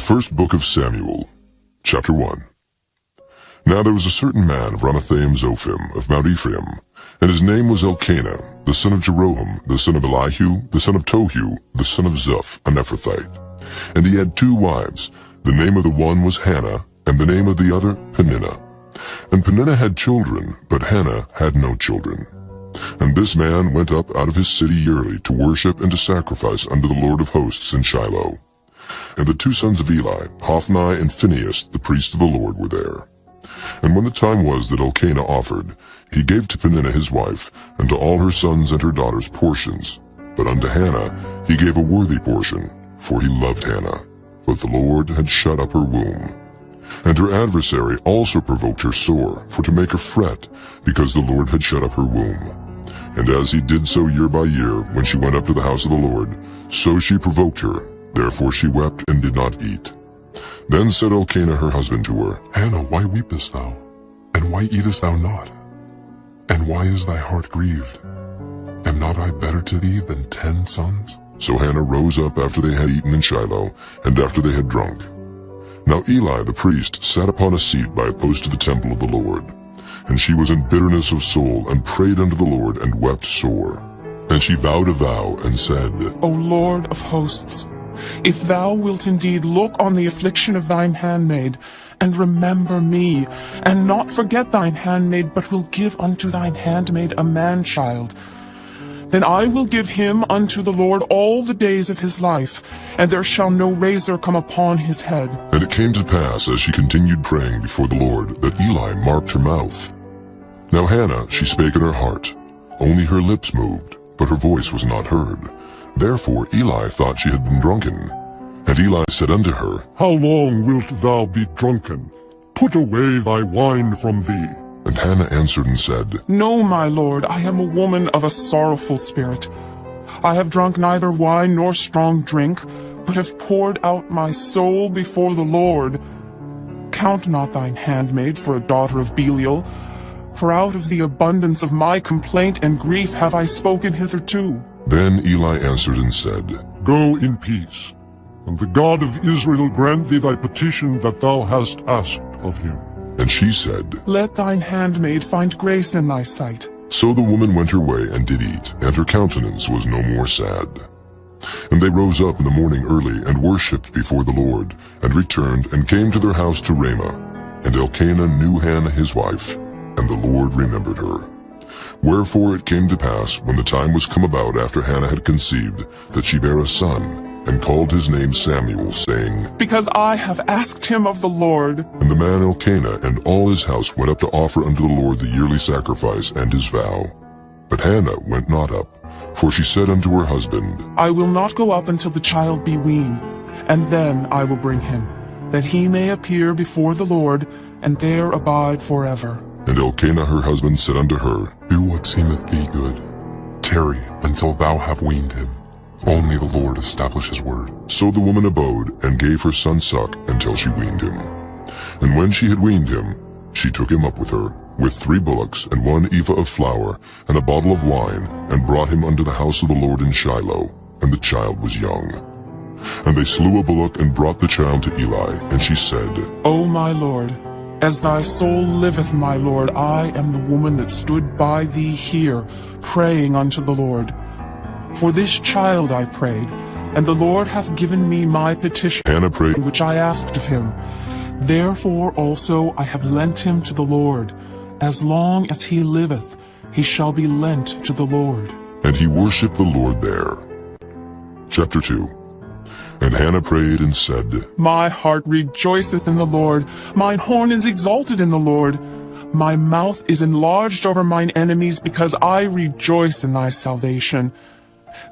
First Book of Samuel, Chapter 1. Now there was a certain man of Ramathaim Zophim of Mount Ephraim, and his name was Elkanah, the son of Jeroham, the son of Elihu, the son of Tohu, the son of Zuph, an Ephrathite. And he had 2 wives. The name of the one was Hannah, and the name of the other Peninnah. And Peninnah had children, but Hannah had no children. And this man went up out of his city yearly to worship and to sacrifice unto the Lord of hosts in Shiloh. And the 2 sons of Eli, Hophni and Phinehas, the priests of the Lord, were there. And when the time was that Elkanah offered, he gave to Peninnah his wife, and to all her sons and her daughters portions. But unto Hannah he gave a worthy portion, for he loved Hannah. But the Lord had shut up her womb. And her adversary also provoked her sore, for to make her fret, because the Lord had shut up her womb. And as he did so year by year, when she went up to the house of the Lord, so she provoked her. Therefore she wept and did not eat. Then said Elkanah her husband to her, Hannah, why weepest thou? And why eatest thou not? And why is thy heart grieved? Am not I better to thee than 10 sons? So Hannah rose up after they had eaten in Shiloh, and after they had drunk. Now Eli the priest sat upon a seat by a post of the temple of the Lord. And she was in bitterness of soul, and prayed unto the Lord, and wept sore. And she vowed a vow, and said, O Lord of hosts, if thou wilt indeed look on the affliction of thine handmaid, and remember me, and not forget thine handmaid, but will give unto thine handmaid a man-child, then I will give him unto the Lord all the days of his life, and there shall no razor come upon his head. And it came to pass, as she continued praying before the Lord, that Eli marked her mouth. Now Hannah, she spake in her heart, only her lips moved, but her voice was not heard. Therefore Eli thought she had been drunken. And Eli said unto her, How long wilt thou be drunken? Put away thy wine from thee. And Hannah answered and said, No, my lord, I am a woman of a sorrowful spirit. I have drunk neither wine nor strong drink, but have poured out my soul before the Lord. Count not thine handmaid for a daughter of Belial, for out of the abundance of my complaint and grief have I spoken hitherto. Then Eli answered and said, Go in peace, and the God of Israel grant thee thy petition that thou hast asked of him. And she said, Let thine handmaid find grace in thy sight. So the woman went her way and did eat, and her countenance was no more sad. And they rose up in the morning early, and worshipped before the Lord, and returned, and came to their house to Ramah. And Elkanah knew Hannah his wife, and the Lord remembered her. Wherefore it came to pass, when the time was come about after Hannah had conceived, that she bare a son, and called his name Samuel, saying, Because I have asked him of the Lord. And the man Elkanah and all his house went up to offer unto the Lord the yearly sacrifice and his vow. But Hannah went not up, for she said unto her husband, I will not go up until the child be weaned, and then I will bring him, that he may appear before the Lord, and there abide forever. And Elkanah her husband said unto her, Do what seemeth thee good. Tarry until thou have weaned him. Only the Lord establish his word. So the woman abode, and gave her son suck until she weaned him. And when she had weaned him, she took him up with her, with 3 bullocks, and 1 ephah of flour, and a bottle of wine, and brought him unto the house of the Lord in Shiloh, and the child was young. And they slew a bullock, and brought the child to Eli, and she said, O my Lord, as thy soul liveth, my Lord, I am the woman that stood by thee here, praying unto the Lord. For this child I prayed, and the Lord hath given me my petition, Hannah prayed, which I asked of him. Therefore also I have lent him to the Lord. As long as he liveth, he shall be lent to the Lord. and he worshipped the Lord there. Chapter 2. And Hannah prayed and said, My heart rejoiceth in the Lord, mine horn is exalted in the Lord. My mouth is enlarged over mine enemies, because I rejoice in thy salvation.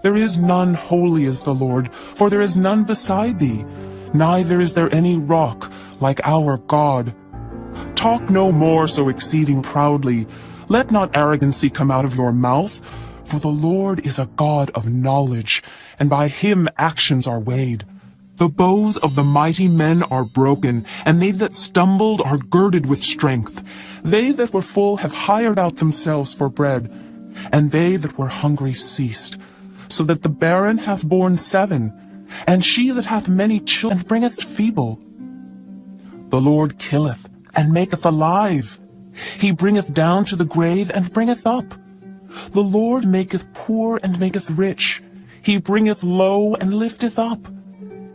There is none holy as the Lord, for there is none beside thee, neither is there any rock like our God. Talk no more so exceeding proudly. Let not arrogancy come out of your mouth, for the Lord is a God of knowledge, and by him actions are weighed. The bows of the mighty men are broken, and they that stumbled are girded with strength. They that were full have hired out themselves for bread, and they that were hungry ceased. So that the barren hath borne 7, and she that hath many children bringeth feeble. The Lord killeth, and maketh alive. He bringeth down to the grave, and bringeth up. The Lord maketh poor, and maketh rich. He bringeth low, and lifteth up.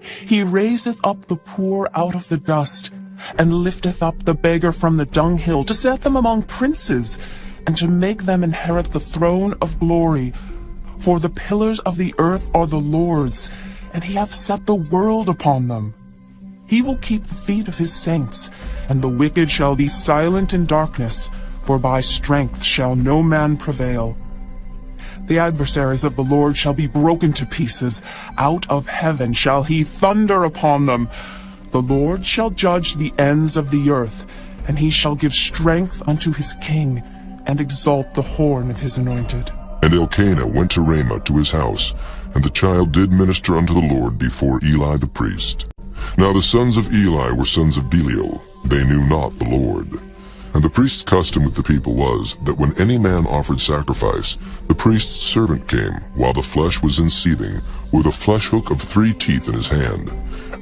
He raiseth up the poor out of the dust, and lifteth up the beggar from the dunghill, to set them among princes, and to make them inherit the throne of glory. For the pillars of the earth are the Lord's, and he hath set the world upon them. He will keep the feet of his saints, and the wicked shall be silent in darkness, for by strength shall no man prevail. The adversaries of the Lord shall be broken to pieces. Out of heaven shall he thunder upon them. The Lord shall judge the ends of the earth, and he shall give strength unto his king, and exalt the horn of his anointed. And Elkanah went to Ramah to his house, and the child did minister unto the Lord before Eli the priest. Now the sons of Eli were sons of Belial. They knew not the Lord. And the priest's custom with the people was, that when any man offered sacrifice, the priest's servant came, while the flesh was in seething, with a flesh hook of 3 teeth in his hand.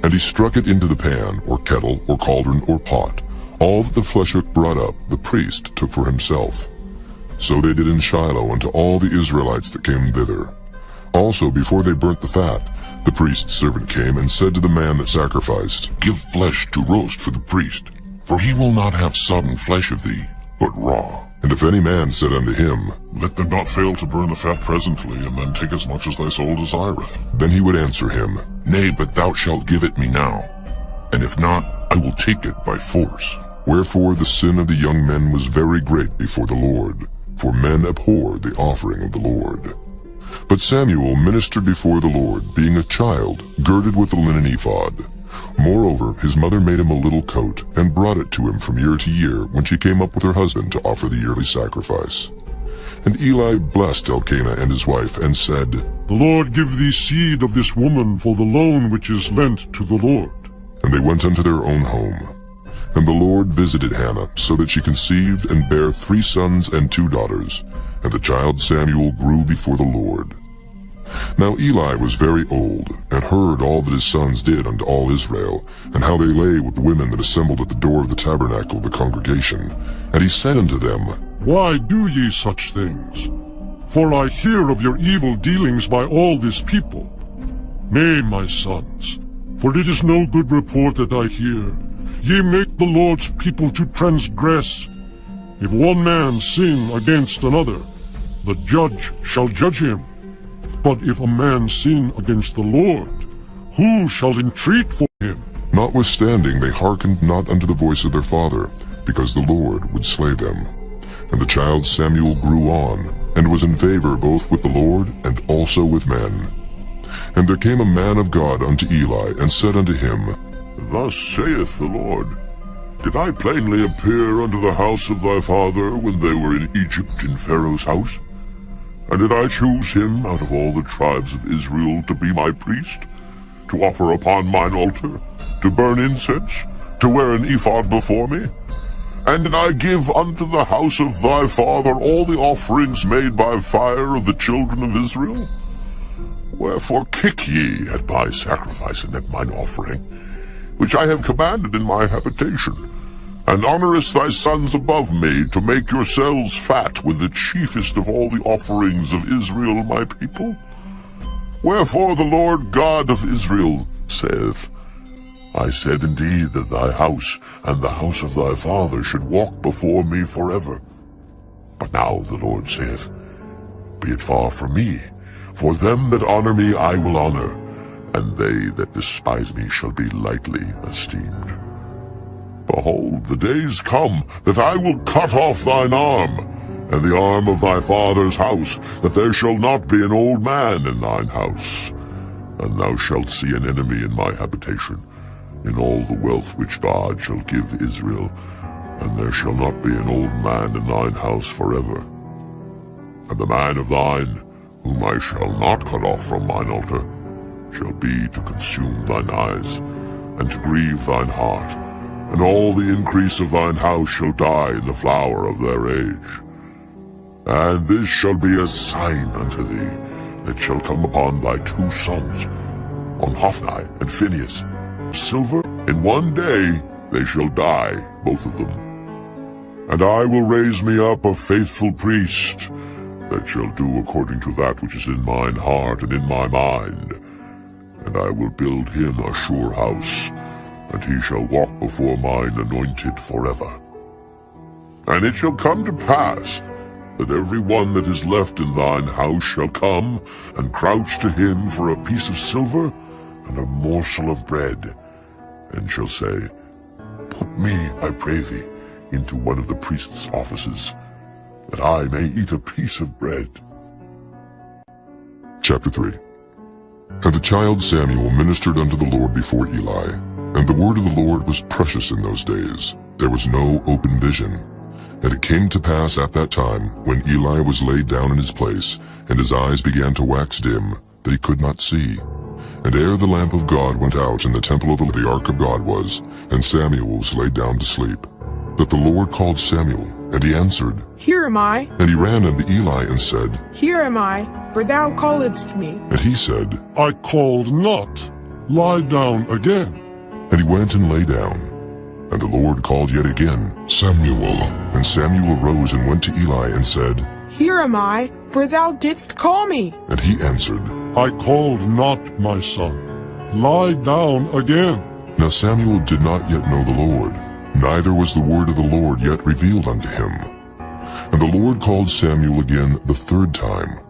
And he struck it into the pan, or kettle, or cauldron, or pot. All that the flesh hook brought up, the priest took for himself. So they did in Shiloh unto all the Israelites that came thither. Also before they burnt the fat, the priest's servant came and said to the man that sacrificed, Give flesh to roast for the priest, for he will not have sodden flesh of thee, but raw. And if any man said unto him, Let them not fail to burn the fat presently, and then take as much as thy soul desireth. then he would answer him, Nay, but thou shalt give it me now, and if not, I will take it by force. Wherefore the sin of the young men was very great before the Lord, for men abhor the offering of the Lord. But Samuel ministered before the Lord, being a child, girded with a linen ephod. Moreover, his mother made him a little coat, and brought it to him from year to year, when she came up with her husband to offer the yearly sacrifice. And Eli blessed Elkanah and his wife, and said, The Lord give thee seed of this woman for the loan which is lent to the Lord. And they went unto their own home. And the Lord visited Hannah, so that she conceived and bare 3 sons and 2 daughters. And the child Samuel grew before the Lord. Now Eli was very old, and heard all that his sons did unto all Israel, and how they lay with the women that assembled at the door of the tabernacle of the congregation. And he said unto them, Why do ye such things? For I hear of your evil dealings by all this people. Nay, my sons, for it is no good report that I hear. Ye make the Lord's people to transgress. If one man sin against another, the judge shall judge him. But if a man sin against the Lord, who shall entreat for him? Notwithstanding they hearkened not unto the voice of their father, because the Lord would slay them. And the child Samuel grew on, and was in favor both with the Lord and also with men. And there came a man of God unto Eli, and said unto him, Thus saith the Lord, Did I plainly appear unto the house of thy father when they were in Egypt in Pharaoh's house? And did I choose him out of all the tribes of Israel to be my priest, to offer upon mine altar, to burn incense, to wear an ephod before me? And did I give unto the house of thy father all the offerings made by fire of the children of Israel? Wherefore kick ye at my sacrifice and at mine offering, which I have commanded in my habitation? And honourest thy sons above me, to make yourselves fat with the chiefest of all the offerings of Israel my people? Wherefore the Lord God of Israel saith, I said indeed that thy house and the house of thy father should walk before me forever. But now the Lord saith, Be it far from me, for them that honour me I will honour, and they that despise me shall be lightly esteemed. Behold, the days come that I will cut off thine arm, and the arm of thy father's house, that there shall not be an old man in thine house. And thou shalt see an enemy in my habitation, in all the wealth which God shall give Israel, and there shall not be an old man in thine house forever. And the man of thine, whom I shall not cut off from mine altar, shall be to consume thine eyes, and to grieve thine heart, and all the increase of thine house shall die in the flower of their age. And this shall be a sign unto thee, that shall come upon thy 2 sons, on Hophni and Phinehas. Silver, in one day they shall die, both of them. And I will raise me up a faithful priest, that shall do according to that which is in mine heart and in my mind. And I will build him a sure house, and he shall walk before mine anointed forever. And it shall come to pass, that every one that is left in thine house shall come and crouch to him for a piece of silver and a morsel of bread, and shall say, Put me, I pray thee, into one of the priest's offices, that I may eat a piece of bread. Chapter 3. And the child Samuel ministered unto the Lord before Eli, and the word of the Lord was precious in those days. There was no open vision. And it came to pass at that time, when Eli was laid down in his place, and his eyes began to wax dim, that he could not see. And ere the lamp of God went out in the temple of the ark of God was, and Samuel was laid down to sleep, that the Lord called Samuel, and he answered, Here am I, And he ran unto Eli and said, here am I, for thou calledst me. And he said, I called not. Lie down again. And he went and lay down. And the Lord called yet again, Samuel. And Samuel arose and went to Eli and said, Here am I, for thou didst call me. And he answered, I called not, my son. Lie down again. Now Samuel did not yet know the Lord, neither was the word of the Lord yet revealed unto him. And the Lord called Samuel again the third time.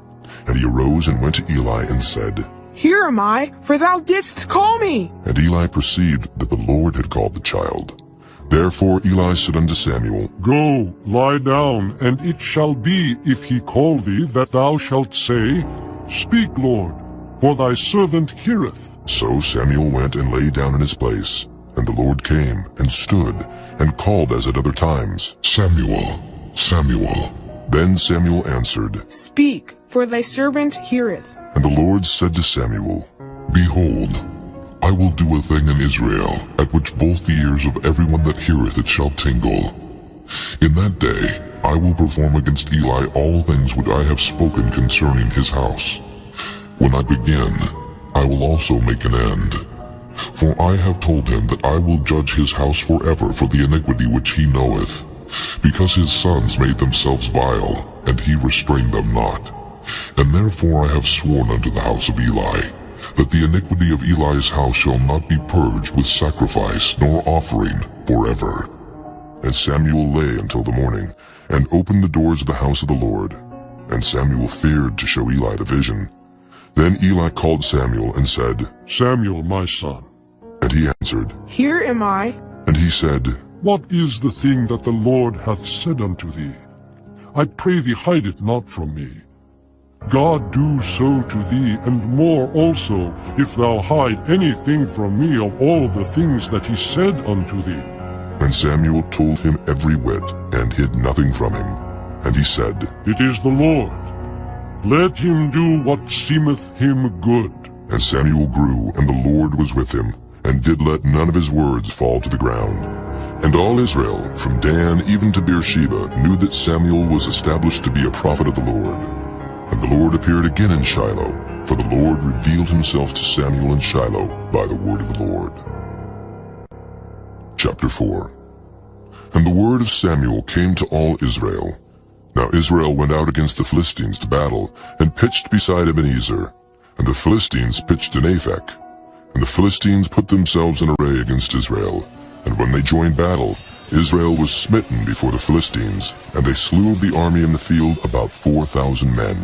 And he arose and went to Eli and said, Here am I, for thou didst call me. And Eli perceived that the Lord had called the child. Therefore Eli said unto Samuel, Go, lie down, and it shall be, if he call thee, that thou shalt say, Speak, Lord, for thy servant heareth. So Samuel went and lay down in his place. And the Lord came and stood and called as at other times, Samuel, Samuel. Then Samuel answered, Speak, for thy servant heareth. And the Lord said to Samuel, Behold, I will do a thing in Israel, at which both the ears of everyone that heareth it shall tingle. In that day I will perform against Eli all things which I have spoken concerning his house. When I begin, I will also make an end. For I have told him that I will judge his house forever for the iniquity which he knoweth, because his sons made themselves vile, and he restrained them not. And therefore I have sworn unto the house of Eli, that the iniquity of Eli's house shall not be purged with sacrifice nor offering forever. And Samuel lay until the morning, and opened the doors of the house of the Lord. And Samuel feared to show Eli the vision. Then Eli called Samuel and said, Samuel, my son. And he answered, Here am I. And he said, What is the thing that the Lord hath said unto thee? I pray thee, hide it not from me. God do so to thee, and more also, if thou hide anything from me of all the things that he said unto thee. And Samuel told him every whit, and hid nothing from him. And he said, It is the Lord. Let him do what seemeth him good. And Samuel grew, and the Lord was with him, and did let none of his words fall to the ground. And all Israel, from Dan even to Beersheba, knew that Samuel was established to be a prophet of the Lord. And the Lord appeared again in Shiloh, for the Lord revealed himself to Samuel in Shiloh by the word of the Lord. Chapter 4. And the word of Samuel came to all Israel. Now Israel went out against the Philistines to battle, and pitched beside Ebenezer. And the Philistines pitched in Aphek. And the Philistines put themselves in array against Israel. And when they joined battle, Israel was smitten before the Philistines, and they slew of the army in the field about 4,000 men.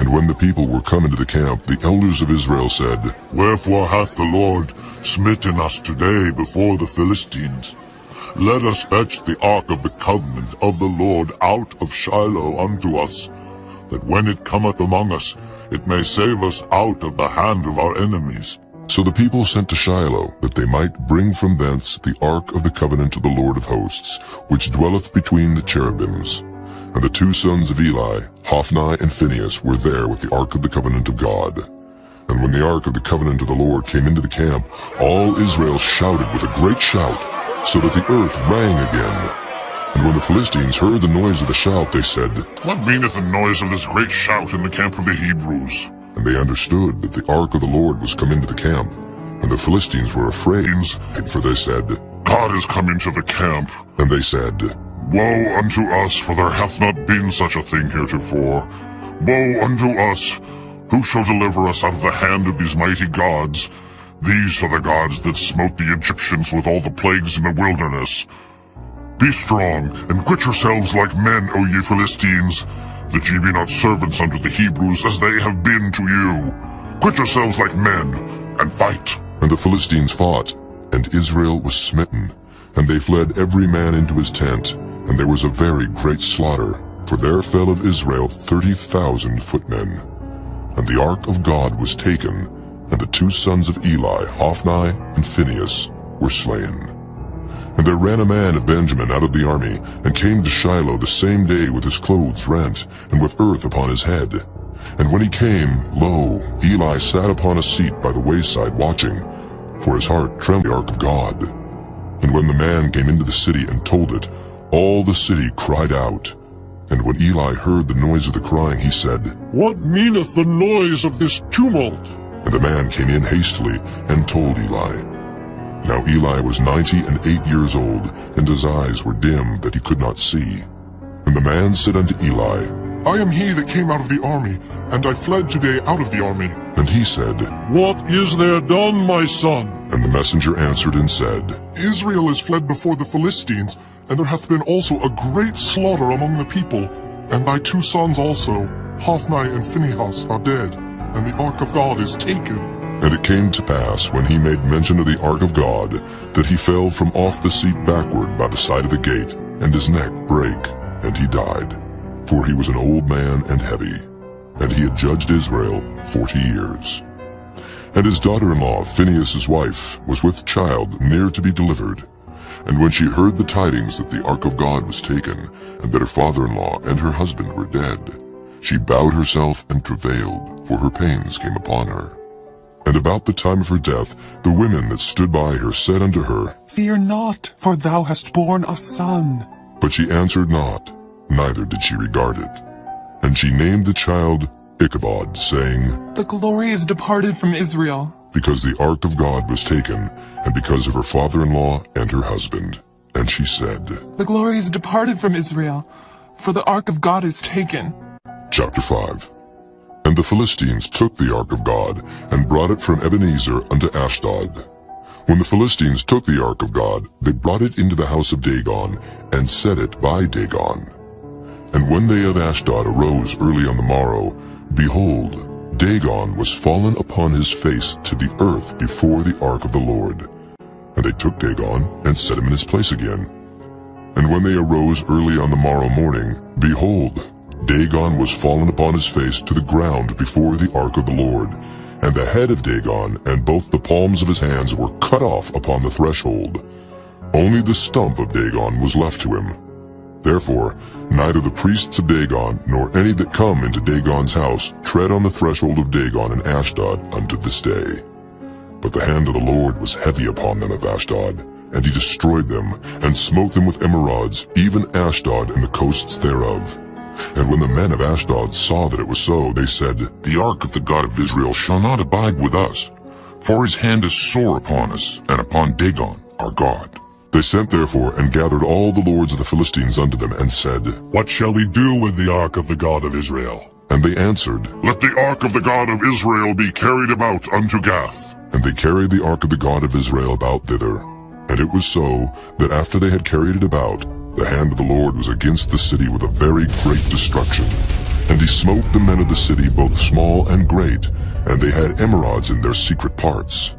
And when the people were come into the camp, the elders of Israel said, Wherefore hath the Lord smitten us today before the Philistines? Let us fetch the ark of the covenant of the Lord out of Shiloh unto us, that when it cometh among us, it may save us out of the hand of our enemies. So the people sent to Shiloh, that they might bring from thence the ark of the covenant of the Lord of hosts, which dwelleth between the cherubims. And the two sons of Eli, Hophni and Phinehas, were there with the ark of the covenant of God. And when the ark of the covenant of the Lord came into the camp, all Israel shouted with a great shout, so that the earth rang again. And when the Philistines heard the noise of the shout, they said, What meaneth the noise of this great shout in the camp of the Hebrews? And they understood that the ark of the Lord was come into the camp, and the Philistines were afraid, for they said, God is come into the camp. and they said, Woe unto us, for there hath not been such a thing heretofore. Woe unto us! Who shall deliver us out of the hand of these mighty gods? These are the gods that smote the Egyptians with all the plagues in the wilderness. Be strong, and quit yourselves like men, O ye Philistines, that ye be not servants unto the Hebrews, as they have been to you. Quit yourselves like men, and fight. And the Philistines fought, and Israel was smitten. And they fled every man into his tent, and there was a very great slaughter, for there fell of Israel 30,000 footmen. And the ark of God was taken, and the 2 sons of Eli, Hophni and Phinehas, were slain. And there ran a man of Benjamin out of the army, and came to Shiloh the same day with his clothes rent, and with earth upon his head. And when he came, lo, Eli sat upon a seat by the wayside watching, for his heart trembled at the ark of God. And when the man came into the city and told it, all the city cried out. And when Eli heard the noise of the crying, he said, What meaneth the noise of this tumult? And the man came in hastily and told Eli. Now Eli was 98 years old, and his eyes were dim that he could not see. And the man said unto Eli, I am he that came out of the army, and I fled today out of the army. and he said, What is there done, my son? and the messenger answered and said, Israel is fled before the Philistines, and there hath been also a great slaughter among the people. And thy 2 sons also, Hophni and Phinehas, are dead, and the ark of God is taken. And it came to pass, when he made mention of the ark of God, that he fell from off the seat backward by the side of the gate, and his neck brake, and he died. For he was an old man and heavy, and he had judged Israel 40 years. And his daughter-in-law, Phinehas' wife, was with child near to be delivered. And when she heard the tidings that the ark of God was taken, and that her father-in-law and her husband were dead, she bowed herself and travailed, for her pains came upon her. And about the time of her death, the women that stood by her said unto her, Fear not, for thou hast borne a son. But she answered not, neither did she regard it. And she named the child Ichabod, saying, The glory is departed from Israel. because the ark of God was taken, and because of her father-in-law and her husband. And she said, The glory is departed from Israel, for the ark of God is taken. Chapter 5. And the Philistines took the ark of God, and brought it from Ebenezer unto Ashdod. When the Philistines took the ark of God, they brought it into the house of Dagon, and set it by Dagon. And when they of Ashdod arose early on the morrow, behold, Dagon was fallen upon his face to the earth before the ark of the Lord. And they took Dagon, and set him in his place again. And when they arose early on the morrow morning, behold, Dagon was fallen upon his face to the ground before the ark of the Lord. And the head of Dagon and both the palms of his hands were cut off upon the threshold. Only the stump of Dagon was left to him. Therefore, neither the priests of Dagon, nor any that come into Dagon's house, tread on the threshold of Dagon in Ashdod unto this day. But the hand of the Lord was heavy upon them of Ashdod, and he destroyed them, and smote them with emerods, even Ashdod and the coasts thereof. And when the men of Ashdod saw that it was so, they said, The ark of the God of Israel shall not abide with us, for his hand is sore upon us, and upon Dagon our God. They sent therefore and gathered all the lords of the Philistines unto them, and said, What shall we do with the ark of the God of Israel? And they answered, Let the ark of the God of Israel be carried about unto Gath. And they carried the ark of the God of Israel about thither. And it was so, that after they had carried it about, the hand of the Lord was against the city with a very great destruction. And he smote the men of the city, both small and great, and they had emerods in their secret parts.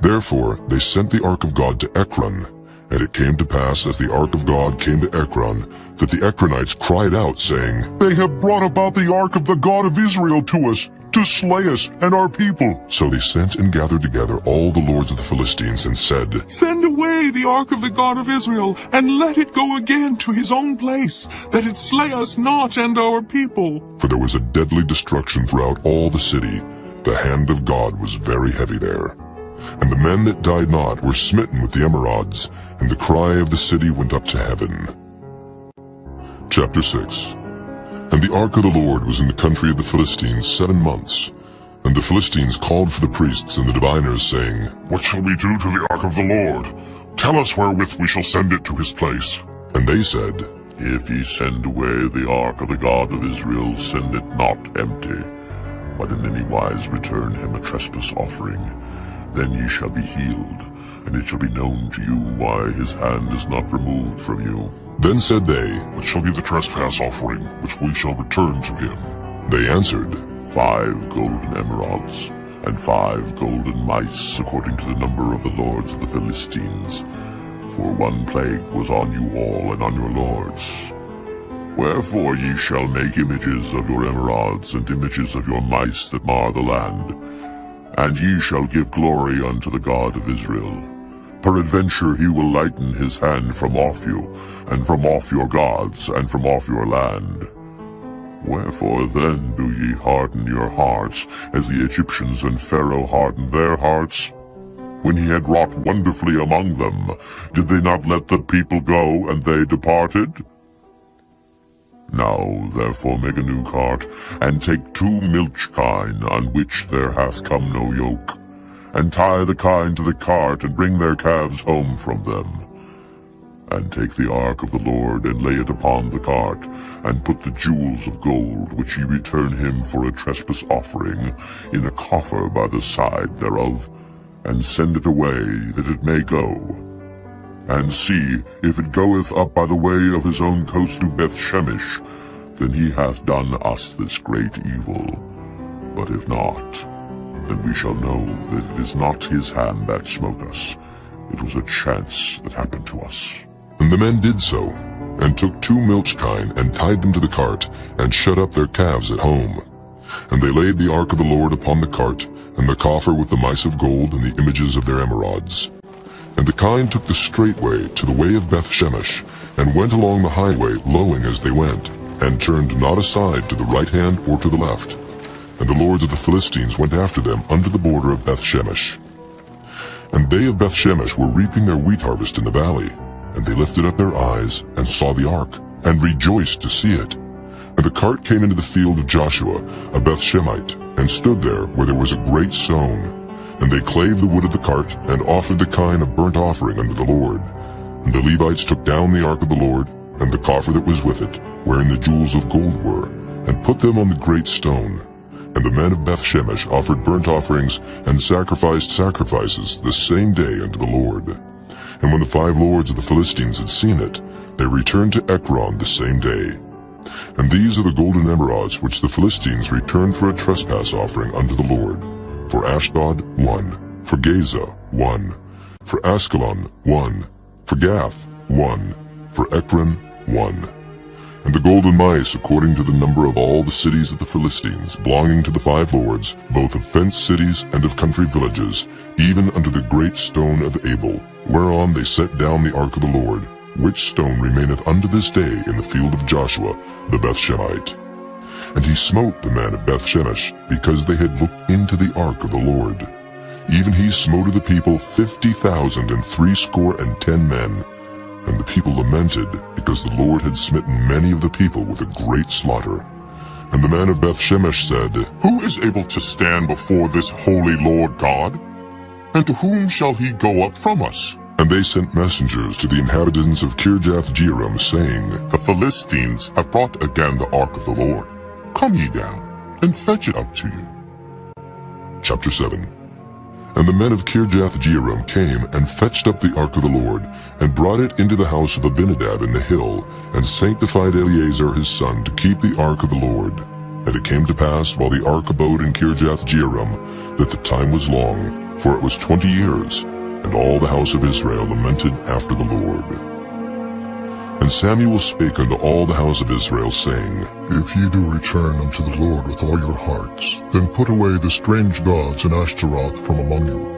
Therefore they sent the ark of God to Ekron. And it came to pass, as the ark of God came to Ekron, that the Ekronites cried out, saying, They have brought about the ark of the God of Israel to us, to slay us and our people. So they sent and gathered together all the lords of the Philistines, and said, Send away the ark of the God of Israel, and let it go again to his own place, that it slay us not and our people. For there was a deadly destruction throughout all the city. The hand of God was very heavy there. And the men that died not were smitten with the emerods, and the cry of the city went up to heaven. Chapter 6. And the ark of the Lord was in the country of the Philistines 7 months. And the Philistines called for the priests and the diviners, saying, What shall we do to the ark of the Lord? Tell us wherewith we shall send it to his place. And they said, If ye send away the ark of the God of Israel, send it not empty, but in any wise return him a trespass offering. Then ye shall be healed, and it shall be known to you why his hand is not removed from you. Then said they, What shall be the trespass offering, which we shall return to him? They answered, 5 golden emeralds, and 5 golden mice, according to the number of the lords of the Philistines. For one plague was on you all and on your lords. Wherefore ye shall make images of your emeralds, and images of your mice that mar the land. And ye shall give glory unto the God of Israel. Peradventure he will lighten his hand from off you, and from off your gods, and from off your land. Wherefore then do ye harden your hearts, as the Egyptians and Pharaoh hardened their hearts? When he had wrought wonderfully among them, did they not let the people go, and they departed? Now therefore make a new cart, and take 2 milch kine, on which there hath come no yoke, and tie the kine to the cart, and bring their calves home from them. And take the ark of the Lord, and lay it upon the cart, and put the jewels of gold, which ye return him for a trespass offering, in a coffer by the side thereof, and send it away, that it may go. And see, if it goeth up by the way of his own coast to Beth-Shemesh, then he hath done us this great evil. But if not, then we shall know that it is not his hand that smote us. It was a chance that happened to us. And the men did so, and took 2 milch kine, and tied them to the cart, and shut up their calves at home. And they laid the ark of the Lord upon the cart, and the coffer with the mice of gold and the images of their emeralds. And the kine took the straight way to the way of Beth-Shemesh, and went along the highway, lowing as they went, and turned not aside to the right hand or to the left. And the lords of the Philistines went after them unto the border of Beth-Shemesh. And they of Beth-Shemesh were reaping their wheat harvest in the valley, and they lifted up their eyes, and saw the ark, and rejoiced to see it. And the cart came into the field of Joshua, a Beth-Shemite, and stood there where there was a great stone. And they clave the wood of the cart, and offered the kine a burnt offering unto the Lord. And the Levites took down the ark of the Lord, and the coffer that was with it, wherein the jewels of gold were, and put them on the great stone. And the men of Beth-Shemesh offered burnt offerings, and sacrificed sacrifices the same day unto the Lord. And when the 5 lords of the Philistines had seen it, they returned to Ekron the same day. And these are the golden emeralds which the Philistines returned for a trespass offering unto the Lord. For Ashdod, 1. For Gaza, 1. For Askelon, 1. For Gath, 1. For Ekron, 1. And the golden mice, according to the number of all the cities of the Philistines, belonging to the 5 lords, both of fenced cities and of country villages, even unto the great stone of Abel, whereon they set down the ark of the Lord, which stone remaineth unto this day in the field of Joshua the Beth-Shemite. And he smote the men of Beth-Shemesh, because they had looked into the ark of the Lord. Even he smote of the people 50,060 men. And the people lamented, because the Lord had smitten many of the people with a great slaughter. And the men of Beth-Shemesh said, Who is able to stand before this holy Lord God? And to whom shall he go up from us? And they sent messengers to the inhabitants of Kirjath-Jearim, saying, The Philistines have brought again the ark of the Lord. Come ye down, and fetch it up to you. Chapter 7. And the men of Kirjath-Jearim came and fetched up the ark of the Lord, and brought it into the house of Abinadab in the hill, and sanctified Eleazar his son to keep the ark of the Lord. And it came to pass, while the ark abode in Kirjath-Jearim, that the time was long, for it was 20 years, and all the house of Israel lamented after the Lord. And Samuel spake unto all the house of Israel, saying, If ye do return unto the Lord with all your hearts, then put away the strange gods and Ashtaroth from among you,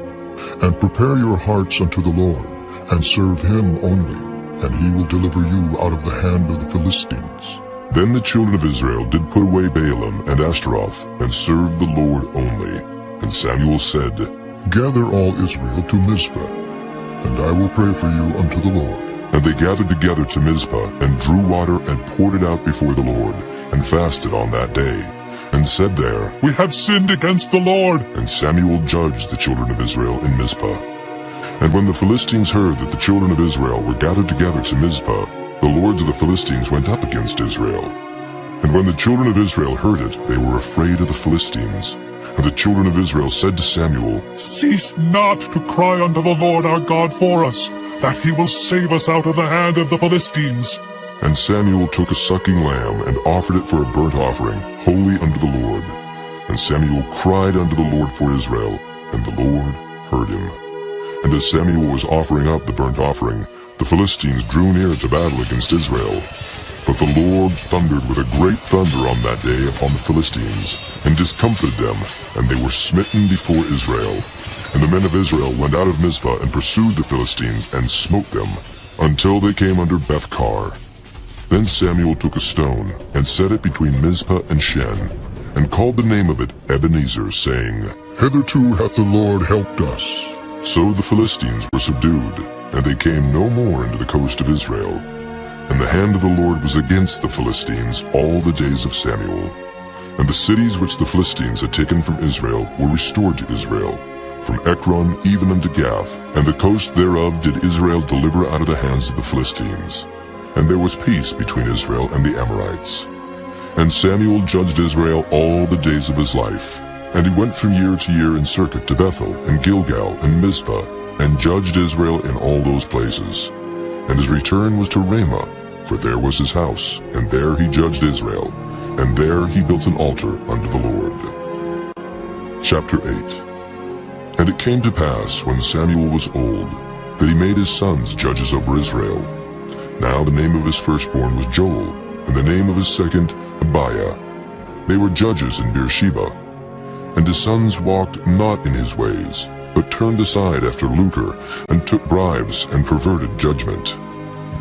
and prepare your hearts unto the Lord, and serve him only, and he will deliver you out of the hand of the Philistines. Then the children of Israel did put away Baalim and Ashtaroth, and served the Lord only. And Samuel said, Gather all Israel to Mizpah, and I will pray for you unto the Lord. And they gathered together to Mizpah, and drew water, and poured it out before the Lord, and fasted on that day. and said there, "We have sinned against the Lord." And Samuel judged the children of Israel in Mizpah. And when the Philistines heard that the children of Israel were gathered together to Mizpah, the lords of the Philistines went up against Israel. And when the children of Israel heard it, they were afraid of the Philistines. And the children of Israel said to Samuel, "Cease not to cry unto the Lord our God for us, that he will save us out of the hand of the Philistines." And Samuel took a sucking lamb and offered it for a burnt offering, holy unto the Lord. And Samuel cried unto the Lord for Israel, and the Lord heard him. And as Samuel was offering up the burnt offering, the Philistines drew near to battle against Israel. But the Lord thundered with a great thunder on that day upon the Philistines, and discomfited them, and they were smitten before Israel. And the men of Israel went out of Mizpah and pursued the Philistines, and smote them, until they came under Beth-kar. Then Samuel took a stone, and set it between Mizpah and Shen, and called the name of it Ebenezer, saying, Hitherto hath the Lord helped us. So the Philistines were subdued, and they came no more into the coast of Israel. And the hand of the Lord was against the Philistines all the days of Samuel. And the cities which the Philistines had taken from Israel were restored to Israel, from Ekron even unto Gath, and the coast thereof did Israel deliver out of the hands of the Philistines. And there was peace between Israel and the Amorites. And Samuel judged Israel all the days of his life. And he went from year to year in circuit to Bethel, and Gilgal, and Mizpah, and judged Israel in all those places. And his return was to Ramah, for there was his house, and there he judged Israel, and there he built an altar unto the Lord. Chapter 8. And it came to pass, when Samuel was old, that he made his sons judges over Israel. Now the name of his firstborn was Joel, and the name of his second Abiah. They were judges in Beersheba. And his sons walked not in his ways, but turned aside after lucre, and took bribes, and perverted judgment.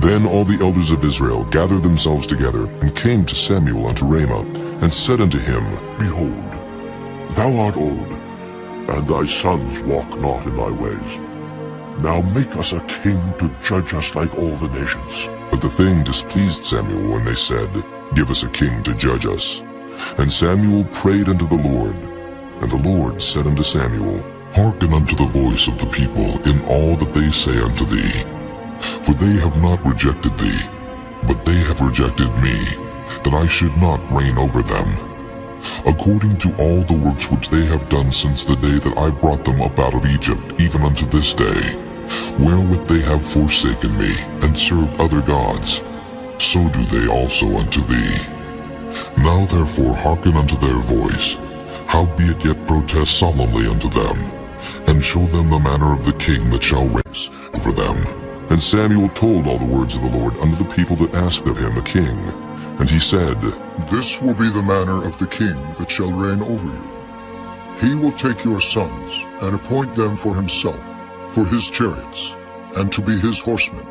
Then all the elders of Israel gathered themselves together, and came to Samuel unto Ramah, and said unto him, Behold, thou art old, and thy sons walk not in thy ways. Now make us a king to judge us like all the nations. But the thing displeased Samuel when they said, Give us a king to judge us. And Samuel prayed unto the Lord. And the Lord said unto Samuel, Hearken unto the voice of the people in all that they say unto thee. For they have not rejected thee, but they have rejected me, that I should not reign over them. According to all the works which they have done since the day that I brought them up out of Egypt, even unto this day, wherewith they have forsaken me, and served other gods, so do they also unto thee. Now therefore hearken unto their voice, howbeit yet protest solemnly unto them, and show them the manner of the king that shall reign over them. And Samuel told all the words of the Lord unto the people that asked of him a king. And he said, This will be the manner of the king that shall reign over you. He will take your sons, and appoint them for himself, for his chariots, and to be his horsemen,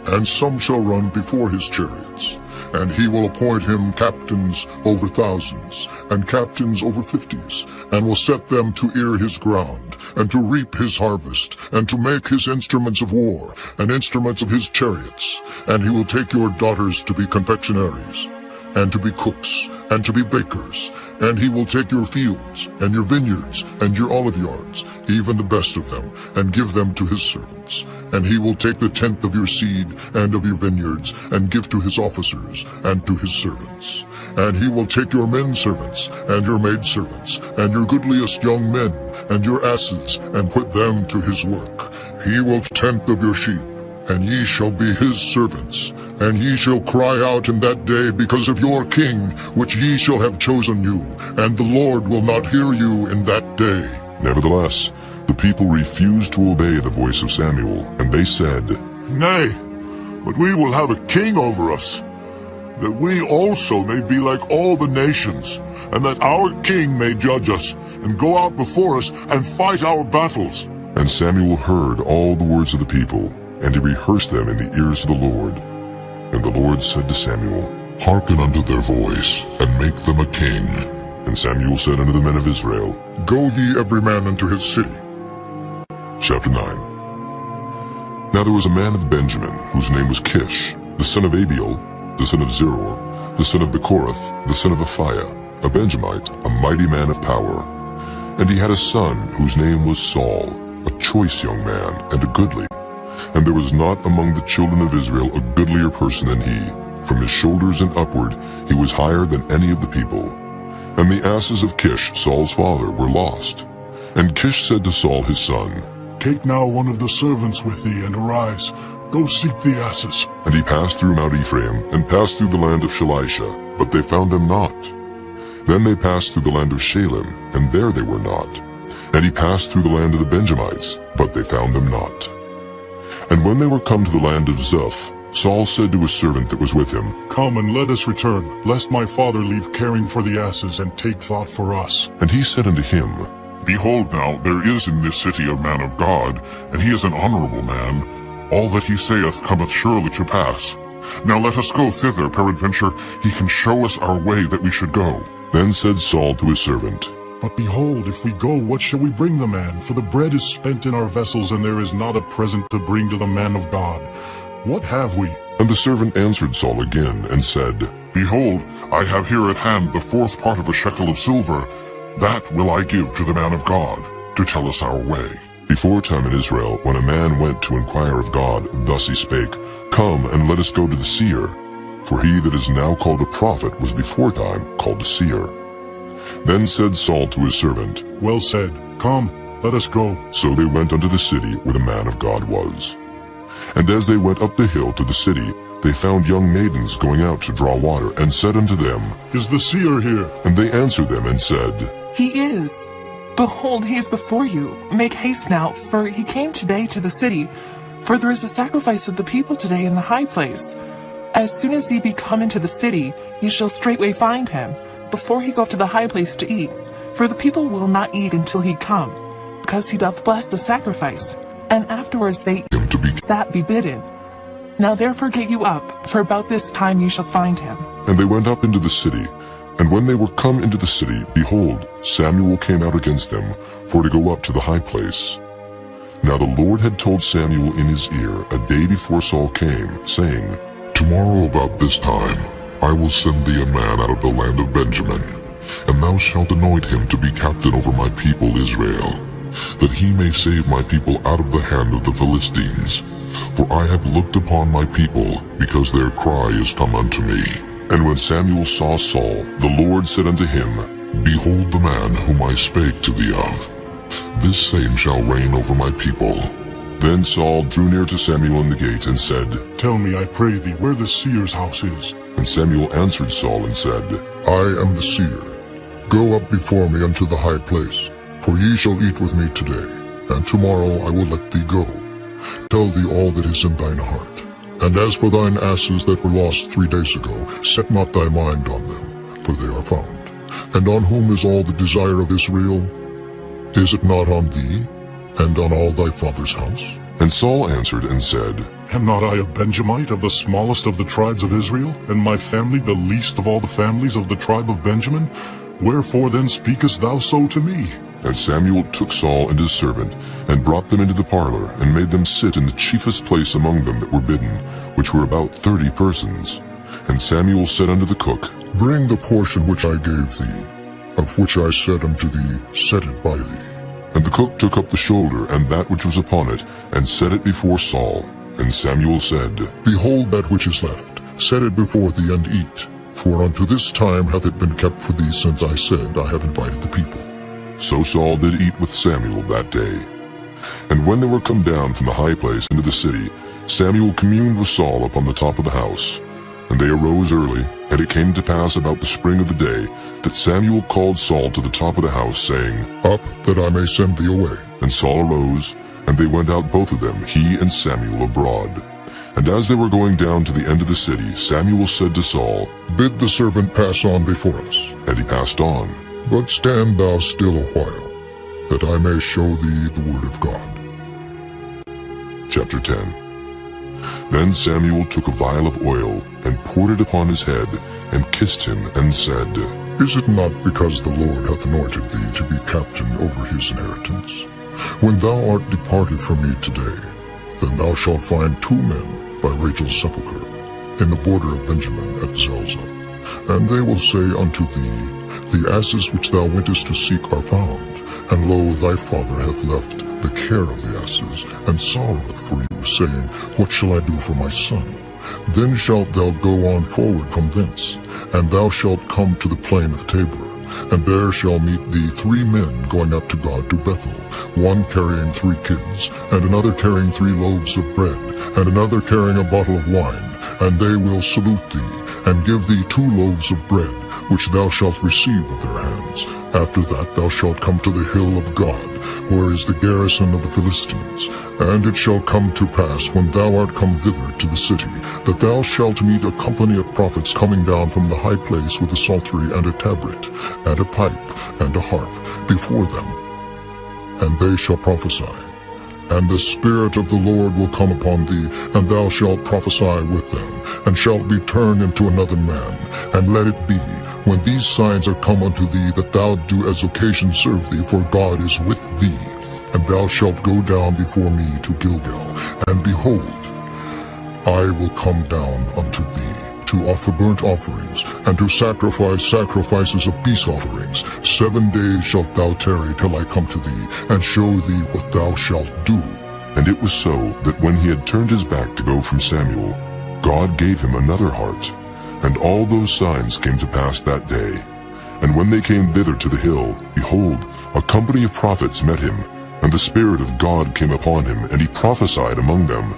and some shall run before his chariots. And he will appoint him captains over thousands, and captains over 50s, and will set them to ear his ground, and to reap his harvest, and to make his instruments of war, and instruments of his chariots. And he will take your daughters to be confectionaries, and to be cooks, and to be bakers. And he will take your fields, and your vineyards, and your olive yards, even the best of them, and give them to his servants. And he will take the tenth of your seed, and of your vineyards, and give to his officers, and to his servants. And he will take your men servants, and your maid servants, and your goodliest young men, and your asses, and put them to his work. He will tenth of your sheep, and ye shall be his servants. And ye shall cry out in that day because of your king, which ye shall have chosen you, and the Lord will not hear you in that day. Nevertheless, the people refused to obey the voice of Samuel, and they said, Nay, but we will have a king over us, that we also may be like all the nations, and that our king may judge us, and go out before us, and fight our battles. And Samuel heard all the words of the people, and he rehearsed them in the ears of the Lord. And the Lord said to Samuel, Hearken unto their voice, and make them a king. And Samuel said unto the men of Israel, Go ye every man unto his city. Chapter 9. Now there was a man of Benjamin, whose name was Kish, the son of Abiel, the son of Zeror, the son of Bechorath, the son of Aphiah, a Benjamite, a mighty man of power. And he had a son whose name was Saul, a choice young man and a goodly. And there was not among the children of Israel a goodlier person than he. From his shoulders and upward he was higher than any of the people. And the asses of Kish, Saul's father, were lost. And Kish said to Saul his son, Take now one of the servants with thee, and arise. Go seek the asses. And he passed through Mount Ephraim, and passed through the land of Shalisha, but they found them not. Then they passed through the land of Shalem, and there they were not. And he passed through the land of the Benjamites, but they found them not. And when they were come to the land of Zuph, Saul said to his servant that was with him, Come and let us return, lest my father leave caring for the asses, and take thought for us. And he said unto him, Behold now, there is in this city a man of God, and he is an honorable man. All that he saith cometh surely to pass. Now let us go thither, peradventure he can show us our way that we should go. Then said Saul to his servant, But behold, if we go, what shall we bring the man? For the bread is spent in our vessels, and there is not a present to bring to the man of God. What have we? And the servant answered Saul again, and said, Behold, I have here at hand the 4th part of a shekel of silver. That will I give to the man of God, to tell us our way. Before time in Israel, when a man went to inquire of God, thus he spake, Come, and let us go to the seer. For he that is now called a prophet was before time called a seer. Then said Saul to his servant, Well said. Come, let us go. So they went unto the city where the man of God was. And as they went up the hill to the city, they found young maidens going out to draw water, and said unto them, Is the seer here? And they answered them and said, He is. Behold, he is before you. Make haste now, for he came today to the city. For there is a sacrifice of the people today in the high place. As soon as ye be come into the city, ye shall straightway find him, before he go up to the high place to eat. For the people will not eat until he come, because he doth bless the sacrifice. And afterwards they Him to be. that be bidden. Now therefore get you up, for about this time ye shall find him. And they went up into the city. And when they were come into the city, behold, Samuel came out against them, for to go up to the high place. Now the Lord had told Samuel in his ear a day before Saul came, saying, Tomorrow about this time I will send thee a man out of the land of Benjamin, and thou shalt anoint him to be captain over my people Israel, that he may save my people out of the hand of the Philistines. For I have looked upon my people, because their cry is come unto me. And when Samuel saw Saul, the Lord said unto him, Behold the man whom I spake to thee of. This same shall reign over my people. Then Saul drew near to Samuel in the gate, and said, Tell me, I pray thee, where the seer's house is. And Samuel answered Saul and said, I am the seer. Go up before me unto the high place, for ye shall eat with me today, and tomorrow I will let thee go. Tell thee all that is in thine heart. And as for thine asses that were lost 3 days ago, set not thy mind on them, for they are found. And on whom is all the desire of Israel? Is it not on thee, and on all thy father's house? And Saul answered and said, Am not I a Benjamite of the smallest of the tribes of Israel, and my family the least of all the families of the tribe of Benjamin? Wherefore then speakest thou so to me? And Samuel took Saul and his servant, and brought them into the parlor, and made them sit in the chiefest place among them that were bidden, which were about 30 persons. And Samuel said unto the cook, Bring the portion which I gave thee, of which I said unto thee, set it by thee. And the cook took up the shoulder, and that which was upon it, and set it before Saul. And Samuel said, Behold that which is left, set it before thee, and eat. For unto this time hath it been kept for thee, since I said, I have invited the people. So Saul did eat with Samuel that day. And when they were come down from the high place into the city, Samuel communed with Saul upon the top of the house. And they arose early, and it came to pass about the spring of the day, that Samuel called Saul to the top of the house, saying, Up, that I may send thee away. And Saul arose, and they went out both of them, he and Samuel, abroad. And as they were going down to the end of the city, Samuel said to Saul, Bid the servant pass on before us. And he passed on. But stand thou still a while, that I may show thee the word of God. Chapter 10. Then Samuel took a vial of oil, and poured it upon his head, and kissed him, and said, Is it not because the Lord hath anointed thee to be captain over his inheritance? When thou art departed from me today, then thou shalt find 2 men by Rachel's sepulchre, in the border of Benjamin at Zelzah. And they will say unto thee, The asses which thou wentest to seek are found. And lo, thy father hath left the care of the asses, and sorroweth for you, saying, What shall I do for my son? Then shalt thou go on forward from thence, and thou shalt come to the plain of Tabor. And there shall meet thee 3 men going up to God to Bethel, one carrying 3 kids, and another carrying 3 loaves of bread, and another carrying a bottle of wine. And they will salute thee, and give thee 2 loaves of bread, which thou shalt receive of their hands. After that thou shalt come to the hill of God, where is the garrison of the Philistines. And it shall come to pass, when thou art come thither to the city, that thou shalt meet a company of prophets coming down from the high place with a psaltery and a tabret, and a pipe, and a harp, before them. And they shall prophesy. And the Spirit of the Lord will come upon thee, and thou shalt prophesy with them, and shalt be turned into another man. And let it be, when these signs are come unto thee, that thou do as occasion serve thee, for God is with thee. And thou shalt go down before me to Gilgal, and behold, I will come down unto thee, to offer burnt offerings, and to sacrifice sacrifices of peace offerings. 7 days shalt thou tarry till I come to thee, and show thee what thou shalt do. And it was so that when he had turned his back to go from Samuel, God gave him another heart. And all those signs came to pass that day. And when they came thither to the hill, behold, a company of prophets met him, and the Spirit of God came upon him, and he prophesied among them.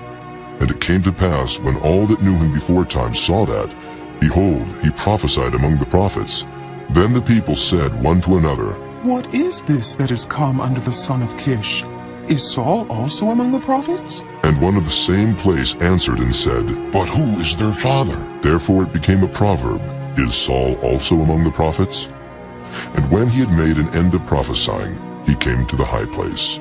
And it came to pass, when all that knew him beforetime saw that, behold, he prophesied among the prophets. Then the people said one to another, What is this that is come unto the son of Kish? Is Saul also among the prophets? And one of the same place answered and said, But who is their father? Therefore it became a proverb, Is Saul also among the prophets? And when he had made an end of prophesying, he came to the high place.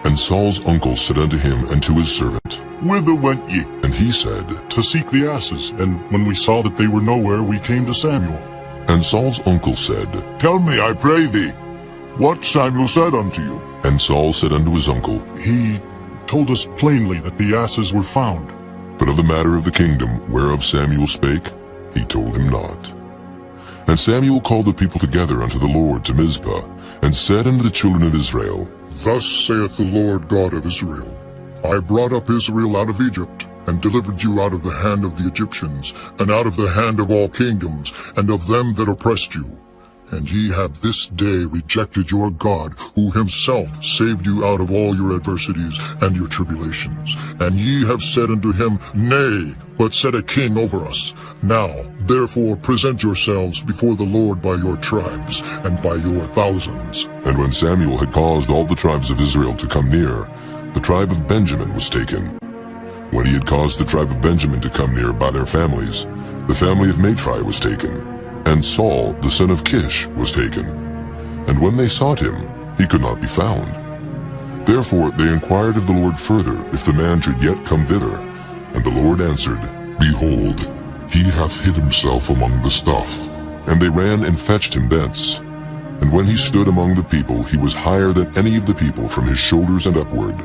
And Saul's uncle said unto him and to his servant, Whither went ye? And he said, To seek the asses, and when we saw that they were nowhere, we came to Samuel. And Saul's uncle said, Tell me, I pray thee, what Samuel said unto you. And Saul said unto his uncle, He told us plainly that the asses were found. But of the matter of the kingdom whereof Samuel spake, he told him not. And Samuel called the people together unto the Lord to Mizpah, and said unto the children of Israel, Thus saith the Lord God of Israel, I brought up Israel out of Egypt, and delivered you out of the hand of the Egyptians, and out of the hand of all kingdoms, and of them that oppressed you. And ye have this day rejected your God, who himself saved you out of all your adversities and your tribulations. And ye have said unto him, Nay, but set a king over us. Now, therefore, present yourselves before the Lord by your tribes, and by your thousands. And when Samuel had caused all the tribes of Israel to come near, the tribe of Benjamin was taken. When he had caused the tribe of Benjamin to come near by their families, the family of Matri was taken. And Saul, the son of Kish, was taken. And when they sought him, he could not be found. Therefore they inquired of the Lord further, if the man should yet come thither. And the Lord answered, Behold, he hath hid himself among the stuff. And they ran and fetched him thence. And when he stood among the people, he was higher than any of the people from his shoulders and upward.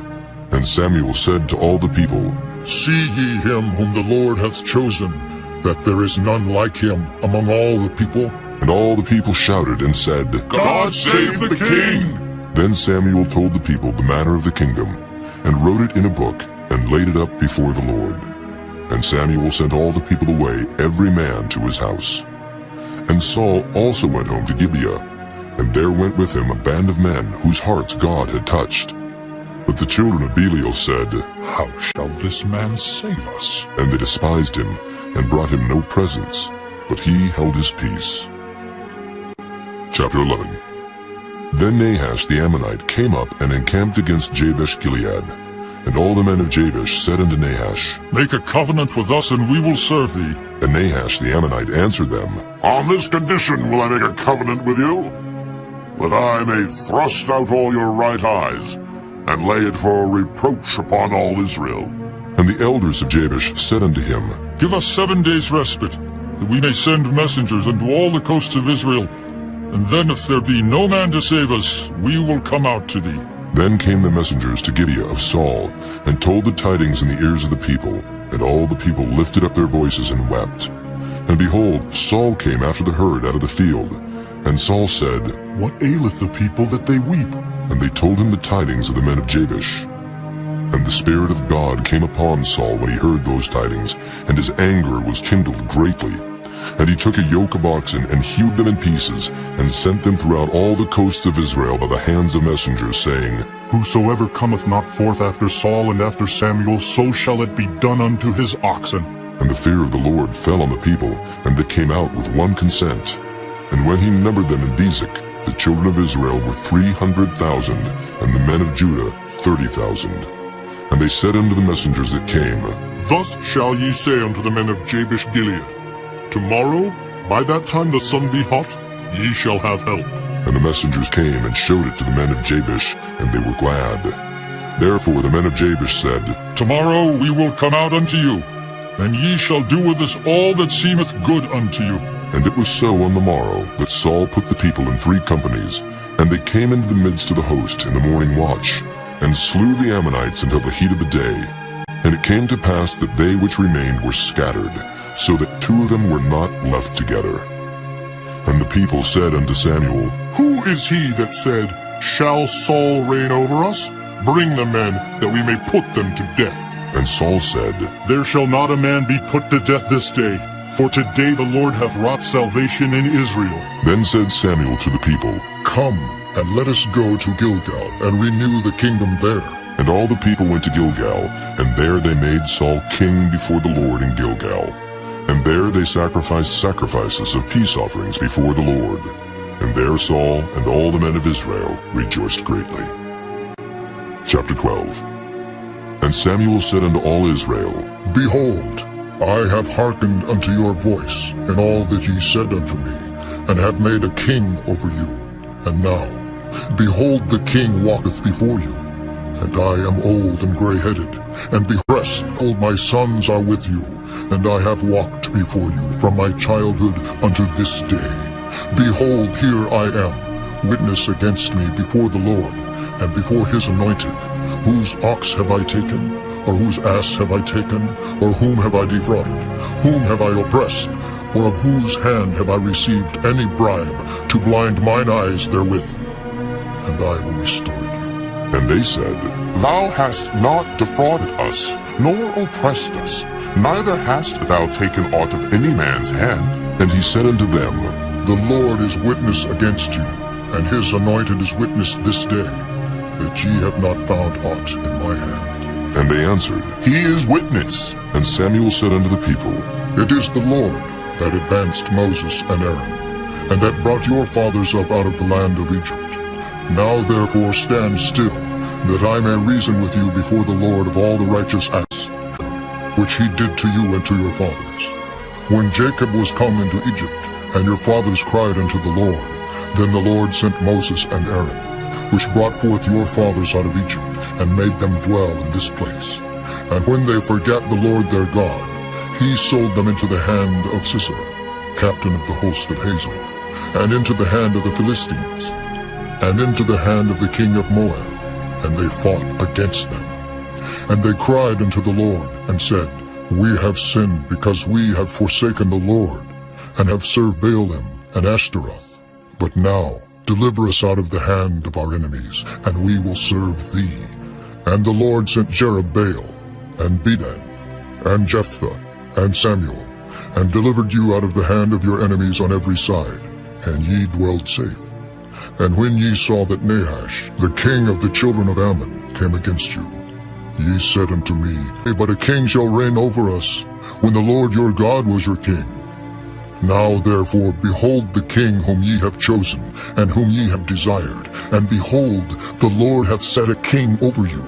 And Samuel said to all the people, See ye him whom the Lord hath chosen, that there is none like him among all the people? And all the people shouted and said, God save the king! Then Samuel told the people the matter of the kingdom, and wrote it in a book, and laid it up before the Lord. And Samuel sent all the people away, every man to his house. And Saul also went home to Gibeah, and there went with him a band of men whose hearts God had touched. But the children of Belial said, How shall this man save us? And they despised him, and brought him no presents, but he held his peace. Chapter 11. Then Nahash the Ammonite came up and encamped against Jabesh-Gilead. And all the men of Jabesh said unto Nahash, Make a covenant with us, and we will serve thee. And Nahash the Ammonite answered them, On this condition will I make a covenant with you, that I may thrust out all your right eyes, and lay it for a reproach upon all Israel. And the elders of Jabesh said unto him, Give us 7 days' respite, that we may send messengers unto all the coasts of Israel. And then if there be no man to save us, we will come out to thee. Then came the messengers to Gibeah of Saul, and told the tidings in the ears of the people. And all the people lifted up their voices and wept. And behold, Saul came after the herd out of the field. And Saul said, What aileth the people that they weep? And they told him the tidings of the men of Jabesh. And the Spirit of God came upon Saul when he heard those tidings, and his anger was kindled greatly. And he took a yoke of oxen, and hewed them in pieces, and sent them throughout all the coasts of Israel by the hands of messengers, saying, Whosoever cometh not forth after Saul and after Samuel, so shall it be done unto his oxen. And the fear of the Lord fell on the people, and they came out with one consent. And when he numbered them in Bezek, the children of Israel were 300,000, and the men of Judah 30,000. And they said unto the messengers that came, Thus shall ye say unto the men of Jabesh Gilead, Tomorrow, by that time the sun be hot, ye shall have help. And the messengers came and showed it to the men of Jabesh, and they were glad. Therefore the men of Jabesh said, Tomorrow we will come out unto you, and ye shall do with us all that seemeth good unto you. And it was so on the morrow that Saul put the people in 3 companies, and they came into the midst of the host in the morning watch, and slew the Ammonites until the heat of the day. And it came to pass that they which remained were scattered, so that 2 of them were not left together. And the people said unto Samuel, Who is he that said, Shall Saul reign over us? Bring the men, that we may put them to death. And Saul said, There shall not a man be put to death this day, for today the Lord hath wrought salvation in Israel. Then said Samuel to the people, Come, and let us go to Gilgal, and renew the kingdom there. And all the people went to Gilgal, and there they made Saul king before the Lord in Gilgal. And there they sacrificed sacrifices of peace offerings before the Lord. And there Saul and all the men of Israel rejoiced greatly. Chapter 12. And Samuel said unto all Israel, Behold, I have hearkened unto your voice in all that ye said unto me, and have made a king over you. And now, behold, the king walketh before you, and I am old and grey-headed, and behold, all my sons are with you, and I have walked before you from my childhood unto this day. Behold, here I am, witness against me before the Lord, and before his anointed. Whose ox have I taken? Or whose ass have I taken? Or whom have I defrauded? Whom have I oppressed? Or of whose hand have I received any bribe to blind mine eyes therewith? And I will restore you. And they said, Thou hast not defrauded us, nor oppressed us, neither hast thou taken aught of any man's hand. And he said unto them, The Lord is witness against you, and his anointed is witness this day, that ye have not found aught in my hand. And they answered, He is witness. And Samuel said unto the people, It is the Lord that advanced Moses and Aaron, and that brought your fathers up out of the land of Egypt. Now therefore stand still, that I may reason with you before the Lord of all the righteous acts, which he did to you and to your fathers. When Jacob was come into Egypt, and your fathers cried unto the Lord, then the Lord sent Moses and Aaron, which brought forth your fathers out of Egypt, and made them dwell in this place. And when they forgat the Lord their God, he sold them into the hand of Sisera, captain of the host of Hazor, and into the hand of the Philistines, and into the hand of the king of Moab, and they fought against them. And they cried unto the Lord, and said, We have sinned, because we have forsaken the Lord, and have served Baalim and Ashtaroth. But now deliver us out of the hand of our enemies, and we will serve thee. And the Lord sent Jerubbaal, and Bedan, and Jephthah, and Samuel, and delivered you out of the hand of your enemies on every side, and ye dwelled safe. And when ye saw that Nahash, the king of the children of Ammon, came against you, ye said unto me, But a king shall reign over us, when the Lord your God was your king. Now therefore behold the king whom ye have chosen, and whom ye have desired, and behold, the Lord hath set a king over you.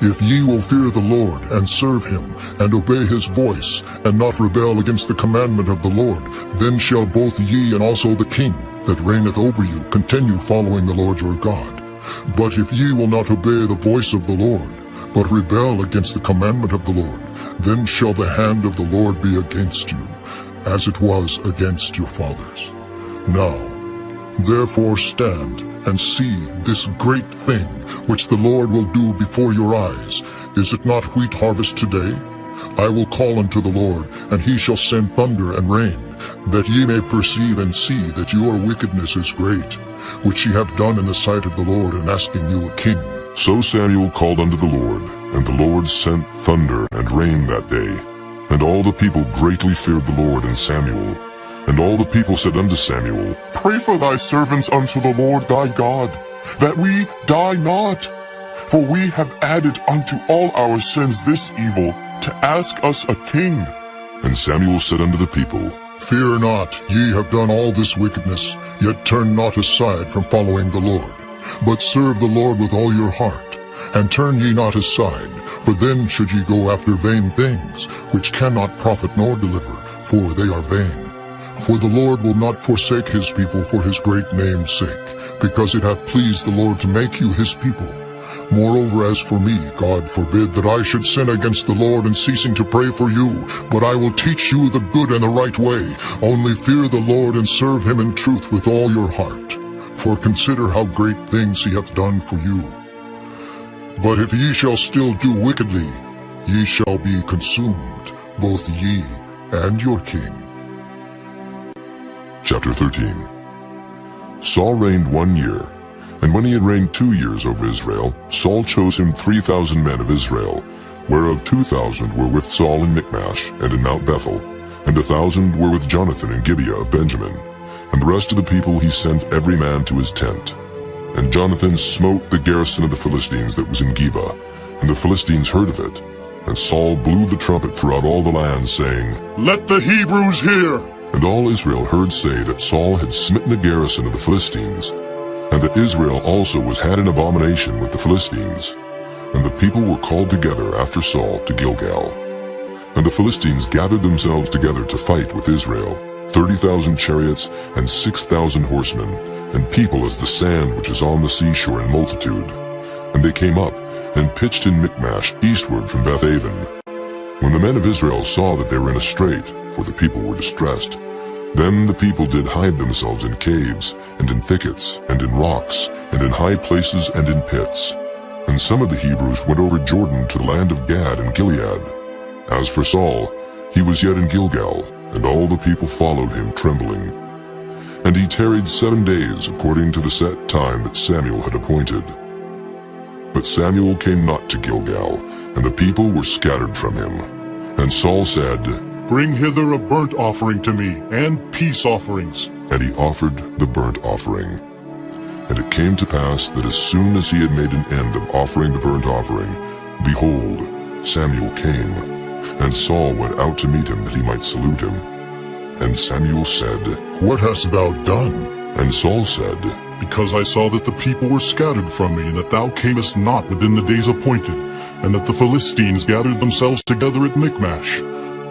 If ye will fear the Lord, and serve him, and obey his voice, and not rebel against the commandment of the Lord, then shall both ye and also the king that reigneth over you continue following the Lord your God. But if ye will not obey the voice of the Lord, but rebel against the commandment of the Lord, then shall the hand of the Lord be against you, as it was against your fathers. Now, therefore stand and see this great thing which the Lord will do before your eyes. Is it not wheat harvest today? I will call unto the Lord, and he shall send thunder and rain, that ye may perceive and see that your wickedness is great, which ye have done in the sight of the Lord in asking you a king. So Samuel called unto the Lord, and the Lord sent thunder and rain that day. And all the people greatly feared the Lord and Samuel. And all the people said unto Samuel, Pray for thy servants unto the Lord thy God, that we die not. For we have added unto all our sins this evil, to ask us a king. And Samuel said unto the people, Fear not, ye have done all this wickedness, yet turn not aside from following the Lord, but serve the Lord with all your heart, and turn ye not aside, for then should ye go after vain things, which cannot profit nor deliver, for they are vain. For the Lord will not forsake his people for his great name's sake, because it hath pleased the Lord to make you his people. Moreover, as for me, God forbid that I should sin against the Lord in ceasing to pray for you, but I will teach you the good and the right way. Only fear the Lord and serve him in truth with all your heart. For consider how great things he hath done for you. But if ye shall still do wickedly, ye shall be consumed, both ye and your king. Chapter 13. Saul reigned 1 year, and when he had reigned 2 years over Israel, Saul chose him 3,000 men of Israel, whereof 2,000 were with Saul in Michmash and in Mount Bethel, and 1,000 were with Jonathan in Gibeah of Benjamin. And the rest of the people he sent every man to his tent. And Jonathan smote the garrison of the Philistines that was in Geba, and the Philistines heard of it. And Saul blew the trumpet throughout all the land, saying, Let the Hebrews hear! And all Israel heard say that Saul had smitten the garrison of the Philistines, and that Israel also was had an abomination with the Philistines. And the people were called together after Saul to Gilgal. And the Philistines gathered themselves together to fight with Israel, 30,000 chariots and 6,000 horsemen, and people as the sand which is on the seashore in multitude. And they came up, and pitched in Michmash eastward from Bethaven. When the men of Israel saw that they were in a strait, for the people were distressed, then the people did hide themselves in caves, and in thickets, and in rocks, and in high places, and in pits. And some of the Hebrews went over Jordan to the land of Gad and Gilead. As for Saul, he was yet in Gilgal, and all the people followed him trembling. And he tarried 7 days according to the set time that Samuel had appointed. But Samuel came not to Gilgal, and the people were scattered from him. And Saul said, Bring hither a burnt offering to me, and peace offerings. And he offered the burnt offering. And it came to pass that as soon as he had made an end of offering the burnt offering, behold, Samuel came. And Saul went out to meet him that he might salute him. And Samuel said, What hast thou done? And Saul said, Because I saw that the people were scattered from me, and that thou camest not within the days appointed, and that the Philistines gathered themselves together at Michmash.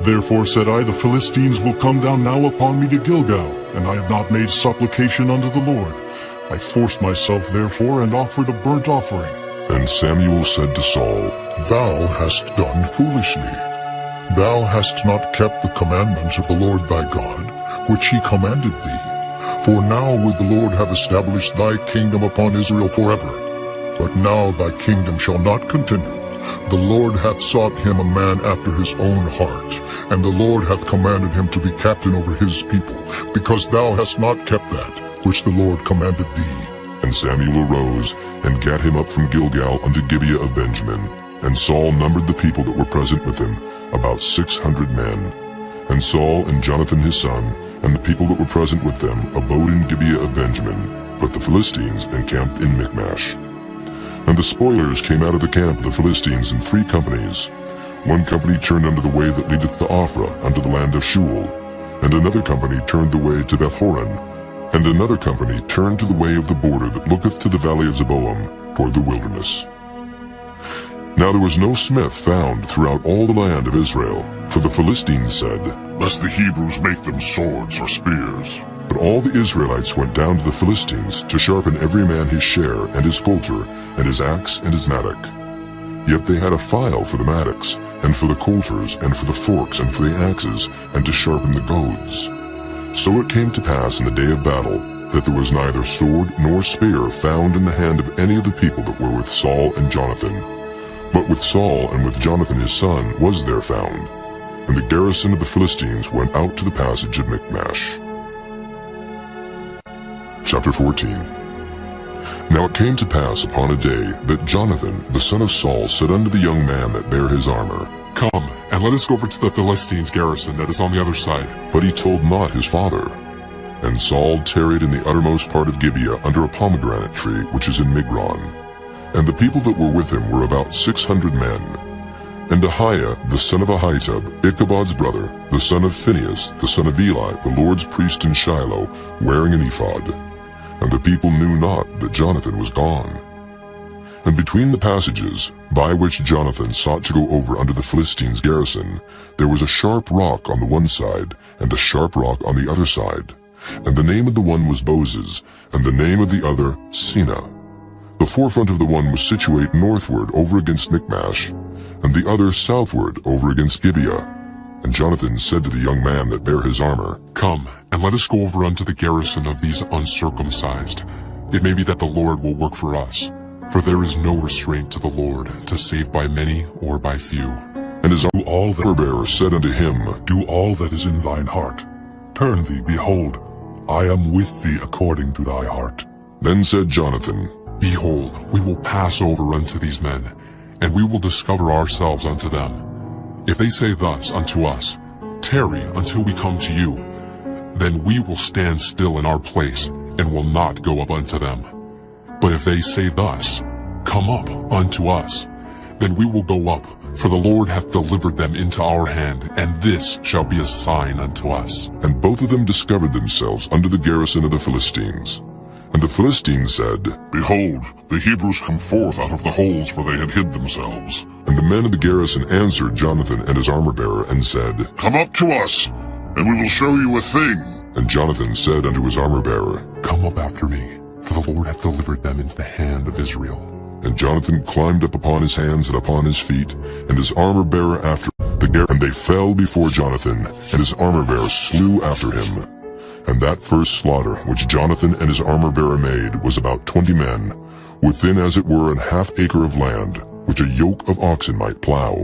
Therefore said I, The Philistines will come down now upon me to Gilgal, and I have not made supplication unto the Lord. I forced myself therefore, and offered a burnt offering. And Samuel said to Saul, Thou hast done foolishly. Thou hast not kept the commandments of the Lord thy God, which he commanded thee. For now would the Lord have established thy kingdom upon Israel forever. But now thy kingdom shall not continue. The Lord hath sought him a man after his own heart, and the Lord hath commanded him to be captain over his people, because thou hast not kept that which the Lord commanded thee. And Samuel arose, and gat him up from Gilgal unto Gibeah of Benjamin. And Saul numbered the people that were present with him, about 600 men. And Saul and Jonathan his son, and the people that were present with them, abode in Gibeah of Benjamin, but the Philistines encamped in Michmash. And the spoilers came out of the camp of the Philistines in 3 companies. 1 company turned unto the way that leadeth to Ophrah, unto the land of Shual. And another company turned the way to Bethhoron. And another company turned to the way of the border that looketh to the valley of Zeboam, toward the wilderness. Now there was no smith found throughout all the land of Israel, for the Philistines said, Lest the Hebrews make them swords or spears. But all the Israelites went down to the Philistines to sharpen every man his share, and his coulter, and his axe, and his mattock. Yet they had a file for the mattocks, and for the coulters, and for the forks, and for the axes, and to sharpen the goads. So it came to pass in the day of battle, that there was neither sword nor spear found in the hand of any of the people that were with Saul and Jonathan. But with Saul and with Jonathan his son was there found. And the garrison of the Philistines went out to the passage of Michmash. Chapter 14. Now it came to pass upon a day that Jonathan, the son of Saul, said unto the young man that bare his armor, Come, and let us go over to the Philistines' garrison that is on the other side. But he told not his father. And Saul tarried in the uttermost part of Gibeah under a pomegranate tree which is in Migron. And the people that were with him were about 600 men. And Ahiah, the son of Ahitub, Ichabod's brother, the son of Phinehas, the son of Eli, the Lord's priest in Shiloh, wearing an ephod. And the people knew not that Jonathan was gone. And between the passages, by which Jonathan sought to go over unto the Philistines' garrison, there was a sharp rock on the one side, and a sharp rock on the other side. And the name of the one was Bozez, and the name of the other Sina. The forefront of the one was situate northward over against Michmash, and the other southward over against Gibeah. And Jonathan said to the young man that bare his armor, Come, and let us go over unto the garrison of these uncircumcised. It may be that the Lord will work for us, for there is no restraint to the Lord, to save by many or by few. And his armor-bearer said unto him, Do all that is in thine heart. Turn thee, behold, I am with thee according to thy heart. Then said Jonathan, Behold, we will pass over unto these men, and we will discover ourselves unto them. If they say thus unto us, Tarry until we come to you, then we will stand still in our place, and will not go up unto them. But if they say thus, Come up unto us, then we will go up, for the Lord hath delivered them into our hand, and this shall be a sign unto us. And both of them discovered themselves unto the garrison of the Philistines. And the Philistines said, Behold, the Hebrews come forth out of the holes where they had hid themselves. And the men of the garrison answered Jonathan and his armor-bearer, and said, Come up to us, and we will show you a thing. And Jonathan said unto his armor-bearer, Come up after me, for the Lord hath delivered them into the hand of Israel. And Jonathan climbed up upon his hands and upon his feet, and his armor-bearer after the garrison. And they fell before Jonathan, and his armor-bearer slew after him. And that first slaughter which Jonathan and his armor-bearer made was about 20 men, within as it were an half acre of land, which a yoke of oxen might plow.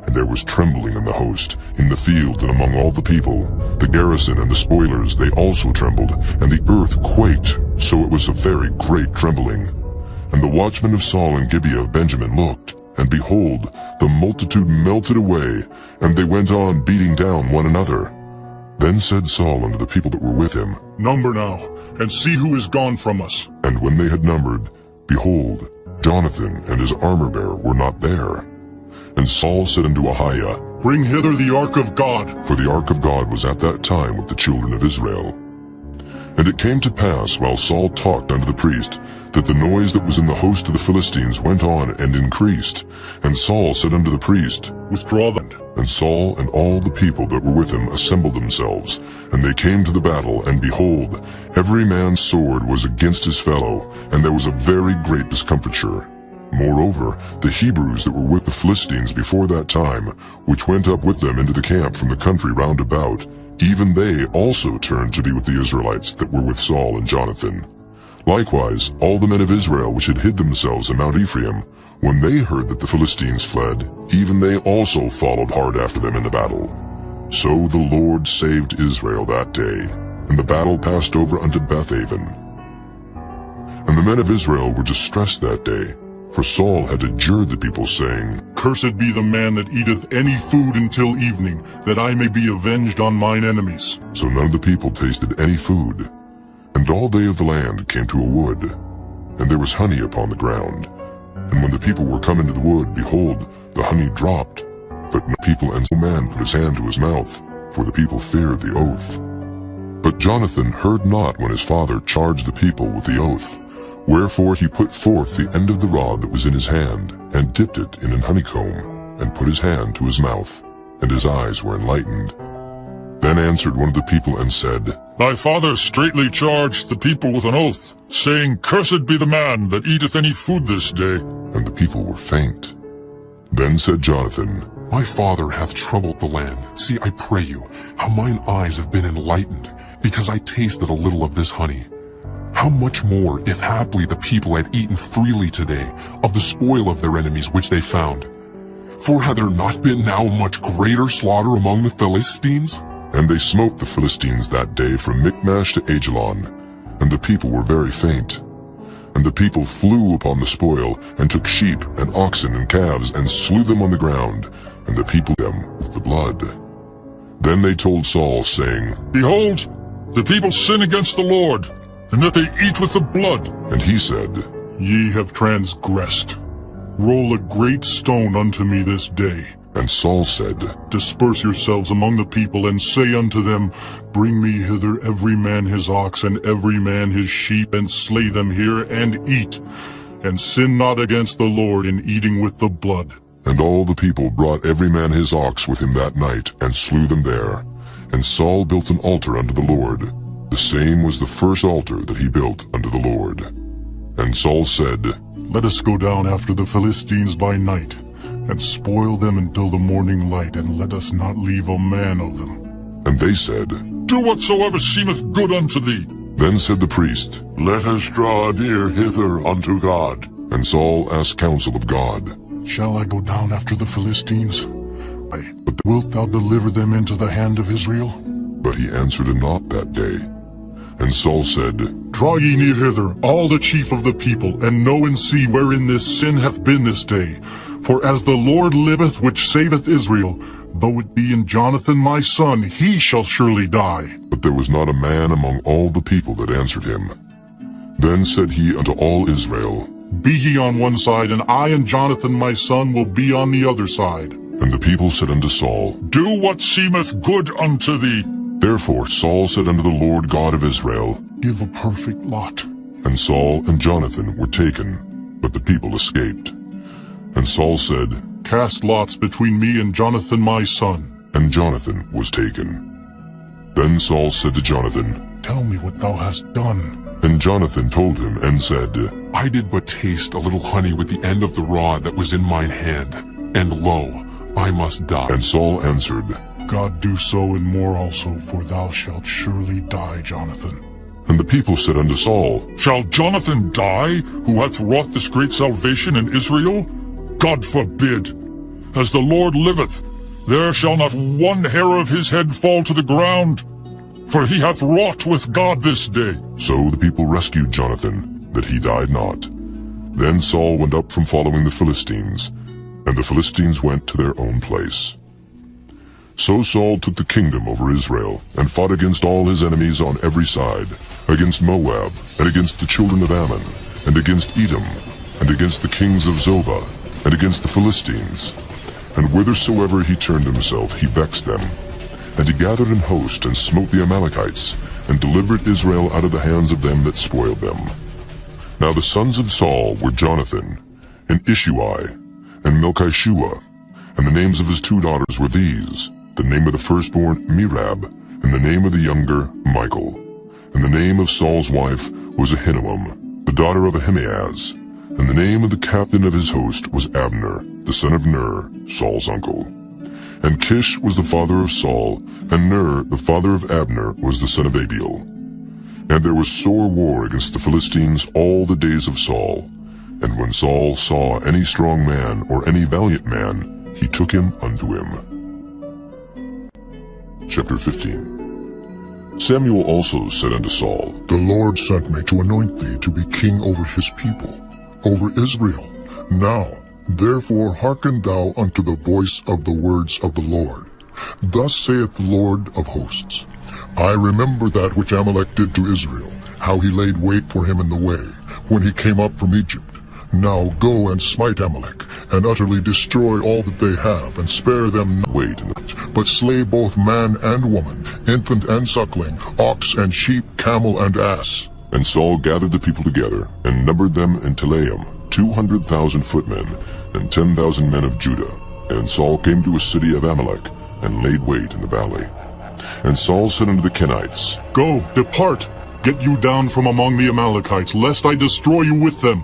And there was trembling in the host, in the field and among all the people. The garrison and the spoilers, they also trembled, and the earth quaked, so it was a very great trembling. And the watchmen of Saul and Gibeah of Benjamin looked, and behold, the multitude melted away, and they went on beating down one another. Then said Saul unto the people that were with him, Number now, and see who is gone from us. And when they had numbered, behold, Jonathan and his armor-bearer were not there. And Saul said unto Ahiah, Bring hither the ark of God. For the ark of God was at that time with the children of Israel. And it came to pass, while Saul talked unto the priest, that the noise that was in the host of the Philistines went on and increased. And Saul said unto the priest, Withdraw then. And Saul and all the people that were with him assembled themselves, and they came to the battle, and behold, every man's sword was against his fellow, and there was a very great discomfiture. Moreover, the Hebrews that were with the Philistines before that time, which went up with them into the camp from the country round about, even they also turned to be with the Israelites that were with Saul and Jonathan. Likewise, all the men of Israel which had hid themselves in Mount Ephraim, when they heard that the Philistines fled, even they also followed hard after them in the battle. So the Lord saved Israel that day, and the battle passed over unto Bethaven. And the men of Israel were distressed that day, for Saul had adjured the people, saying, Cursed be the man that eateth any food until evening, that I may be avenged on mine enemies. So none of the people tasted any food. And all they of the land came to a wood, and there was honey upon the ground. And when the people were come into the wood, behold, the honey dropped. But no people and no man put his hand to his mouth, for the people feared the oath. But Jonathan heard not when his father charged the people with the oath. Wherefore he put forth the end of the rod that was in his hand, and dipped it in an honeycomb, and put his hand to his mouth, and his eyes were enlightened. Then answered one of the people and said, Thy father straitly charged the people with an oath, saying, Cursed be the man that eateth any food this day. And the people were faint. Then said Jonathan, My father hath troubled the land. See, I pray you, how mine eyes have been enlightened, because I tasted a little of this honey. How much more, if haply the people had eaten freely today, of the spoil of their enemies which they found? For had there not been now much greater slaughter among the Philistines? And they smote the Philistines that day from Michmash to Ajalon, and the people were very faint. And the people flew upon the spoil, and took sheep and oxen and calves, and slew them on the ground, and the people them with the blood. Then they told Saul, saying, Behold, the people sin against the Lord, and that they eat with the blood. And he said, Ye have transgressed. Roll a great stone unto me this day. And Saul said, Disperse yourselves among the people, and say unto them, Bring me hither every man his ox, and every man his sheep, and slay them here, and eat. And sin not against the Lord in eating with the blood. And all the people brought every man his ox with him that night, and slew them there. And Saul built an altar unto the Lord. The same was the first altar that he built unto the Lord. And Saul said, Let us go down after the Philistines by night, and spoil them until the morning light, and let us not leave a man of them. And they said, Do whatsoever seemeth good unto thee. Then said the priest, Let us draw near hither unto God. And Saul asked counsel of God. Shall I go down after the Philistines? But wilt thou deliver them into the hand of Israel? But he answered him not that day. And Saul said, Draw ye near hither, all the chief of the people, and know and see wherein this sin hath been this day. For as the Lord liveth, which saveth Israel, though it be in Jonathan my son, he shall surely die. But there was not a man among all the people that answered him. Then said he unto all Israel, Be ye on one side, and I and Jonathan my son will be on the other side. And the people said unto Saul, Do what seemeth good unto thee. Therefore Saul said unto the Lord God of Israel, Give a perfect lot. And Saul and Jonathan were taken, but the people escaped. And Saul said, Cast lots between me and Jonathan my son. And Jonathan was taken. Then Saul said to Jonathan, Tell me what thou hast done. And Jonathan told him, and said, I did but taste a little honey with the end of the rod that was in mine hand, and lo, I must die. And Saul answered, God do so and more also, for thou shalt surely die, Jonathan. And the people said unto Saul, Shall Jonathan die, who hath wrought this great salvation in Israel? God forbid. As the Lord liveth, there shall not one hair of his head fall to the ground, for he hath wrought with God this day. So the people rescued Jonathan, that he died not. Then Saul went up from following the Philistines, and the Philistines went to their own place. So Saul took the kingdom over Israel, and fought against all his enemies on every side, against Moab, and against the children of Ammon, and against Edom, and against the kings of Zobah, and against the Philistines. And whithersoever he turned himself, he vexed them. And he gathered an host, and smote the Amalekites, and delivered Israel out of the hands of them that spoiled them. Now the sons of Saul were Jonathan, and Ishuai, and Melchishua, and the names of his 2 daughters were these, the name of the firstborn Merab, and the name of the younger Michal. And the name of Saul's wife was Ahinoam, the daughter of Ahimaaz, and the name of the captain of his host was Abner, the son of Ner, Saul's uncle. And Kish was the father of Saul, and Ner, the father of Abner, was the son of Abiel. And there was sore war against the Philistines all the days of Saul. And when Saul saw any strong man or any valiant man, he took him unto him. Chapter 15. Samuel also said unto Saul, The Lord sent me to anoint thee to be king over his people, over Israel. Now, therefore hearken thou unto the voice of the words of the Lord. Thus saith the Lord of hosts, I remember that which Amalek did to Israel, how he laid wait for him in the way, when he came up from Egypt. Now go and smite Amalek, and utterly destroy all that they have, and spare them not. Wait, But slay both man and woman, infant and suckling, ox and sheep, camel and ass. And Saul gathered the people together, and numbered them in Telaim, 200,000 footmen, and 10,000 men of Judah. And Saul came to a city of Amalek, and laid wait in the valley. And Saul said unto the Kenites, Go, depart, get you down from among the Amalekites, lest I destroy you with them.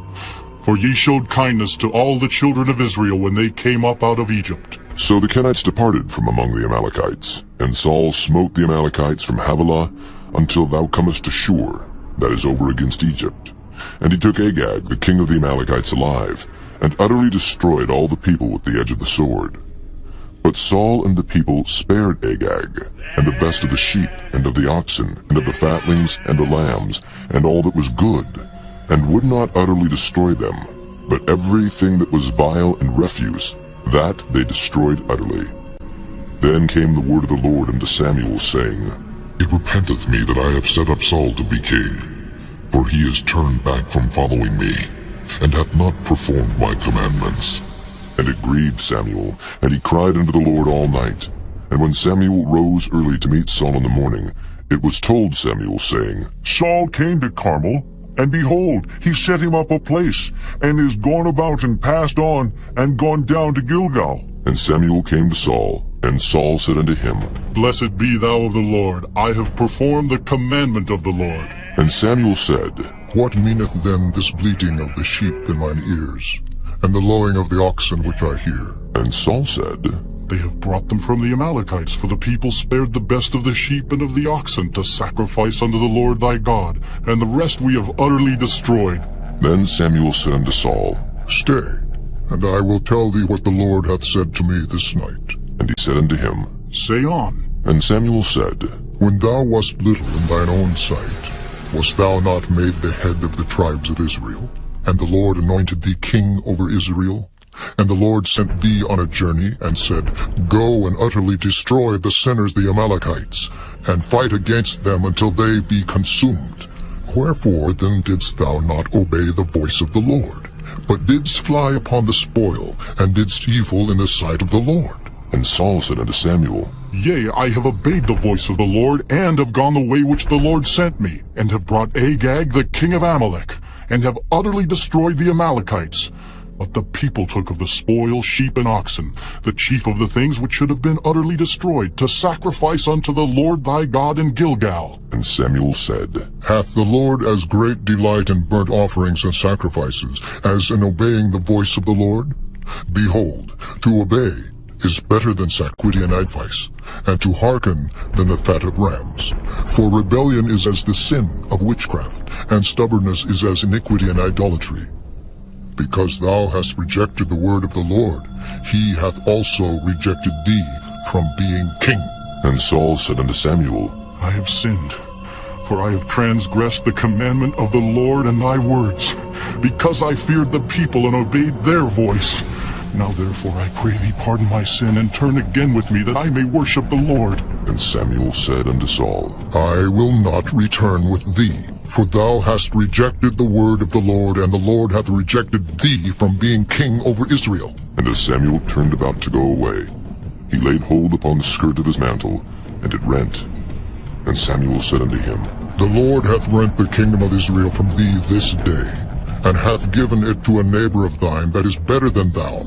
For ye showed kindness to all the children of Israel when they came up out of Egypt. So the Kenites departed from among the Amalekites, and Saul smote the Amalekites from Havilah until thou comest to Shur, that is over against Egypt. And he took Agag, the king of the Amalekites, alive, and utterly destroyed all the people with the edge of the sword. But Saul and the people spared Agag, and the best of the sheep, and of the oxen, and of the fatlings, and the lambs, and all that was good, and would not utterly destroy them, but everything that was vile and refuse, that they destroyed utterly. Then came the word of the Lord unto Samuel, saying, It repenteth me that I have set up Saul to be king, for he is turned back from following me, and hath not performed my commandments. And it grieved Samuel, and he cried unto the Lord all night. And when Samuel rose early to meet Saul in the morning, it was told Samuel, saying, Saul came to Carmel, and behold, he set him up a place, and is gone about and passed on, and gone down to Gilgal. And Samuel came to Saul, and Saul said unto him, Blessed be thou of the Lord, I have performed the commandment of the Lord. And Samuel said, What meaneth then this bleating of the sheep in mine ears, and the lowing of the oxen which I hear? And Saul said, They have brought them from the Amalekites, for the people spared the best of the sheep and of the oxen to sacrifice unto the Lord thy God, and the rest we have utterly destroyed. Then Samuel said unto Saul, Stay, and I will tell thee what the Lord hath said to me this night. And he said unto him, Say on. And Samuel said, When thou wast little in thine own sight, wast thou not made the head of the tribes of Israel? And the Lord anointed thee king over Israel? And the Lord sent thee on a journey, and said, Go and utterly destroy the sinners the Amalekites, and fight against them until they be consumed. Wherefore then didst thou not obey the voice of the Lord, but didst fly upon the spoil, and didst evil in the sight of the Lord? And Saul said unto Samuel, Yea, I have obeyed the voice of the Lord, and have gone the way which the Lord sent me, and have brought Agag the king of Amalek, and have utterly destroyed the Amalekites. But the people took of the spoil sheep and oxen, the chief of the things which should have been utterly destroyed, to sacrifice unto the Lord thy God in Gilgal. And Samuel said, Hath the Lord as great delight in burnt offerings and sacrifices as in obeying the voice of the Lord? Behold, to obey is better than sacrifice and advice, and to hearken than the fat of rams. For rebellion is as the sin of witchcraft, and stubbornness is as iniquity and idolatry. Because thou hast rejected the word of the Lord, he hath also rejected thee from being king. And Saul said unto Samuel, I have sinned, for I have transgressed the commandment of the Lord and thy words, because I feared the people and obeyed their voice. Now therefore I pray thee pardon my sin, and turn again with me, that I may worship the Lord. And Samuel said unto Saul, I will not return with thee, for thou hast rejected the word of the Lord, and the Lord hath rejected thee from being king over Israel. And as Samuel turned about to go away, he laid hold upon the skirt of his mantle, and it rent. And Samuel said unto him, The Lord hath rent the kingdom of Israel from thee this day, and hath given it to a neighbor of thine that is better than thou.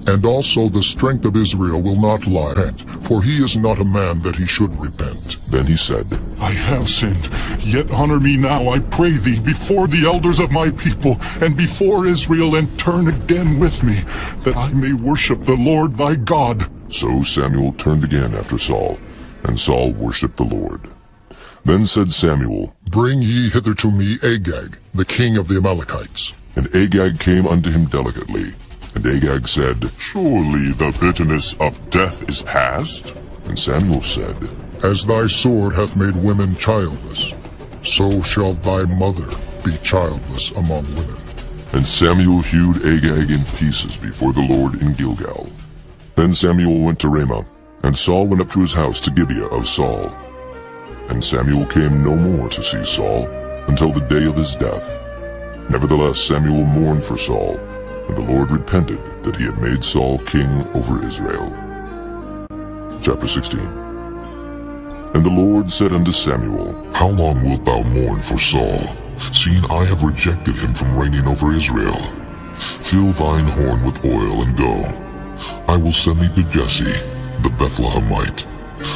And also the strength of Israel will not lie, for he is not a man that he should repent. Then he said, I have sinned, yet honor me now, I pray thee, before the elders of my people, and before Israel, and turn again with me, that I may worship the Lord thy God. So Samuel turned again after Saul, and Saul worshipped the Lord. Then said Samuel, Bring ye hither to me Agag, the king of the Amalekites. And Agag came unto him delicately. And Agag said, Surely the bitterness of death is past? And Samuel said, As thy sword hath made women childless, so shall thy mother be childless among women. And Samuel hewed Agag in pieces before the Lord in Gilgal. Then Samuel went to Ramah, and Saul went up to his house to Gibeah of Saul. And Samuel came no more to see Saul until the day of his death. Nevertheless Samuel mourned for Saul, and the Lord repented that he had made Saul king over Israel. Chapter 16. And the Lord said unto Samuel, How long wilt thou mourn for Saul, seeing I have rejected him from reigning over Israel? Fill thine horn with oil, and go. I will send thee to Jesse, the Bethlehemite,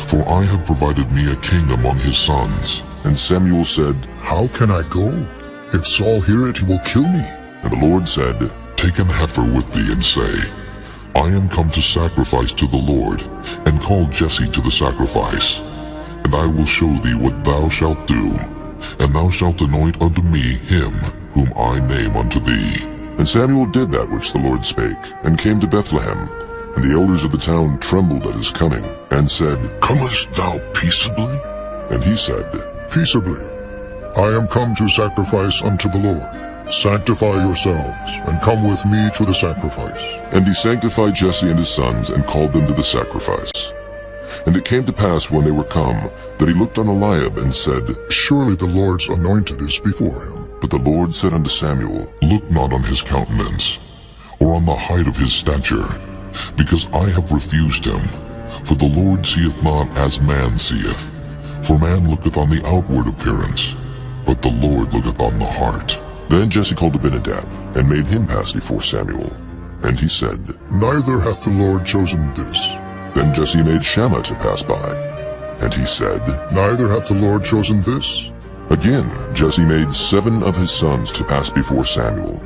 for I have provided me a king among his sons. And Samuel said, How can I go? If Saul hear it, he will kill me. And the Lord said, Take an heifer with thee, and say, I am come to sacrifice to the Lord, and call Jesse to the sacrifice. And I will show thee what thou shalt do, and thou shalt anoint unto me him whom I name unto thee. And Samuel did that which the Lord spake, and came to Bethlehem. And the elders of the town trembled at his coming, and said, Comest thou peaceably? And he said, Peaceably. I am come to sacrifice unto the Lord. Sanctify yourselves, and come with me to the sacrifice. And he sanctified Jesse and his sons, and called them to the sacrifice. And it came to pass when they were come, that he looked on Eliab, and said, Surely the Lord's anointed is before him. But the Lord said unto Samuel, Look not on his countenance, or on the height of his stature, because I have refused him. For the Lord seeth not as man seeth. For man looketh on the outward appearance, but the Lord looketh on the heart. Then Jesse called Abinadab, and made him pass before Samuel. And he said, Neither hath the Lord chosen this. Then Jesse made Shammah to pass by. And he said, Neither hath the Lord chosen this. Again Jesse made 7 of his sons to pass before Samuel.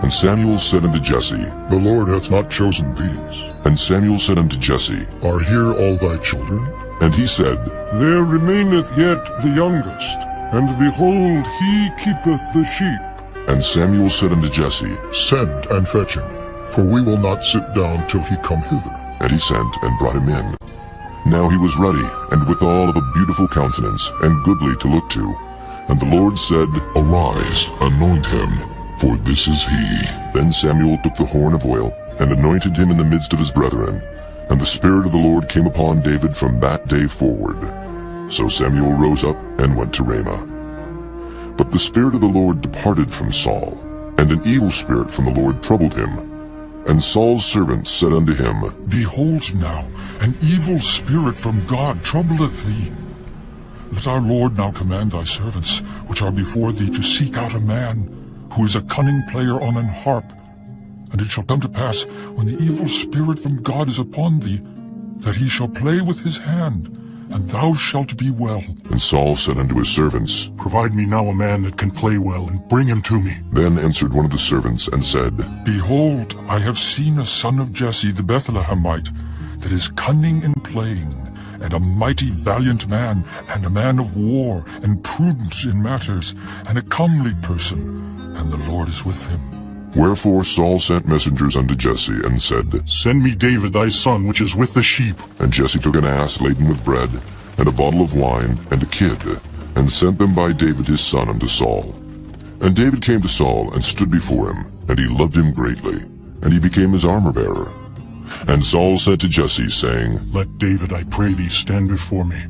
And Samuel said unto Jesse, The Lord hath not chosen these. And Samuel said unto Jesse, Are here all thy children? And he said, There remaineth yet the youngest, and behold, he keepeth the sheep. And Samuel said unto Jesse, Send and fetch him, for we will not sit down till he come hither. And he sent and brought him in. Now he was ruddy, and withal of a beautiful countenance, and goodly to look to. And the Lord said, Arise, anoint him, for this is he. Then Samuel took the horn of oil, and anointed him in the midst of his brethren. And the Spirit of the Lord came upon David from that day forward. So Samuel rose up and went to Ramah. But the Spirit of the Lord departed from Saul, and an evil spirit from the Lord troubled him. And Saul's servants said unto him, Behold now, an evil spirit from God troubleth thee. Let our Lord now command thy servants, which are before thee, to seek out a man, who is a cunning player on an harp. And it shall come to pass, when the evil spirit from God is upon thee, that he shall play with his hand, and thou shalt be well. And Saul said unto his servants, Provide me now a man that can play well, and bring him to me. Then answered one of the servants, and said, Behold, I have seen a son of Jesse the Bethlehemite, that is cunning in playing, and a mighty valiant man, and a man of war, and prudent in matters, and a comely person, and the Lord is with him. Wherefore Saul sent messengers unto Jesse, and said, Send me David thy son, which is with the sheep. And Jesse took an ass laden with bread, and a bottle of wine, and a kid, and sent them by David his son unto Saul. And David came to Saul, and stood before him, and he loved him greatly, and he became his armor-bearer. And Saul said to Jesse, saying, Let David, I pray thee, stand before me,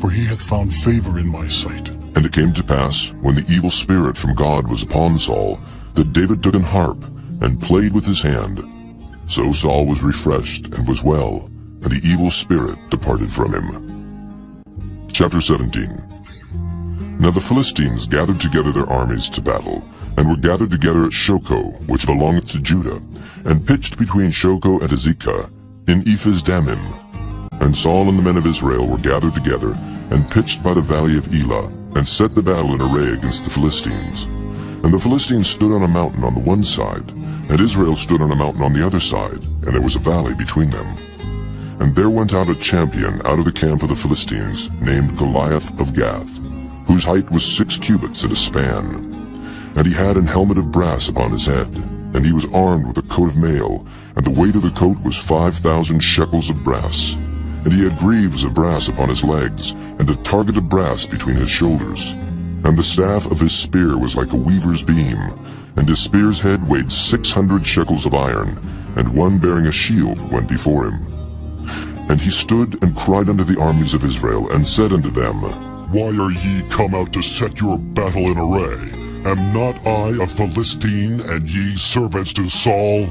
for he hath found favor in my sight. And it came to pass, when the evil spirit from God was upon Saul, that David took an harp, and played with his hand. So Saul was refreshed, and was well, and the evil spirit departed from him. Chapter 17. Now the Philistines gathered together their armies to battle, and were gathered together at Shochoh, which belongeth to Judah, and pitched between Shochoh and Azekah, in Ephes-dammim. And Saul and the men of Israel were gathered together, and pitched by the valley of Elah, and set the battle in array against the Philistines. And the Philistines stood on a mountain on the one side, and Israel stood on a mountain on the other side, and there was a valley between them. And there went out a champion out of the camp of the Philistines, named Goliath of Gath, whose height was 6 cubits and a span. And he had an helmet of brass upon his head, and he was armed with a coat of mail, and the weight of the coat was 5,000 shekels of brass. And he had greaves of brass upon his legs, and a target of brass between his shoulders. And the staff of his spear was like a weaver's beam, and his spear's head weighed 600 shekels of iron, and one bearing a shield went before him. And he stood and cried unto the armies of Israel, and said unto them, Why are ye come out to set your battle in array? Am not I a Philistine, and ye servants to Saul?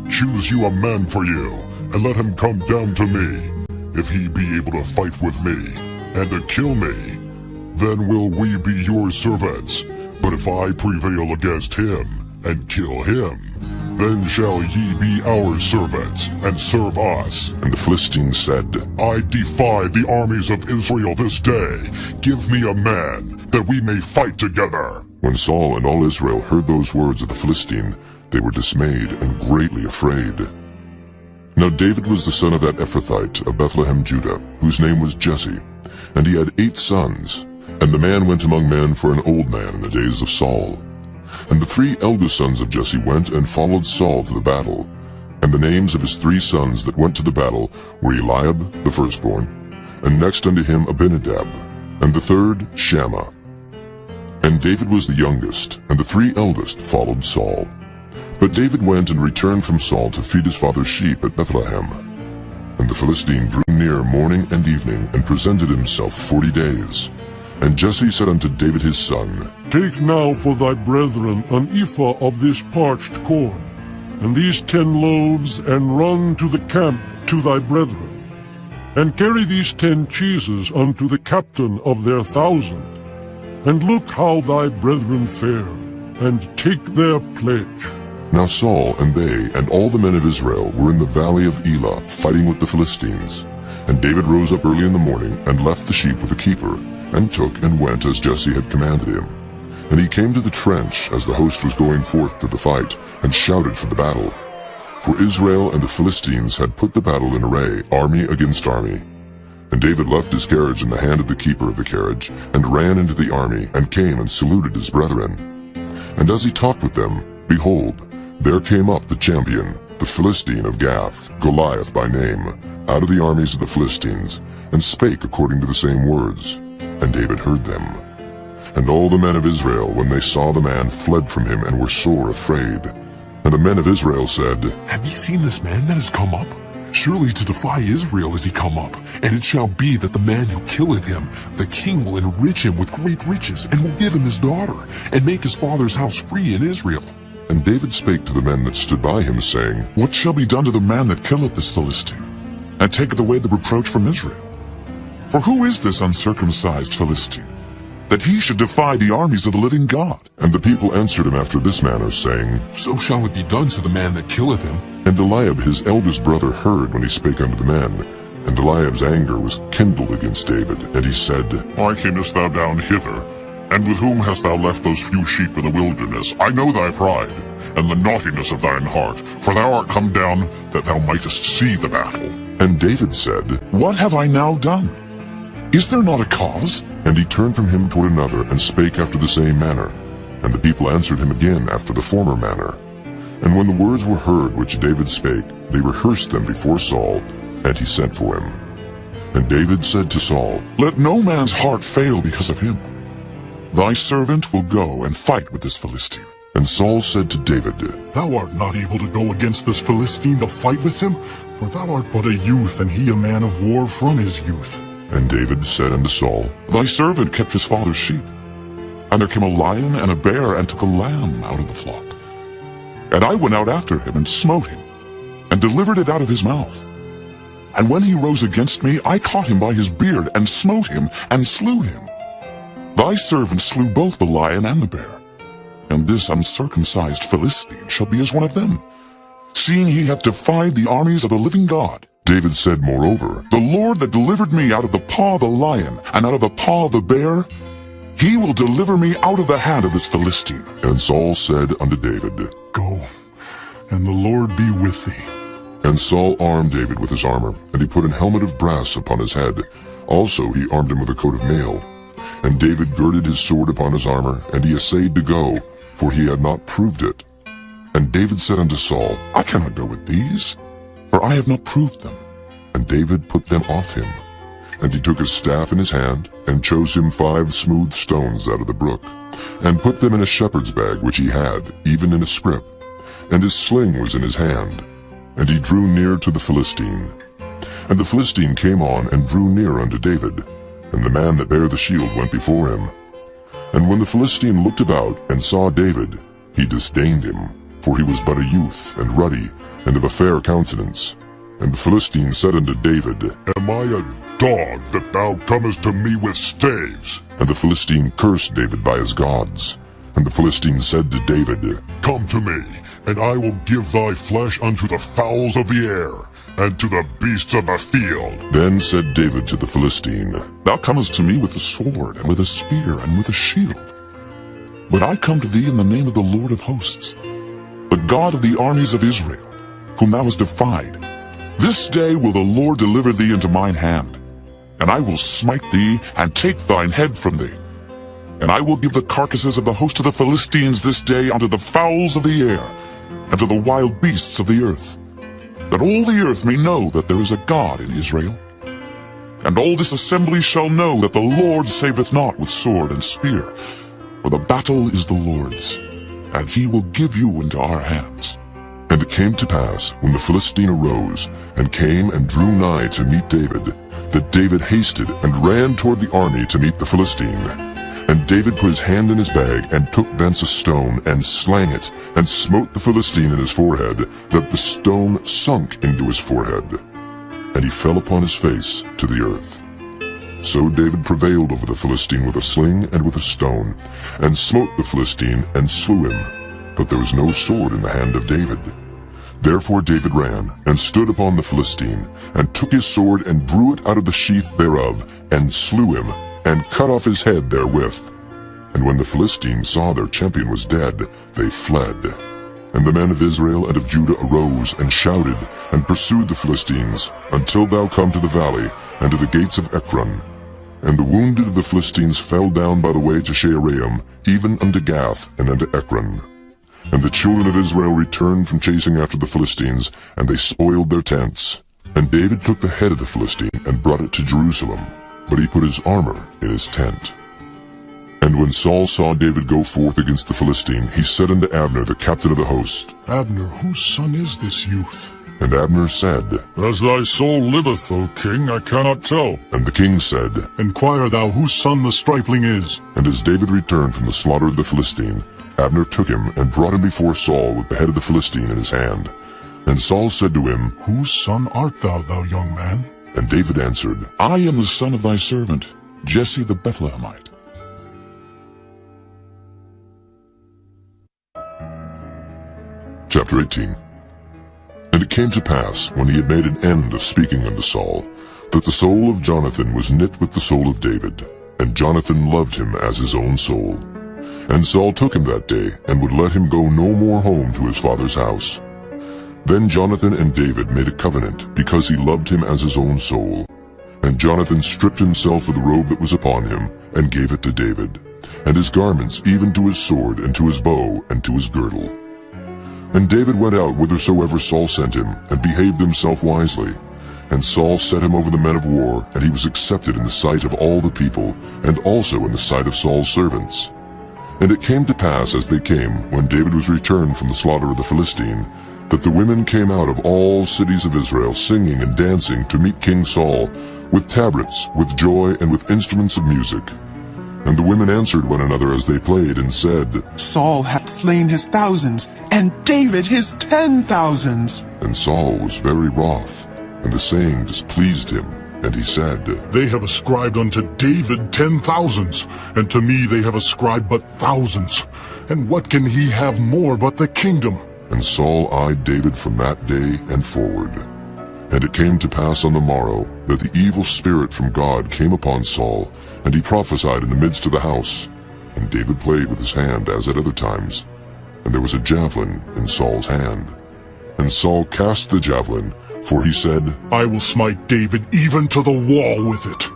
Choose you a man for you, and let him come down to me. If he be able to fight with me, and to kill me, then will we be your servants. But if I prevail against him, and kill him, then shall ye be our servants, and serve us. And the Philistines said, I defy the armies of Israel this day. Give me a man, that we may fight together. When Saul and all Israel heard those words of the Philistine, they were dismayed and greatly afraid. Now David was the son of that Ephrathite of Bethlehem, Judah, whose name was Jesse, and he had 8 sons. And the man went among men for an old man in the days of Saul. And the 3 eldest sons of Jesse went and followed Saul to the battle. And the names of his 3 sons that went to the battle were Eliab, the firstborn, and next unto him Abinadab, and the third Shammah. And David was the youngest, and the 3 eldest followed Saul. But David went and returned from Saul to feed his father's sheep at Bethlehem. And the Philistine drew near morning and evening, and presented himself 40 days. And Jesse said unto David his son, Take now for thy brethren an ephah of this parched corn, and these 10 loaves, and run to the camp to thy brethren. And carry these 10 cheeses unto the captain of their 1,000. And look how thy brethren fare, and take their pledge. Now Saul and they and all the men of Israel were in the valley of Elah, fighting with the Philistines. And David rose up early in the morning, and left the sheep with the keeper, and took and went as Jesse had commanded him. And he came to the trench as the host was going forth to the fight, and shouted for the battle. For Israel and the Philistines had put the battle in array, army against army. And David left his carriage in the hand of the keeper of the carriage, and ran into the army, and came and saluted his brethren. And as he talked with them, behold, there came up the champion, the Philistine of Gath, Goliath by name, out of the armies of the Philistines, and spake according to the same words. And David heard them. And all the men of Israel, when they saw the man, fled from him, and were sore afraid. And the men of Israel said, Have ye seen this man that is come up? Surely to defy Israel is he come up. And it shall be that the man who killeth him, the king will enrich him with great riches, and will give him his daughter, and make his father's house free in Israel. And David spake to the men that stood by him, saying, What shall be done to the man that killeth this Philistine, and taketh away the reproach from Israel? For who is this uncircumcised Philistine, that he should defy the armies of the living God? And the people answered him after this manner, saying, So shall it be done to the man that killeth him. And Eliab his eldest brother heard when he spake unto the men. And Eliab's anger was kindled against David, and he said, Why camest thou down hither? And with whom hast thou left those few sheep in the wilderness? I know thy pride, and the naughtiness of thine heart, for thou art come down that thou mightest see the battle. And David said, What have I now done? Is there not a cause? And he turned from him toward another, and spake after the same manner. And the people answered him again after the former manner. And when the words were heard which David spake, they rehearsed them before Saul, and he sent for him. And David said to Saul, Let no man's heart fail because of him. Thy servant will go and fight with this Philistine. And Saul said to David, Thou art not able to go against this Philistine to fight with him, for thou art but a youth, and he a man of war from his youth. And David said unto Saul, Thy servant kept his father's sheep. And there came a lion and a bear, and took a lamb out of the flock. And I went out after him, and smote him, and delivered it out of his mouth. And when he rose against me, I caught him by his beard, and smote him, and slew him. Thy servant slew both the lion and the bear. And this uncircumcised Philistine shall be as one of them, seeing he hath defied the armies of the living God. David said moreover, The Lord that delivered me out of the paw of the lion, and out of the paw of the bear, he will deliver me out of the hand of this Philistine. And Saul said unto David, Go, and the Lord be with thee. And Saul armed David with his armor, and he put an helmet of brass upon his head. Also he armed him with a coat of mail. And David girded his sword upon his armor, and he essayed to go, for he had not proved it. And David said unto Saul, I cannot go with these, for I have not proved them. And David put them off him. And he took his staff in his hand, and chose him 5 smooth stones out of the brook, and put them in a shepherd's bag which he had, even in a scrip. And his sling was in his hand. And he drew near to the Philistine. And the Philistine came on, and drew near unto David. And the man that bare the shield went before him. And when the Philistine looked about, and saw David, he disdained him, for he was but a youth, and ruddy, and of a fair countenance. And the Philistine said unto David, Am I a dog that thou comest to me with staves? And the Philistine cursed David by his gods. And the Philistine said to David, Come to me, and I will give thy flesh unto the fowls of the air, and to the beasts of the field. Then said David to the Philistine, Thou comest to me with a sword, and with a spear, and with a shield. But I come to thee in the name of the Lord of hosts, the God of the armies of Israel, whom thou hast defied. This day will the Lord deliver thee into mine hand, and I will smite thee, and take thine head from thee. And I will give the carcasses of the host of the Philistines this day unto the fowls of the air, and to the wild beasts of the earth, that all the earth may know that there is a God in Israel. And all this assembly shall know that the Lord saveth not with sword and spear, for the battle is the Lord's, and he will give you into our hands. And it came to pass, when the Philistine arose, and came and drew nigh to meet David, that David hasted and ran toward the army to meet the Philistine. And David put his hand in his bag, and took thence a stone, and slang it, and smote the Philistine in his forehead, that the stone sunk into his forehead. And he fell upon his face to the earth. So David prevailed over the Philistine with a sling and with a stone, and smote the Philistine, and slew him. But there was no sword in the hand of David. Therefore David ran, and stood upon the Philistine, and took his sword, and drew it out of the sheath thereof, and slew him, and cut off his head therewith. And when the Philistines saw their champion was dead, they fled. And the men of Israel and of Judah arose, and shouted, and pursued the Philistines, until thou come to the valley, and to the gates of Ekron. And the wounded of the Philistines fell down by the way to Shaaraim, even unto Gath, and unto Ekron. And the children of Israel returned from chasing after the Philistines, and they spoiled their tents. And David took the head of the Philistine, and brought it to Jerusalem, but he put his armor in his tent. And when Saul saw David go forth against the Philistine, he said unto Abner, the captain of the host, Abner, whose son is this youth? And Abner said, As thy soul liveth, O king, I cannot tell. And the king said, Inquire thou whose son the stripling is. And as David returned from the slaughter of the Philistine, Abner took him, and brought him before Saul with the head of the Philistine in his hand. And Saul said to him, Whose son art thou, thou young man? And David answered, I am the son of thy servant, Jesse the Bethlehemite. Chapter 18. And it came to pass, when he had made an end of speaking unto Saul, that the soul of Jonathan was knit with the soul of David, and Jonathan loved him as his own soul. And Saul took him that day, and would let him go no more home to his father's house. Then Jonathan and David made a covenant, because he loved him as his own soul. And Jonathan stripped himself of the robe that was upon him, and gave it to David, and his garments, even to his sword, and to his bow, and to his girdle. And David went out whithersoever Saul sent him, and behaved himself wisely. And Saul set him over the men of war, and he was accepted in the sight of all the people, and also in the sight of Saul's servants. And it came to pass, as they came, when David was returned from the slaughter of the Philistine, that the women came out of all cities of Israel, singing and dancing to meet King Saul, with tabrets, with joy, and with instruments of music. And the women answered one another as they played, and said, Saul hath slain his thousands, and David his 10,000s. And Saul was very wroth, and the saying displeased him. And he said, They have ascribed unto David 10,000s, and to me they have ascribed but thousands. And what can he have more but the kingdom? And Saul eyed David from that day and forward. And it came to pass on the morrow, that the evil spirit from God came upon Saul, and he prophesied in the midst of the house. And David played with his hand as at other times. And there was a javelin in Saul's hand. And Saul cast the javelin, for he said, I will smite David even to the wall with it.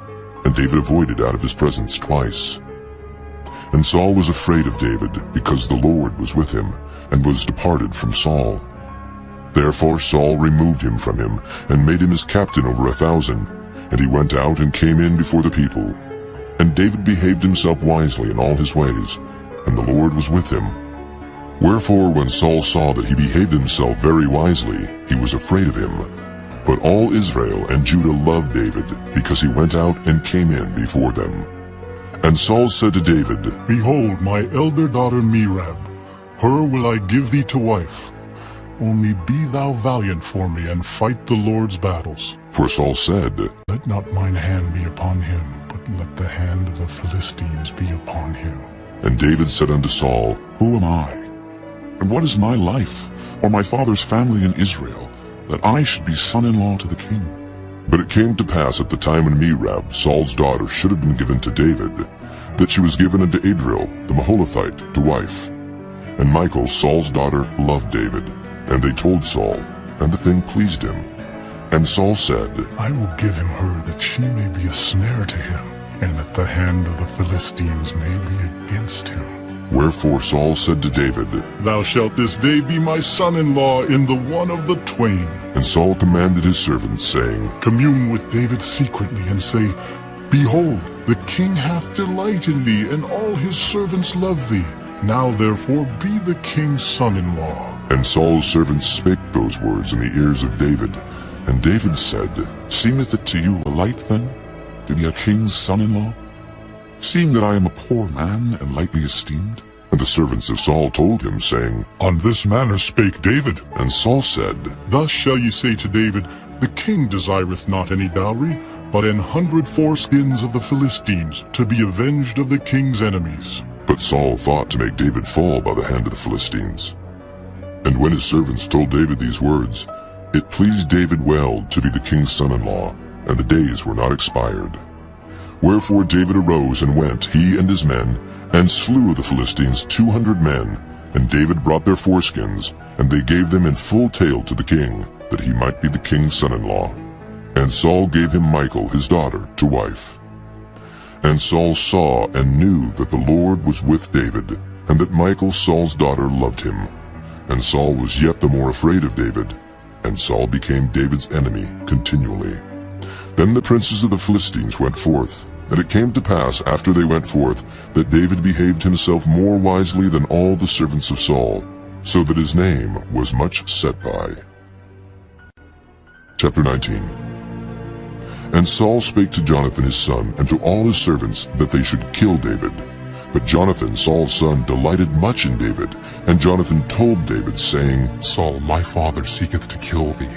And David avoided out of his presence twice. And Saul was afraid of David, because the Lord was with him, and was departed from Saul. Therefore Saul removed him from him, and made him his captain over 1,000. And he went out and came in before the people. And David behaved himself wisely in all his ways, and the Lord was with him. Wherefore when Saul saw that he behaved himself very wisely, he was afraid of him. But all Israel and Judah loved David, because he went out and came in before them. And Saul said to David, Behold, my elder daughter Merab, her will I give thee to wife. Only be thou valiant for me, and fight the Lord's battles. For Saul said, Let not mine hand be upon him, but let the hand of the Philistines be upon him. And David said unto Saul, Who am I? And what is my life, or my father's family in Israel, that I should be son-in-law to the king? But it came to pass at the time when Merab, Saul's daughter, should have been given to David, that she was given unto Adriel, the Maholathite, to wife. And Michal, Saul's daughter, loved David. And they told Saul, and the thing pleased him. And Saul said, I will give him her, that she may be a snare to him, and that the hand of the Philistines may be against him. Wherefore Saul said to David, Thou shalt this day be my son-in-law in the one of the twain. And Saul commanded his servants, saying, Commune with David secretly, and say, Behold, the king hath delight in thee, and all his servants love thee. Now therefore be the king's son-in-law. And Saul's servants spake those words in the ears of David. And David said, Seemeth it to you a light then, to be a king's son-in-law, seeing that I am a poor man and lightly esteemed? And the servants of Saul told him, saying, On this manner spake David. And Saul said, Thus shall ye say to David, The king desireth not any dowry, but 100 foreskins of the Philistines, to be avenged of the king's enemies. But Saul thought to make David fall by the hand of the Philistines. And when his servants told David these words, it pleased David well to be the king's son-in-law, and the days were not expired. Wherefore David arose and went, he and his men, and slew of the Philistines 200 men. And David brought their foreskins, and they gave them in full tale to the king, that he might be the king's son-in-law. And Saul gave him Michal his daughter to wife. And Saul saw and knew that the Lord was with David, and that Michal Saul's daughter loved him. And Saul was yet the more afraid of David, and Saul became David's enemy continually. Then the princes of the Philistines went forth, and it came to pass after they went forth that David behaved himself more wisely than all the servants of Saul, so that his name was much set by. Chapter 19. And Saul spake to Jonathan his son, and to all his servants, that they should kill David. But Jonathan, Saul's son, delighted much in David. And Jonathan told David, saying, Saul, my father, seeketh to kill thee.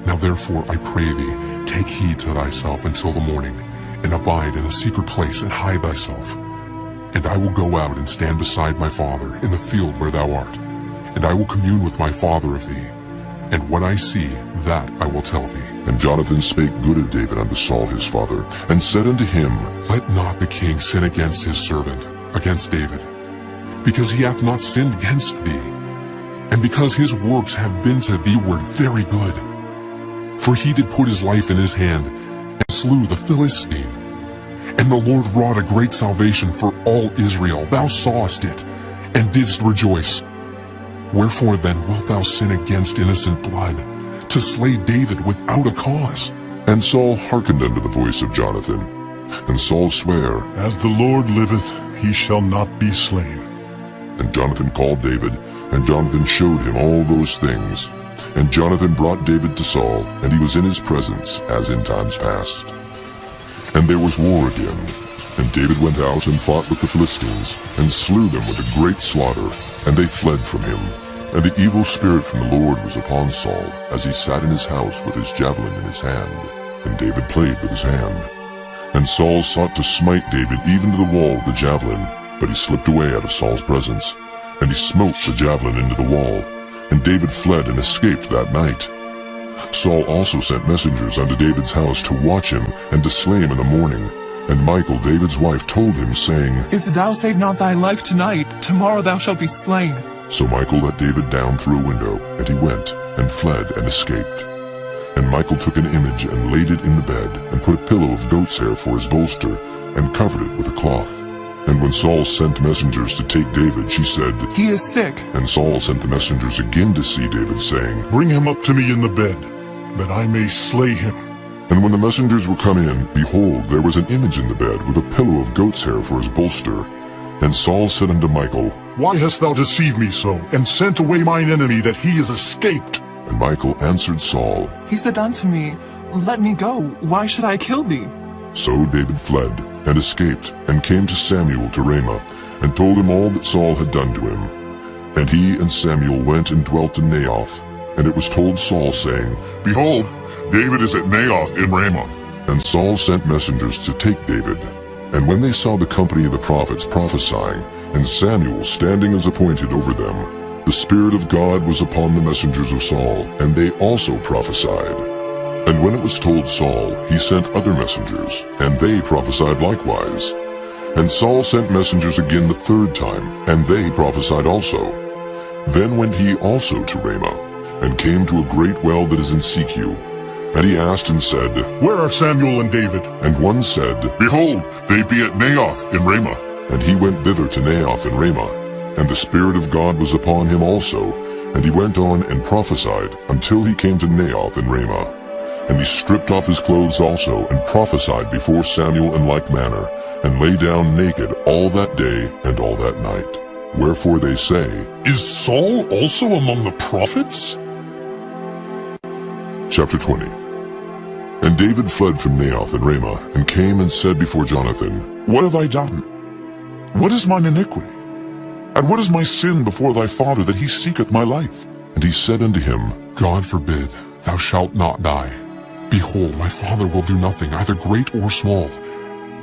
Now therefore, I pray thee, take heed to thyself until the morning, and abide in a secret place, and hide thyself. And I will go out and stand beside my father in the field where thou art, and I will commune with my father of thee. And what I see, that I will tell thee. And Jonathan spake good of David unto Saul his father, and said unto him, Let not the king sin against his servant, against David, because he hath not sinned against thee, and because his works have been to thee ward very good. For he did put his life in his hand, and slew the Philistine. And the Lord wrought a great salvation for all Israel. Thou sawest it, and didst rejoice. Wherefore then wilt thou sin against innocent blood, to slay David without a cause? And Saul hearkened unto the voice of Jonathan. And Saul sware, As the Lord liveth, he shall not be slain. And Jonathan called David, and Jonathan showed him all those things. And Jonathan brought David to Saul, and he was in his presence, as in times past. And there was war again. And David went out and fought with the Philistines, and slew them with a great slaughter, and they fled from him. And the evil spirit from the Lord was upon Saul, as he sat in his house with his javelin in his hand. And David played with his hand. And Saul sought to smite David even to the wall with the javelin, but he slipped away out of Saul's presence. And he smote the javelin into the wall. And David fled and escaped that night. Saul also sent messengers unto David's house to watch him, and to slay him in the morning. And Michal, David's wife, told him, saying, If thou save not thy life tonight, tomorrow thou shalt be slain. So Michal let David down through a window, and he went, and fled, and escaped. And Michal took an image, and laid it in the bed, and put a pillow of goat's hair for his bolster, and covered it with a cloth. And when Saul sent messengers to take David, she said, He is sick. And Saul sent the messengers again to see David, saying, Bring him up to me in the bed, that I may slay him. And when the messengers were come in, behold, there was an image in the bed, with a pillow of goat's hair for his bolster. And Saul said unto Michal, Why hast thou deceived me so, and sent away mine enemy, that he is escaped? And Michal answered Saul, He said unto me, Let me go. Why should I kill thee? So David fled, and escaped, and came to Samuel to Ramah, and told him all that Saul had done to him. And he and Samuel went and dwelt in Naioth. And it was told Saul, saying, Behold, David is at Naioth in Ramah. And Saul sent messengers to take David. And when they saw the company of the prophets prophesying, and Samuel standing as appointed over them, the Spirit of God was upon the messengers of Saul, and they also prophesied. And when it was told Saul, he sent other messengers, and they prophesied likewise. And Saul sent messengers again the third time, and they prophesied also. Then went he also to Ramah, and came to a great well that is in Secu. And he asked and said, Where are Samuel and David? And one said, Behold, they be at Naioth in Ramah. And he went thither to Naioth in Ramah. And the Spirit of God was upon him also, and he went on and prophesied until he came to Naioth in Ramah. And he stripped off his clothes also, and prophesied before Samuel in like manner, and lay down naked all that day and all that night. Wherefore they say, Is Saul also among the prophets? Chapter 20. And David fled from Naioth in Ramah, and came and said before Jonathan, What have I done? What is mine iniquity? And what is my sin before thy father, that he seeketh my life? And he said unto him, God forbid, thou shalt not die. Behold, my father will do nothing, either great or small,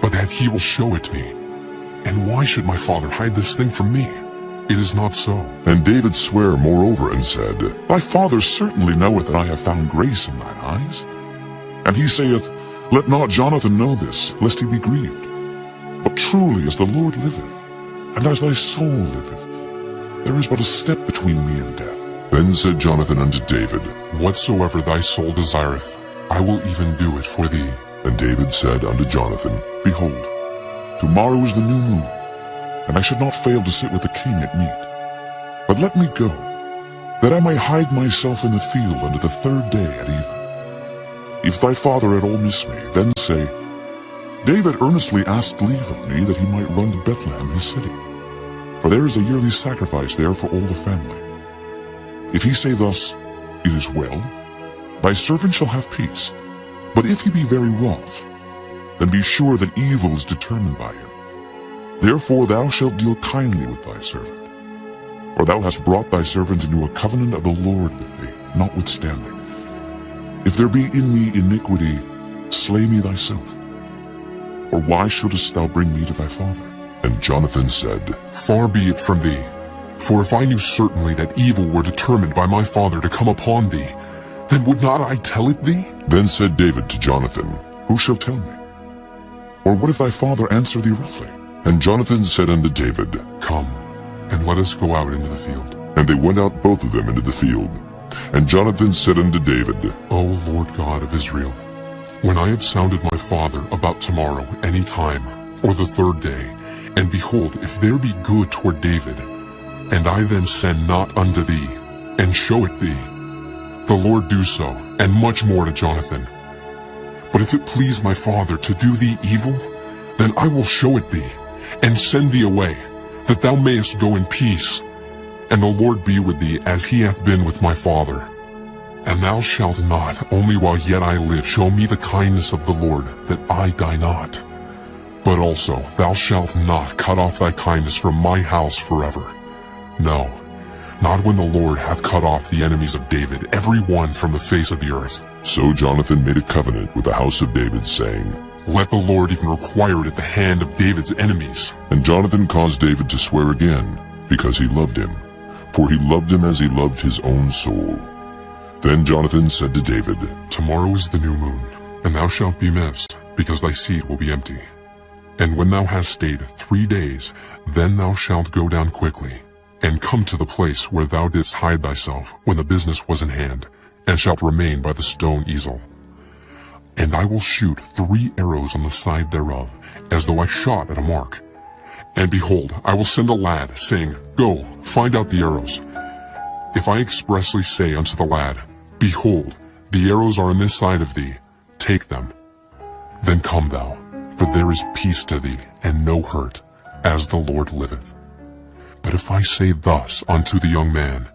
but that he will show it me. And why should my father hide this thing from me? It is not so. And David sware moreover and said, Thy father certainly knoweth that I have found grace in thine eyes. And he saith, Let not Jonathan know this, lest he be grieved. But truly as the Lord liveth, and as thy soul liveth, there is but a step between me and death. Then said Jonathan unto David, Whatsoever thy soul desireth, I will even do it for thee. And David said unto Jonathan, Behold, tomorrow is the new moon, and I should not fail to sit with the king at meat. But let me go, that I may hide myself in the field unto the third day at even. If thy father at all miss me, then say, David earnestly asked leave of me that he might run to Bethlehem his city, for there is a yearly sacrifice there for all the family. If he say thus, It is well, thy servant shall have peace. But if he be very wroth, then be sure that evil is determined by him. Therefore thou shalt deal kindly with thy servant. For thou hast brought thy servant into a covenant of the Lord with thee, notwithstanding. If there be in me iniquity, slay me thyself. For why shouldest thou bring me to thy father? And Jonathan said, Far be it from thee. For if I knew certainly that evil were determined by my father to come upon thee, then would not I tell it thee? Then said David to Jonathan, Who shall tell me? Or what if thy father answer thee roughly? And Jonathan said unto David, Come, and let us go out into the field. And they went out both of them into the field. And Jonathan said unto David, O Lord God of Israel, when I have sounded my father about tomorrow any time, or the third day, and behold, if there be good toward David, and I then send not unto thee, and show it thee, the Lord do so, and much more to Jonathan. But if it please my father to do thee evil, then I will show it thee, and send thee away, that thou mayest go in peace. And the Lord be with thee as he hath been with my father. And thou shalt not, only while yet I live, show me the kindness of the Lord, that I die not. But also thou shalt not cut off thy kindness from my house forever. No, not when the Lord hath cut off the enemies of David, every one from the face of the earth. So Jonathan made a covenant with the house of David, saying, Let the Lord even require it at the hand of David's enemies. And Jonathan caused David to swear again, because he loved him, for he loved him as he loved his own soul. Then Jonathan said to David, Tomorrow is the new moon, and thou shalt be missed, because thy seat will be empty. And when thou hast stayed 3 days, then thou shalt go down quickly, and come to the place where thou didst hide thyself when the business was in hand, and shalt remain by the stone easel. And I will shoot 3 arrows on the side thereof, as though I shot at a mark. And behold, I will send a lad, saying, Go, find out the arrows. If I expressly say unto the lad, Behold, the arrows are on this side of thee, take them. Then come thou, for there is peace to thee, and no hurt, as the Lord liveth. But if I say thus unto the young man,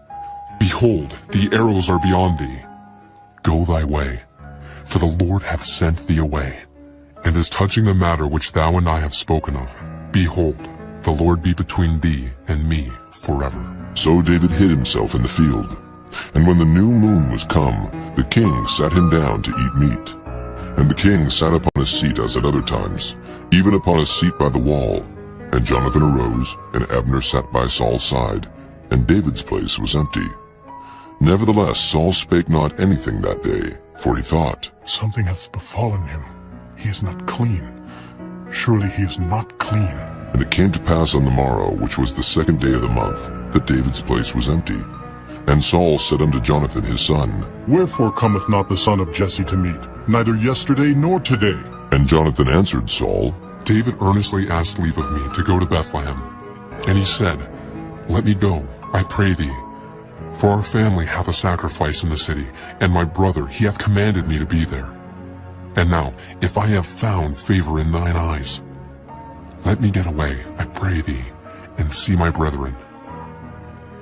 Behold, the arrows are beyond thee, go thy way, for the Lord hath sent thee away. And as touching the matter which thou and I have spoken of, behold, the Lord be between thee and me forever. So David hid himself in the field. And when the new moon was come, the king sat him down to eat meat. And the king sat upon a seat as at other times, even upon a seat by the wall. And Jonathan arose, and Abner sat by Saul's side, and David's place was empty. Nevertheless Saul spake not anything that day, for he thought, Something hath befallen him. He is not clean. Surely he is not clean. And it came to pass on the morrow, which was the 2nd day of the month, that David's place was empty. And Saul said unto Jonathan his son, Wherefore cometh not the son of Jesse to meet, neither yesterday nor today? And Jonathan answered Saul, David earnestly asked leave of me to go to Bethlehem. And he said, Let me go, I pray thee. For our family hath a sacrifice in the city, and my brother, he hath commanded me to be there. And now, if I have found favor in thine eyes, let me get away, I pray thee, and see my brethren.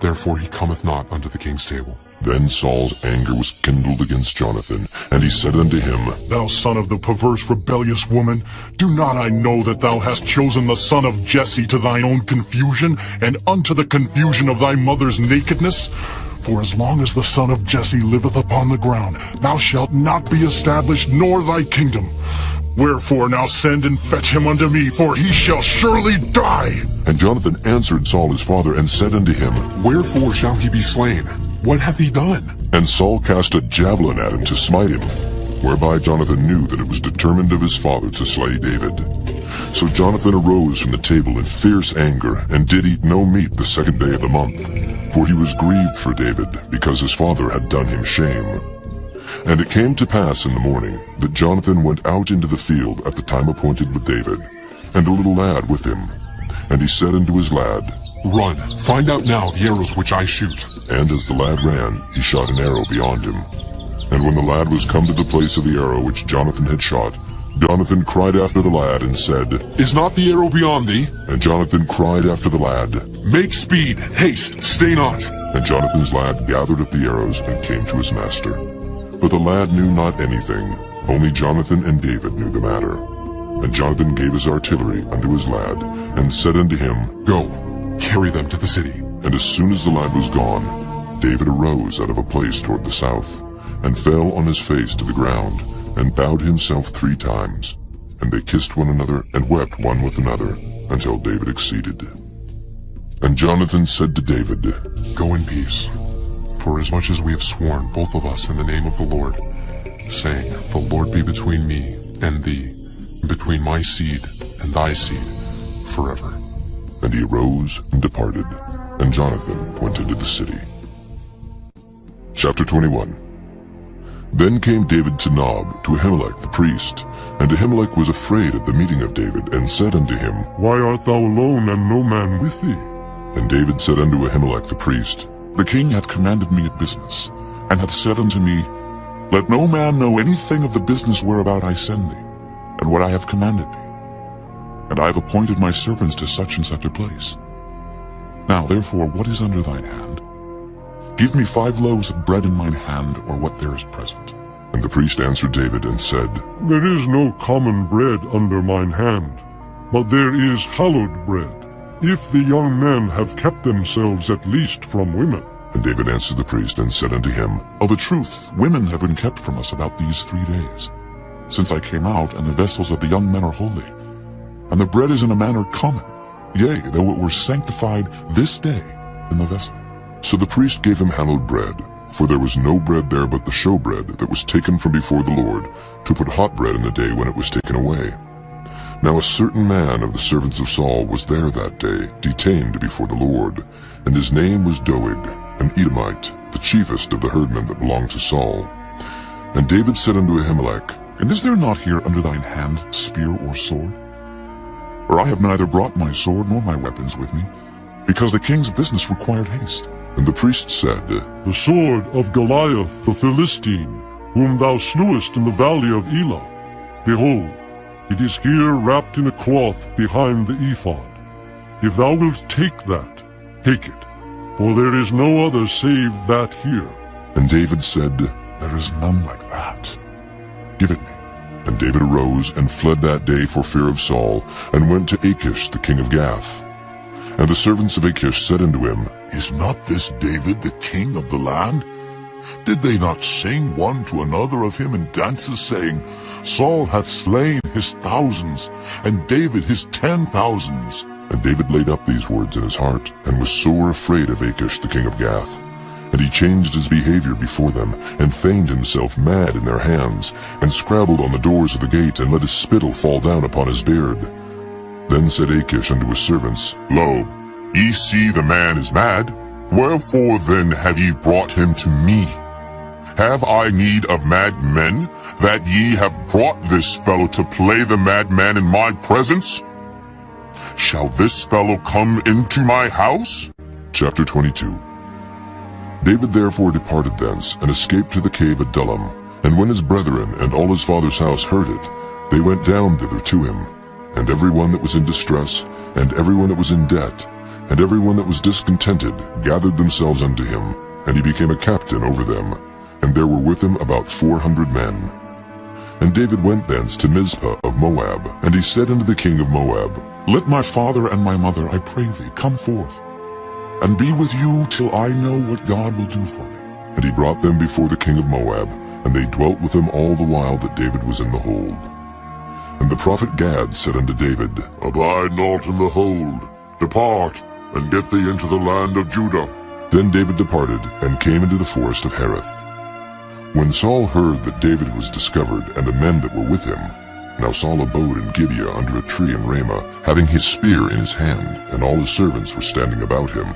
Therefore he cometh not unto the king's table. Then Saul's anger was kindled against Jonathan, and he said unto him, Thou son of the perverse rebellious woman, do not I know that thou hast chosen the son of Jesse to thine own confusion, and unto the confusion of thy mother's nakedness? For as long as the son of Jesse liveth upon the ground, thou shalt not be established, nor thy kingdom. Wherefore now send and fetch him unto me, for he shall surely die. And Jonathan answered Saul his father, and said unto him, Wherefore shall he be slain? What hath he done? And Saul cast a javelin at him to smite him, whereby Jonathan knew that it was determined of his father to slay David. So Jonathan arose from the table in fierce anger, and did eat no meat the 2nd day of the month, for he was grieved for David, because his father had done him shame. And it came to pass in the morning that Jonathan went out into the field at the time appointed with David, and a little lad with him. And he said unto his lad, Run, find out now the arrows which I shoot. And as the lad ran, he shot an arrow beyond him. And when the lad was come to the place of the arrow which Jonathan had shot, Jonathan cried after the lad and said, Is not the arrow beyond thee? And Jonathan cried after the lad, Make speed, haste, stay not. And Jonathan's lad gathered up the arrows and came to his master. But the lad knew not anything, only Jonathan and David knew the matter. And Jonathan gave his artillery unto his lad, and said unto him, Go, carry them to the city. And as soon as the lad was gone, David arose out of a place toward the south, and fell on his face to the ground, and bowed himself 3 times. And they kissed one another, and wept one with another, until David exceeded. And Jonathan said to David, Go in peace, for as much as we have sworn, both of us, in the name of the Lord, saying, The Lord be between me and thee, and between my seed and thy seed, forever. And he arose and departed, and Jonathan went into the city. Chapter 21. Then came David to Nob, to Ahimelech the priest. And Ahimelech was afraid at the meeting of David, and said unto him, Why art thou alone, and no man with thee? And David said unto Ahimelech the priest, The king hath commanded me a business, and hath said unto me, Let no man know anything of the business whereabout I send thee, and what I have commanded thee. And I have appointed my servants to such and such a place. Now therefore, what is under thine hand? Give me 5 loaves of bread in mine hand, or what there is present. And the priest answered David and said, There is no common bread under mine hand, but there is hallowed bread, if the young men have kept themselves at least from women. And David answered the priest and said unto him, Of a truth, women have been kept from us about these 3 days, since I came out, and the vessels of the young men are holy. And the bread is in a manner common, yea, though it were sanctified this day in the vessel. So the priest gave him hallowed bread, for there was no bread there but the showbread that was taken from before the Lord, to put hot bread in the day when it was taken away. Now a certain man of the servants of Saul was there that day, detained before the Lord, and his name was Doeg, an Edomite, the chiefest of the herdmen that belonged to Saul. And David said unto Ahimelech, And is there not here under thine hand spear or sword? For I have neither brought my sword nor my weapons with me, because the king's business required haste. And the priest said, The sword of Goliath the Philistine, whom thou slewest in the valley of Elah. Behold, it is here wrapped in a cloth behind the ephod. If thou wilt take that, take it, for there is no other save that here. And David said, There is none like that. Give it me. And David arose and fled that day for fear of Saul, and went to Achish the king of Gath. And the servants of Achish said unto him, Is not this David the king of the land? Did they not sing one to another of him in dances, saying, Saul hath slain his thousands, and David his 10,000s? And David laid up these words in his heart, and was sore afraid of Achish the king of Gath. And he changed his behavior before them, and feigned himself mad in their hands, and scrabbled on the doors of the gate, and let his spittle fall down upon his beard. Then said Achish unto his servants, Lo, ye see the man is mad. Wherefore then have ye brought him to me? Have I need of mad men, that ye have brought this fellow to play the madman in my presence? Shall this fellow come into my house? Chapter 22. David therefore departed thence, and escaped to the cave Adullam. And when his brethren and all his father's house heard it, they went down thither to him. And every one that was in distress, and every one that was in debt, and every one that was discontented, gathered themselves unto him, and he became a captain over them. And there were with him about 400 men. And David went thence to Mizpah of Moab, and he said unto the king of Moab, Let my father and my mother, I pray thee, come forth, and be with you till I know what God will do for me. And he brought them before the king of Moab, and they dwelt with him all the while that David was in the hold. And the prophet Gad said unto David, Abide not in the hold. Depart, and get thee into the land of Judah. Then David departed, and came into the forest of Hereth. When Saul heard that David was discovered, and the men that were with him, now Saul abode in Gibeah under a tree in Ramah, having his spear in his hand, and all his servants were standing about him.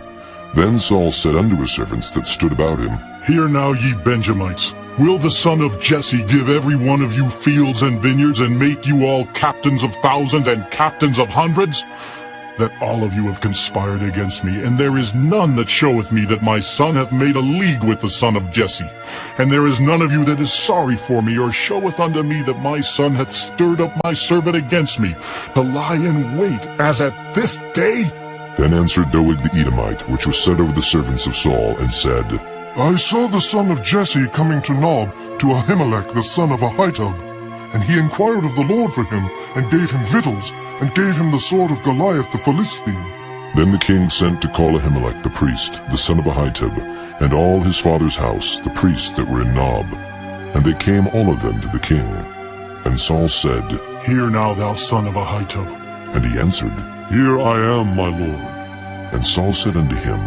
Then Saul said unto his servants that stood about him, Hear now, ye Benjamites, will the son of Jesse give every one of you fields and vineyards, and make you all captains of thousands and captains of hundreds? That all of you have conspired against me, and there is none that showeth me that my son hath made a league with the son of Jesse. And there is none of you that is sorry for me, or showeth unto me that my son hath stirred up my servant against me, to lie in wait, as at this day? Then answered Doeg the Edomite, which was set over the servants of Saul, and said, I saw the son of Jesse coming to Nob, to Ahimelech the son of Ahitub. And he inquired of the Lord for him, and gave him victuals, and gave him the sword of Goliath the Philistine. Then the king sent to call Ahimelech the priest, the son of Ahitub, and all his father's house, the priests that were in Nob. And they came all of them to the king. And Saul said, Hear now, thou son of Ahitub. And he answered, Here I am, my lord. And Saul said unto him,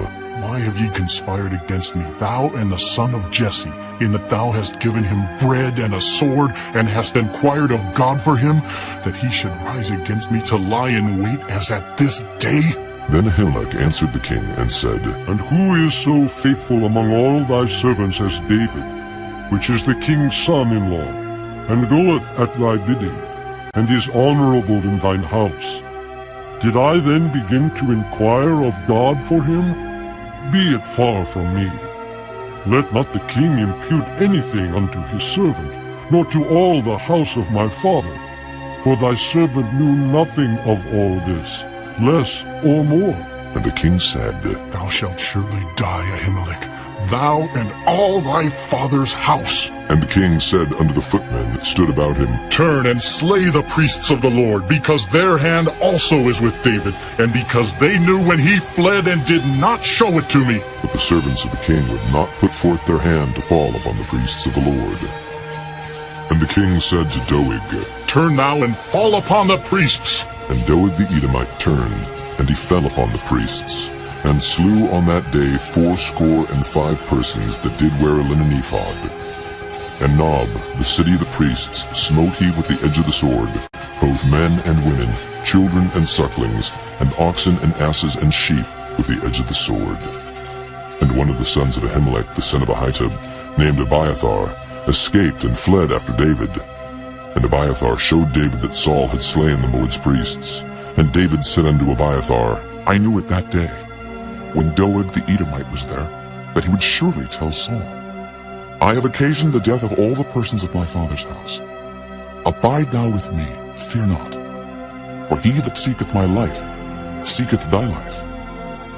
Why have ye conspired against me, thou and the son of Jesse, in that thou hast given him bread and a sword, and hast inquired of God for him, that he should rise against me to lie in wait as at this day? Then Ahimelech answered the king, and said, And who is so faithful among all thy servants as David, which is the king's son-in-law, and goeth at thy bidding, and is honorable in thine house? Did I then begin to inquire of God for him? Be it far from me. Let not the king impute anything unto his servant, nor to all the house of my father. For thy servant knew nothing of all this, less or more. And the king said, Thou shalt surely die, Ahimelech, thou and all thy father's house. And the king said unto the footmen that stood about him, Turn and slay the priests of the Lord, because their hand also is with David, and because they knew when he fled and did not show it to me. But the servants of the king would not put forth their hand to fall upon the priests of the Lord. And the king said to Doeg, Turn now and fall upon the priests. And Doeg the Edomite turned, and he fell upon the priests, and slew on that day 75 persons that did wear a linen ephod. And Nob, the city of the priests, smote he with the edge of the sword, both men and women, children and sucklings, and oxen and asses and sheep with the edge of the sword. And one of the sons of Ahimelech, the son of Ahitub, named Abiathar, escaped and fled after David. And Abiathar showed David that Saul had slain the Lord's priests. And David said unto Abiathar, I knew it that day, when Doeg the Edomite was there, that he would surely tell Saul, I have occasioned the death of all the persons of my father's house. Abide thou with me, fear not. For he that seeketh my life, seeketh thy life.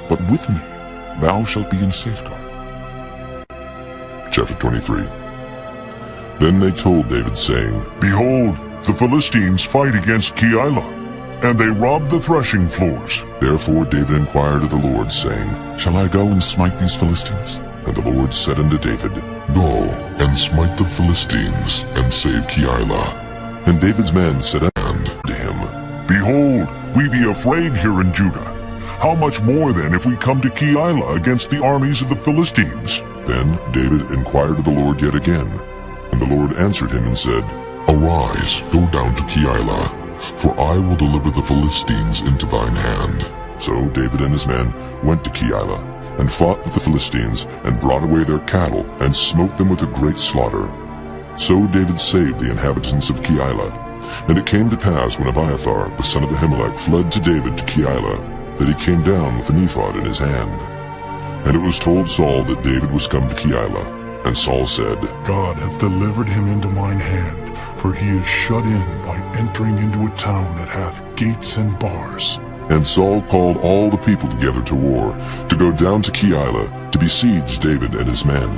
But with me thou shalt be in safeguard. Chapter 23. Then they told David, saying, Behold, the Philistines fight against Keilah, and they rob the threshing floors. Therefore David inquired of the Lord, saying, Shall I go and smite these Philistines? And the Lord said unto David, Go and smite the Philistines, and save Keilah. And David's men said unto him, Behold, we be afraid here in Judah. How much more then if we come to Keilah against the armies of the Philistines? Then David inquired of the Lord yet again. And the Lord answered him and said, Arise, go down to Keilah, for I will deliver the Philistines into thine hand. So David and his men went to Keilah, and fought with the Philistines, and brought away their cattle, and smote them with a great slaughter. So David saved the inhabitants of Keilah. And it came to pass, when Abiathar, the son of Ahimelech, fled to David to Keilah, that he came down with an ephod in his hand. And it was told Saul that David was come to Keilah. And Saul said, God hath delivered him into mine hand, for he is shut in by entering into a town that hath gates and bars. And Saul called all the people together to war, to go down to Keilah, to besiege David and his men.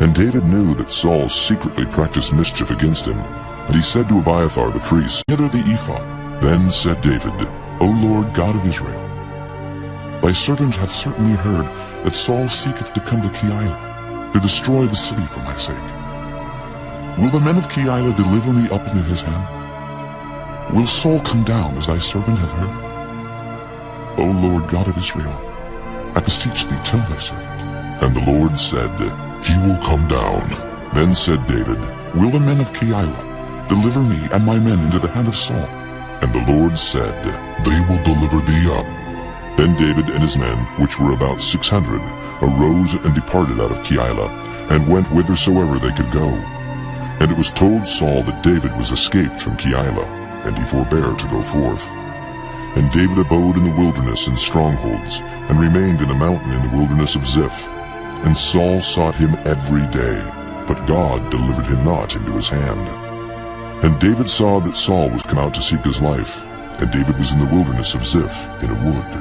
And David knew that Saul secretly practiced mischief against him, and he said to Abiathar the priest, Hither the ephod. Then said David, O Lord God of Israel, thy servant hath certainly heard that Saul seeketh to come to Keilah, to destroy the city for my sake. Will the men of Keilah deliver me up into his hand? Will Saul come down as thy servant hath heard? O Lord God of Israel, I beseech thee, tell thy servant. And the Lord said, He will come down. Then said David, Will the men of Keilah deliver me and my men into the hand of Saul? And the Lord said, They will deliver thee up. Then David and his men, which were about 600, arose and departed out of Keilah, and went whithersoever they could go. And it was told Saul that David was escaped from Keilah, and he forbare to go forth. And David abode in the wilderness in strongholds, and remained in a mountain in the wilderness of Ziph. And Saul sought him every day, but God delivered him not into his hand. And David saw that Saul was come out to seek his life, and David was in the wilderness of Ziph in a wood.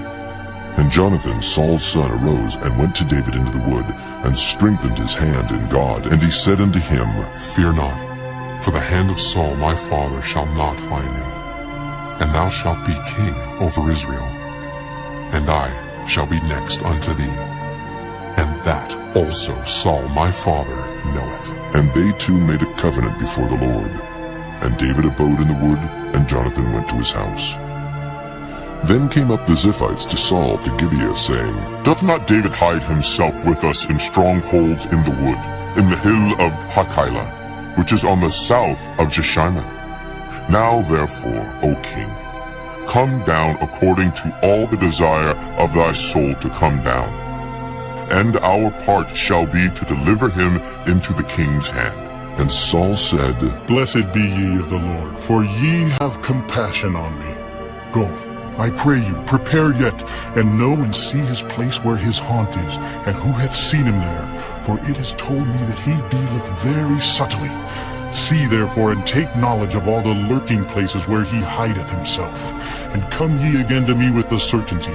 And Jonathan, Saul's son, arose and went to David into the wood, and strengthened his hand in God. And he said unto him, Fear not, for the hand of Saul my father shall not find thee, and thou shalt be king over Israel, and I shall be next unto thee, and that also Saul my father knoweth. And they two made a covenant before the Lord. And David abode in the wood, and Jonathan went to his house. Then came up the Ziphites to Saul to Gibeah, saying, Doth not David hide himself with us in strongholds in the wood, in the hill of Hachilah, which is on the south of Jeshimon? Now therefore, O king, come down according to all the desire of thy soul to come down. And our part shall be to deliver him into the king's hand. And Saul said, Blessed be ye of the Lord, for ye have compassion on me. Go, I pray you, prepare yet, and know and see his place where his haunt is, and who hath seen him there. For it is told me that he dealeth very subtly. See therefore, and take knowledge of all the lurking places where he hideth himself. And come ye again to me with the certainty.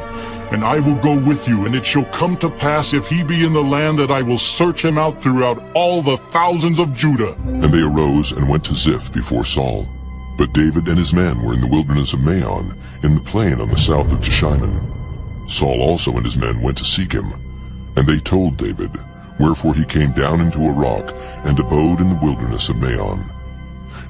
And I will go with you, and it shall come to pass, if he be in the land, that I will search him out throughout all the thousands of Judah. And they arose and went to Ziph before Saul. But David and his men were in the wilderness of Maon, in the plain on the south of Jeshimon. Saul also and his men went to seek him. And they told David, wherefore he came down into a rock, and abode in the wilderness of Maon.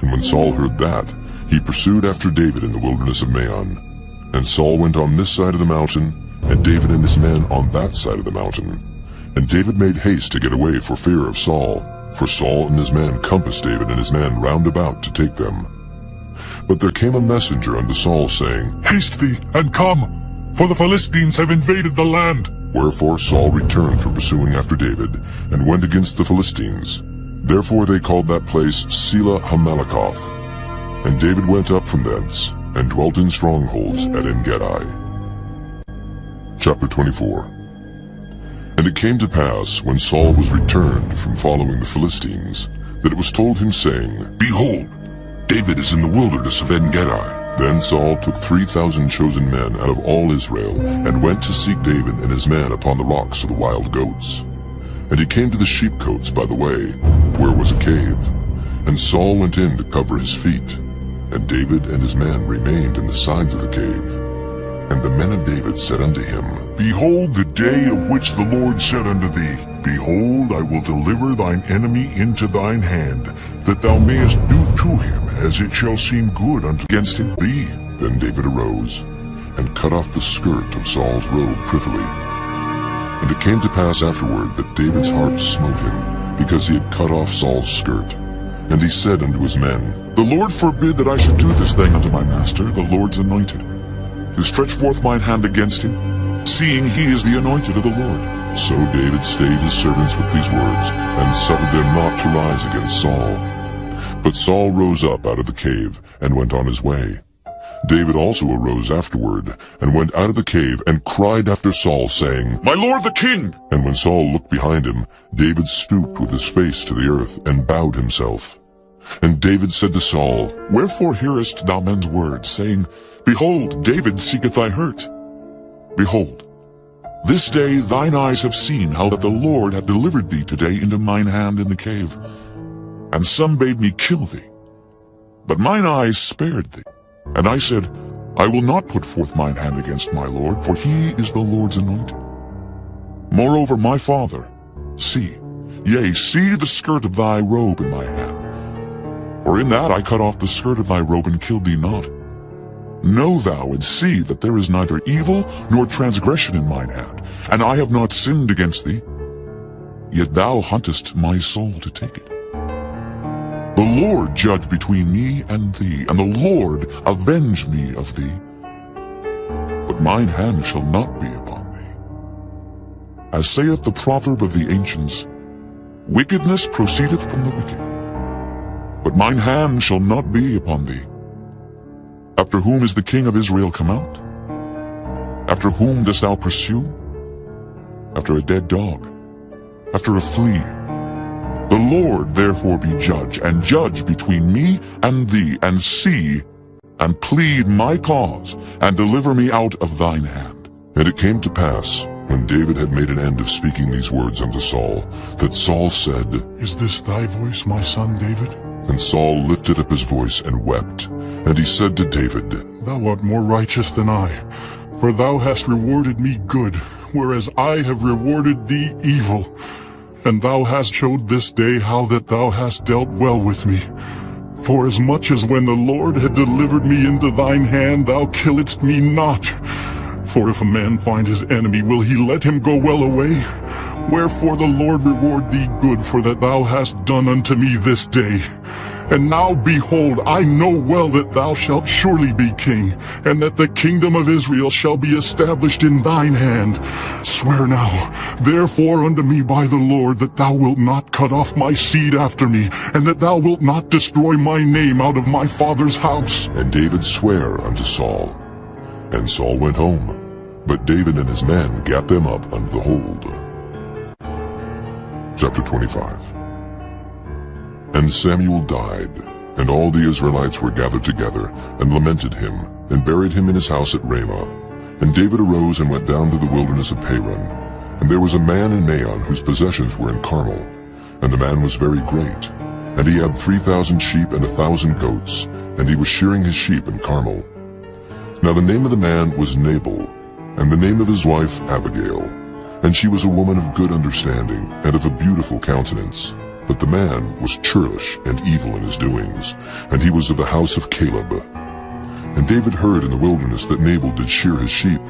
And when Saul heard that, he pursued after David in the wilderness of Maon. And Saul went on this side of the mountain, and David and his men on that side of the mountain. And David made haste to get away for fear of Saul, for Saul and his men compassed David and his men round about to take them. But there came a messenger unto Saul, saying, Haste thee, and come, for the Philistines have invaded the land. Wherefore Saul returned from pursuing after David, and went against the Philistines. Therefore they called that place Selah Hamalakoth. And David went up from thence, and dwelt in strongholds at En-gedi. Chapter 24. And it came to pass, when Saul was returned from following the Philistines, that it was told him, saying, Behold, David is in the wilderness of En-gedi. Then Saul took 3,000 chosen men out of all Israel, and went to seek David and his men upon the rocks of the wild goats. And he came to the sheepcotes by the way, where was a cave. And Saul went in to cover his feet, and David and his men remained in the sides of the cave. And the men of David said unto him, Behold the day of which the Lord said unto thee, Behold, I will deliver thine enemy into thine hand, that thou mayest do to him as it shall seem good unto against him thee. Then David arose, and cut off the skirt of Saul's robe privily. And it came to pass afterward that David's heart smote him, because he had cut off Saul's skirt. And he said unto his men, The Lord forbid that I should do this thing unto my master, the Lord's anointed, to stretch forth mine hand against him, seeing he is the anointed of the Lord. So David stayed his servants with these words, and suffered them not to rise against Saul. But Saul rose up out of the cave, and went on his way. David also arose afterward, and went out of the cave, and cried after Saul, saying, My lord the king! And when Saul looked behind him, David stooped with his face to the earth, and bowed himself. And David said to Saul, Wherefore hearest thou men's words, saying, Behold, David seeketh thy hurt? Behold, this day thine eyes have seen how that the Lord hath delivered thee today into mine hand in the cave. And some bade me kill thee. But mine eyes spared thee. And I said, I will not put forth mine hand against my Lord, for he is the Lord's anointed. Moreover, my father, see, yea, see the skirt of thy robe in my hand. For in that I cut off the skirt of thy robe and killed thee not. Know thou and see that there is neither evil nor transgression in mine hand, and I have not sinned against thee. Yet thou huntest my soul to take it. The Lord judge between me and thee, and the Lord avenge me of thee. But mine hand shall not be upon thee. As saith the proverb of the ancients, Wickedness proceedeth from the wicked. But mine hand shall not be upon thee. After whom is the king of Israel come out? After whom dost thou pursue? After a dead dog, after a flea. The Lord therefore be judge, and judge between me and thee, and see, and plead my cause, and deliver me out of thine hand. And it came to pass, when David had made an end of speaking these words unto Saul, that Saul said, Is this thy voice, my son David? And Saul lifted up his voice and wept. And he said to David, Thou art more righteous than I, for thou hast rewarded me good, whereas I have rewarded thee evil. And thou hast showed this day how that thou hast dealt well with me. For as much as when the Lord had delivered me into thine hand, thou killedst me not. For if a man find his enemy, will he let him go well away? Wherefore the Lord reward thee good for that thou hast done unto me this day. And now, behold, I know well that thou shalt surely be king, and that the kingdom of Israel shall be established in thine hand. Swear now, therefore, unto me by the Lord, that thou wilt not cut off my seed after me, and that thou wilt not destroy my name out of my father's house. And David sware unto Saul. And Saul went home, but David and his men gat them up unto the hold. Chapter 25. And Samuel died, and all the Israelites were gathered together, and lamented him, and buried him in his house at Ramah. And David arose and went down to the wilderness of Paran. And there was a man in Maon whose possessions were in Carmel. And the man was very great. And he had 3,000 sheep and 1,000 goats, and he was shearing his sheep in Carmel. Now the name of the man was Nabal, and the name of his wife Abigail. And she was a woman of good understanding, and of a beautiful countenance. But the man was churlish and evil in his doings, and he was of the house of Caleb. And David heard in the wilderness that Nabal did shear his sheep.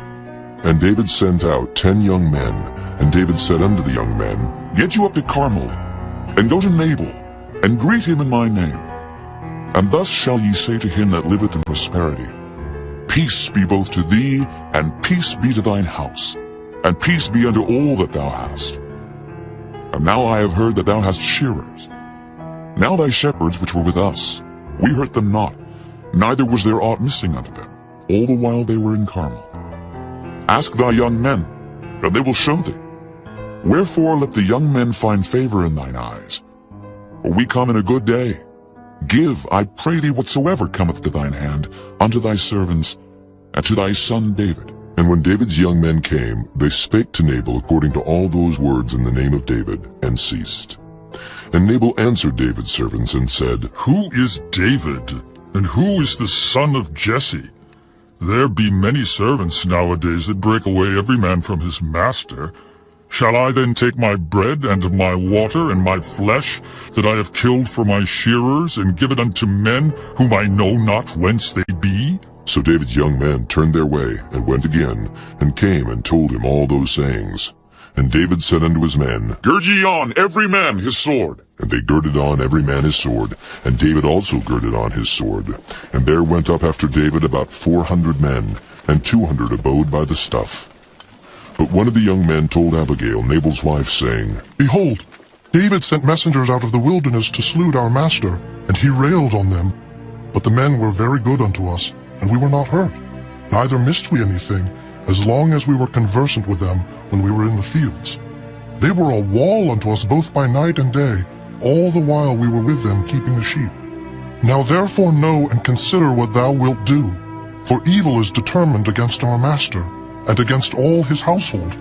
And David sent out 10 young men, and David said unto the young men, Get you up to Carmel, and go to Nabal, and greet him in my name. And thus shall ye say to him that liveth in prosperity, Peace be both to thee, and peace be to thine house, and peace be unto all that thou hast. And now I have heard that thou hast shearers. Now thy shepherds which were with us, we hurt them not, neither was there aught missing unto them, all the while they were in Carmel. Ask thy young men, and they will show thee. Wherefore let the young men find favor in thine eyes. For we come in a good day. Give, I pray thee, whatsoever cometh to thine hand, unto thy servants, and to thy son David. And when David's young men came, they spake to Nabal according to all those words in the name of David, and ceased. And Nabal answered David's servants, and said, Who is David, and who is the son of Jesse? There be many servants nowadays that break away every man from his master. Shall I then take my bread and my water and my flesh that I have killed for my shearers, and give it unto men whom I know not whence they be? So David's young men turned their way, and went again, and came and told him all those sayings. And David said unto his men, Gird ye on every man his sword. And they girded on every man his sword, and David also girded on his sword. And there went up after David about 400 men, and 200 abode by the stuff. But one of the young men told Abigail, Nabal's wife, saying, Behold, David sent messengers out of the wilderness to salute our master, and he railed on them. But the men were very good unto us, and we were not hurt. Neither missed we anything, as long as we were conversant with them when we were in the fields. They were a wall unto us both by night and day, all the while we were with them keeping the sheep. Now therefore know and consider what thou wilt do, for evil is determined against our master, and against all his household.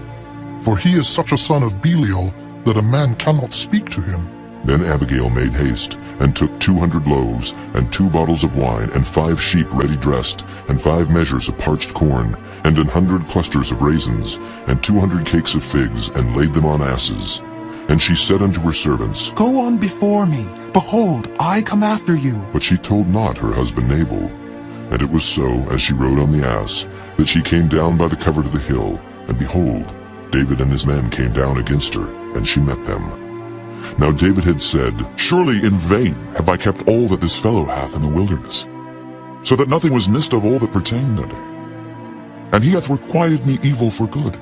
For he is such a son of Belial, that a man cannot speak to him. Then Abigail made haste, and took 200 loaves, and 2 bottles of wine, and 5 sheep ready dressed, and 5 measures of parched corn, and 100 clusters of raisins, and 200 cakes of figs, and laid them on asses. And she said unto her servants, Go on before me. Behold, I come after you. But she told not her husband Nabal. And it was so, as she rode on the ass, that she came down by the covert of the hill, and behold, David and his men came down against her, and she met them. Now David had said, Surely in vain have I kept all that this fellow hath in the wilderness, so that nothing was missed of all that pertained unto him. And he hath requited me evil for good.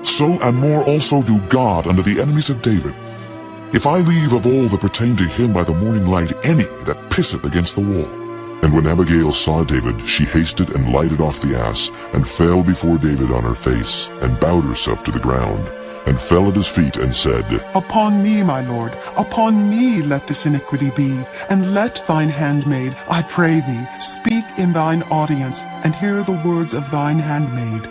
So and more also do God unto the enemies of David, if I leave of all that pertain to him by the morning light any that pisseth against the wall. And when Abigail saw David, she hasted and lighted off the ass, and fell before David on her face, and bowed herself to the ground, and fell at his feet, and said, Upon me, my lord, upon me let this iniquity be, and let thine handmaid, I pray thee, speak in thine audience, and hear the words of thine handmaid.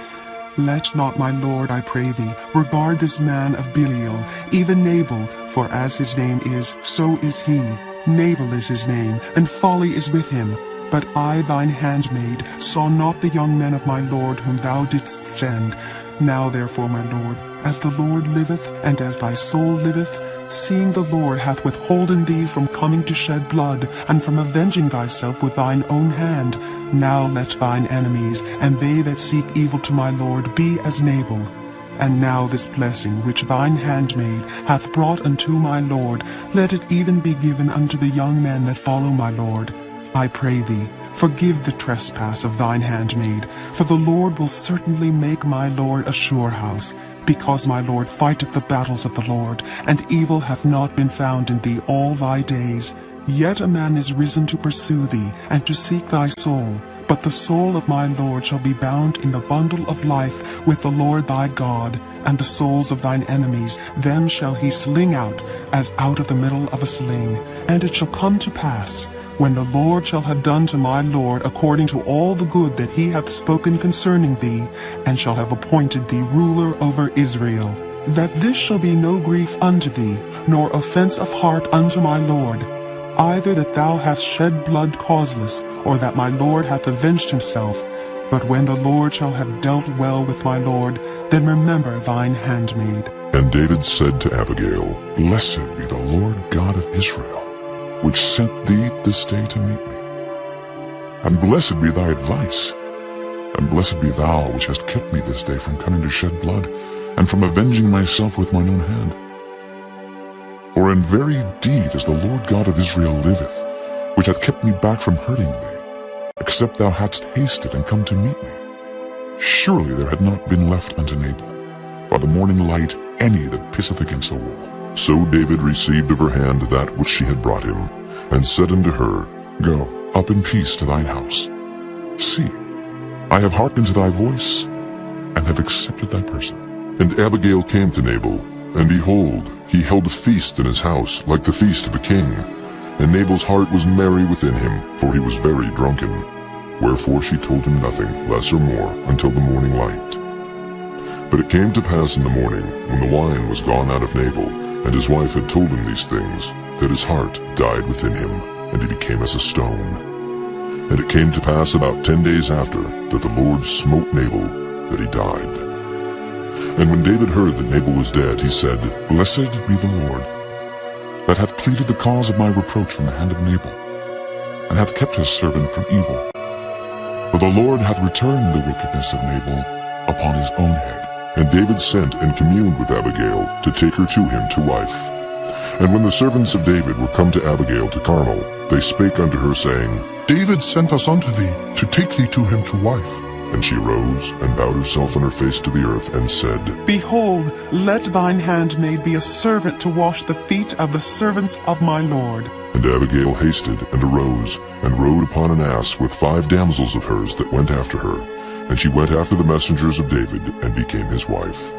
Let not my lord, I pray thee, regard this man of Belial, even Nabal, for as his name is, so is he. Nabal is his name, and folly is with him. But I, thine handmaid, saw not the young men of my lord whom thou didst send. Now therefore, my lord, as the Lord liveth, and as thy soul liveth, seeing the Lord hath withholden thee from coming to shed blood, and from avenging thyself with thine own hand, now let thine enemies, and they that seek evil to my lord, be as Nabal. And now this blessing which thine handmaid hath brought unto my lord, let it even be given unto the young men that follow my lord. I pray thee, forgive the trespass of thine handmaid, for the Lord will certainly make my lord a sure house, because my lord fighteth the battles of the Lord, and evil hath not been found in thee all thy days. Yet a man is risen to pursue thee, and to seek thy soul. But the soul of my Lord shall be bound in the bundle of life with the Lord thy God, and the souls of thine enemies, them shall he sling out, as out of the middle of a sling. And it shall come to pass, when the Lord shall have done to my Lord according to all the good that he hath spoken concerning thee, and shall have appointed thee ruler over Israel, that this shall be no grief unto thee, nor offense of heart unto my Lord, either that thou hast shed blood causeless, or that my Lord hath avenged himself. But when the Lord shall have dealt well with my Lord, then remember thine handmaid. And David said to Abigail, Blessed be the Lord God of Israel, which sent thee this day to meet me. And blessed be thy advice, and blessed be thou which hast kept me this day from coming to shed blood, and from avenging myself with mine own hand. For in very deed as the Lord God of Israel liveth, which hath kept me back from hurting thee, except thou hadst hasted and come to meet me, surely there had not been left unto Nabal by the morning light any that pisseth against the wall. So David received of her hand that which she had brought him, and said unto her, Go up in peace to thine house. See, I have hearkened to thy voice, and have accepted thy person. And Abigail came to Nabal, and behold, he held a feast in his house, like the feast of a king. And Nabal's heart was merry within him, for he was very drunken. Wherefore she told him nothing, less or more, until the morning light. But it came to pass in the morning, when the wine was gone out of Nabal, and his wife had told him these things, that his heart died within him, and he became as a stone. And it came to pass about 10 days after, that the Lord smote Nabal, that he died. And when David heard that Nabal was dead, he said, Blessed be the Lord, that hath pleaded the cause of my reproach from the hand of Nabal, and hath kept his servant from evil. For the Lord hath returned the wickedness of Nabal upon his own head. And David sent and communed with Abigail, to take her to him to wife. And when the servants of David were come to Abigail to Carmel, they spake unto her, saying, David sent us unto thee, to take thee to him to wife. And she arose and bowed herself on her face to the earth and said, Behold, let thine handmaid be a servant to wash the feet of the servants of my lord. And Abigail hasted and arose, and rode upon an ass with 5 damsels of hers that went after her. And she went after the messengers of David, and became his wife.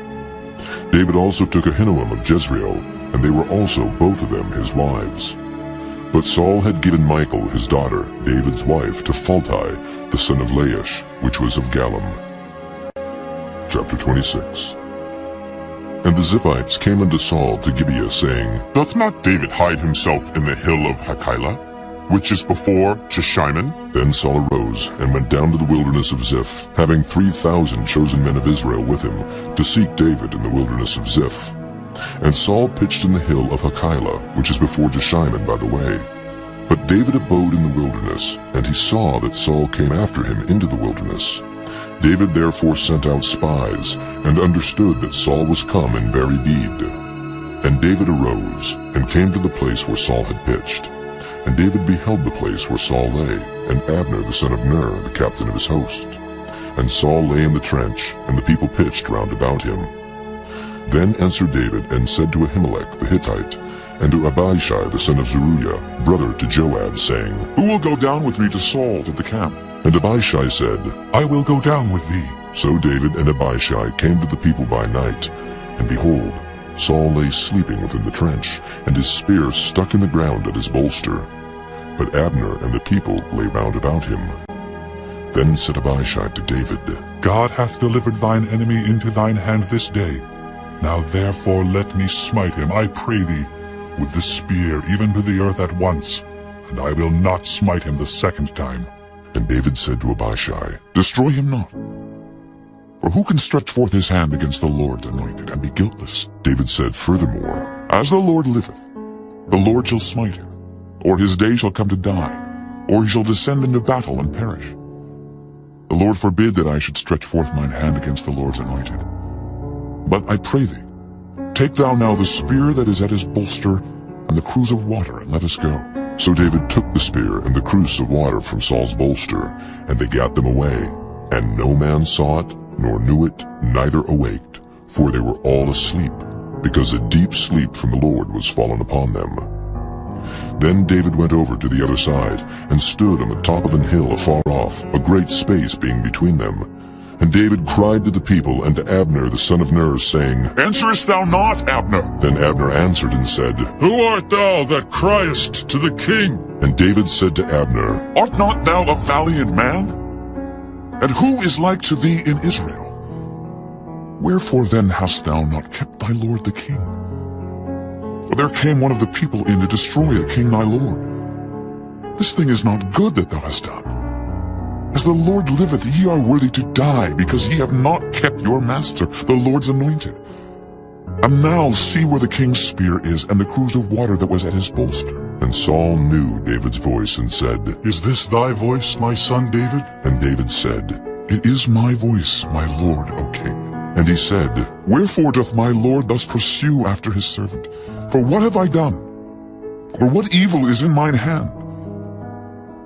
David also took Ahinoam of Jezreel, and they were also both of them his wives. But Saul had given Michal his daughter, David's wife, to Phalti, the son of Laish, which was of Gallim. Chapter 26. And the Ziphites came unto Saul to Gibeah, saying, Doth not David hide himself in the hill of Hachilah, which is before Jeshimon? Then Saul arose and went down to the wilderness of Ziph, having 3,000 chosen men of Israel with him, to seek David in the wilderness of Ziph. And Saul pitched in the hill of Hachilah, which is before Jeshimon by the way. But David abode in the wilderness, and he saw that Saul came after him into the wilderness. David therefore sent out spies, and understood that Saul was come in very deed. And David arose, and came to the place where Saul had pitched. And David beheld the place where Saul lay, and Abner the son of Ner, the captain of his host. And Saul lay in the trench, and the people pitched round about him. Then answered David, and said to Ahimelech the Hittite, and to Abishai the son of Zeruiah, brother to Joab, saying, Who will go down with me to Saul to the camp? And Abishai said, I will go down with thee. So David and Abishai came to the people by night, and behold, Saul lay sleeping within the trench, and his spear stuck in the ground at his bolster. But Abner and the people lay round about him. Then said Abishai to David, God hath delivered thine enemy into thine hand this day. Now therefore let me smite him, I pray thee, with the spear even to the earth at once, and I will not smite him the second time. And David said to Abishai, Destroy him not. For who can stretch forth his hand against the Lord's anointed, and be guiltless? David said furthermore, As the Lord liveth, the Lord shall smite him, or his day shall come to die, or he shall descend into battle and perish. The Lord forbid that I should stretch forth mine hand against the Lord's anointed. But I pray thee, take thou now the spear that is at his bolster, and the cruse of water, and let us go. So David took the spear and the cruse of water from Saul's bolster, and they gat them away. And no man saw it, nor knew it, neither awaked, for they were all asleep, because a deep sleep from the Lord was fallen upon them. Then David went over to the other side, and stood on the top of an hill afar off, a great space being between them. And David cried to the people and to Abner the son of Ner, saying, Answerest thou not, Abner? Then Abner answered and said, Who art thou that criest to the king? And David said to Abner, Art not thou a valiant man? And who is like to thee in Israel? Wherefore then hast thou not kept thy lord the king? For there came one of the people in to destroy the king thy lord. This thing is not good that thou hast done. As the Lord liveth, ye are worthy to die, because ye have not kept your master, the Lord's anointed. And now see where the king's spear is, and the cruse of water that was at his bolster. And Saul knew David's voice, and said, Is this thy voice, my son David? And David said, It is my voice, my lord, O king. And he said, Wherefore doth my lord thus pursue after his servant? For what have I done? Or what evil is in mine hand?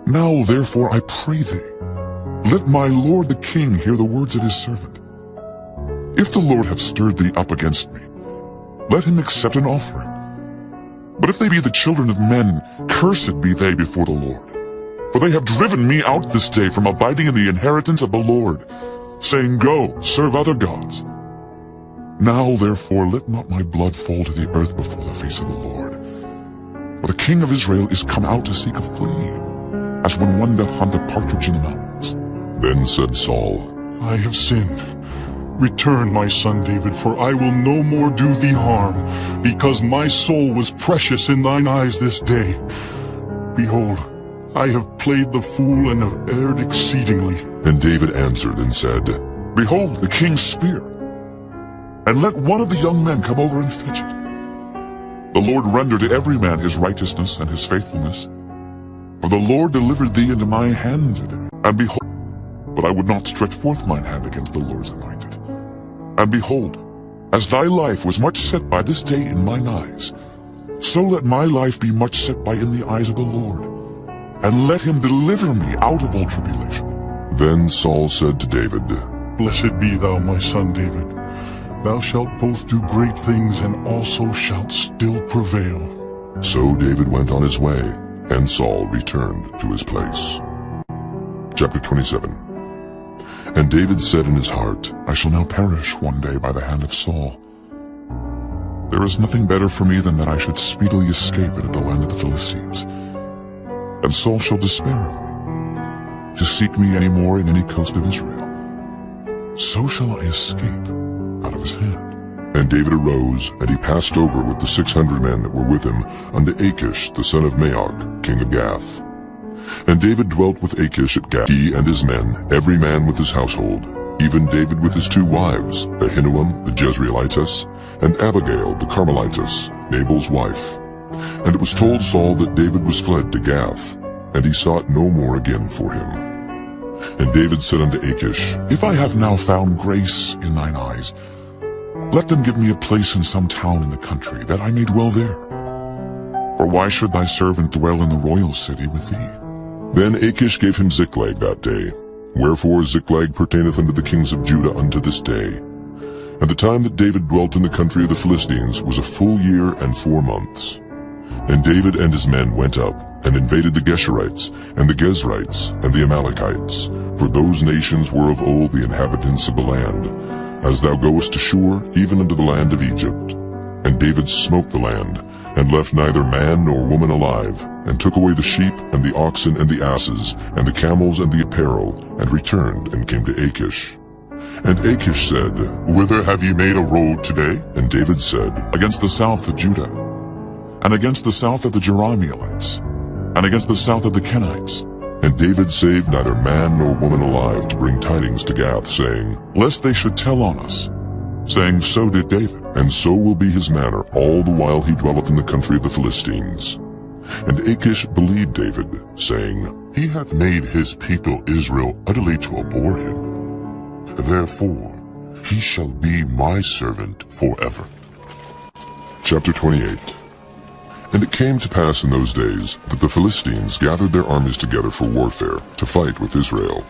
Now therefore I pray thee, let my lord the king hear the words of his servant. If the Lord have stirred thee up against me, let him accept an offering. But if they be the children of men, cursed be they before the Lord. For they have driven me out this day from abiding in the inheritance of the Lord, saying, Go, serve other gods. Now therefore let not my blood fall to the earth before the face of the Lord. For the king of Israel is come out to seek a flea, as when one doth hunt a partridge in the mountains. Then said Saul, I have sinned. Return, my son David, for I will no more do thee harm, because my soul was precious in thine eyes this day. Behold, I have played the fool and have erred exceedingly. And David answered and said, Behold the king's spear, and let one of the young men come over and fetch it. The Lord render to every man his righteousness and his faithfulness. For the Lord delivered thee into my hand today. And behold, but I would not stretch forth mine hand against the Lord's anointed. And behold, as thy life was much set by this day in mine eyes, so let my life be much set by in the eyes of the Lord, and let him deliver me out of all tribulation. Then Saul said to David, Blessed be thou, my son David. Thou shalt both do great things, and also shalt still prevail. So David went on his way, and Saul returned to his place. Chapter 27. And David said in his heart, I shall now perish one day by the hand of Saul. There is nothing better for me than that I should speedily escape into the land of the Philistines. And Saul shall despair of me, to seek me any more in any coast of Israel. So shall I escape out of his hand. And David arose, and he passed over with the 600 men that were with him unto Achish the son of Maoch, king of Gath. And David dwelt with Achish at Gath, he and his men, every man with his household, even David with his 2 wives, Ahinoam the Jezreelitess, and Abigail the Carmelitess, Nabal's wife. And it was told Saul that David was fled to Gath, and he sought no more again for him. And David said unto Achish, If I have now found grace in thine eyes, let them give me a place in some town in the country, that I may dwell there. For why should thy servant dwell in the royal city with thee? Then Achish gave him Ziklag that day. Wherefore Ziklag pertaineth unto the kings of Judah unto this day. And the time that David dwelt in the country of the Philistines was a full year and 4 months. And David and his men went up, and invaded the Geshurites, and the Gezrites, and the Amalekites, for those nations were of old the inhabitants of the land, as thou goest to Shur, even unto the land of Egypt. And David smote the land, and left neither man nor woman alive, and took away the sheep, and the oxen, and the asses, and the camels, and the apparel, and returned, and came to Achish. And Achish said, Whither have ye made a road today? And David said, Against the south of Judah, and against the south of the Jerahmeelites, and against the south of the Kenites. And David saved neither man nor woman alive to bring tidings to Gath, saying, Lest they should tell on us, saying, So did David. And so will be his manner all the while he dwelleth in the country of the Philistines. And Achish believed David, saying, He hath made his people Israel utterly to abhor him. Therefore he shall be my servant forever. Chapter 28. And it came to pass in those days that the Philistines gathered their armies together for warfare, to fight with Israel.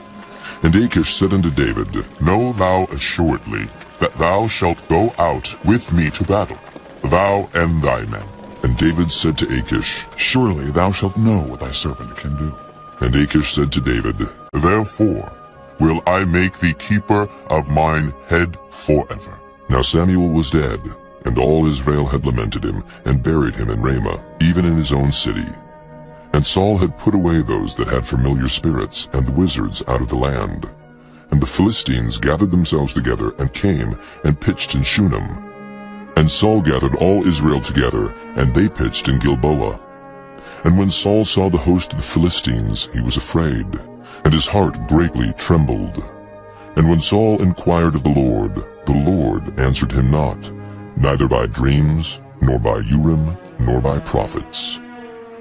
And Achish said unto David, Know thou assuredly that thou shalt go out with me to battle, thou and thy men. And David said to Achish, Surely thou shalt know what thy servant can do. And Achish said to David, Therefore will I make thee keeper of mine head forever. Now Samuel was dead, and all Israel had lamented him, and buried him in Ramah, even in his own city. And Saul had put away those that had familiar spirits, and the wizards out of the land. And the Philistines gathered themselves together, and came, and pitched in Shunem. And Saul gathered all Israel together, and they pitched in Gilboa. And when Saul saw the host of the Philistines, he was afraid, and his heart greatly trembled. And when Saul inquired of the Lord answered him not, neither by dreams, nor by Urim, nor by prophets.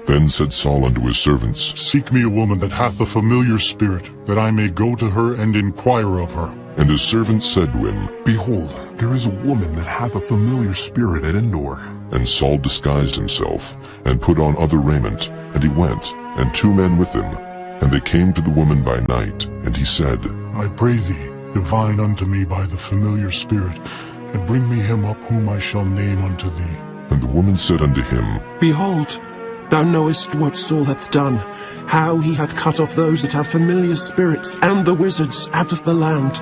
Then said Saul unto his servants, Seek me a woman that hath a familiar spirit, that I may go to her and inquire of her. And his servants said to him, Behold, there is a woman that hath a familiar spirit at Endor. And Saul disguised himself, and put on other raiment, and he went, and 2 men with him. And they came to the woman by night, and he said, I pray thee, divine unto me by the familiar spirit, and bring me him up whom I shall name unto thee. And the woman said unto him, Behold, thou knowest what Saul hath done, how he hath cut off those that have familiar spirits, and the wizards out of the land.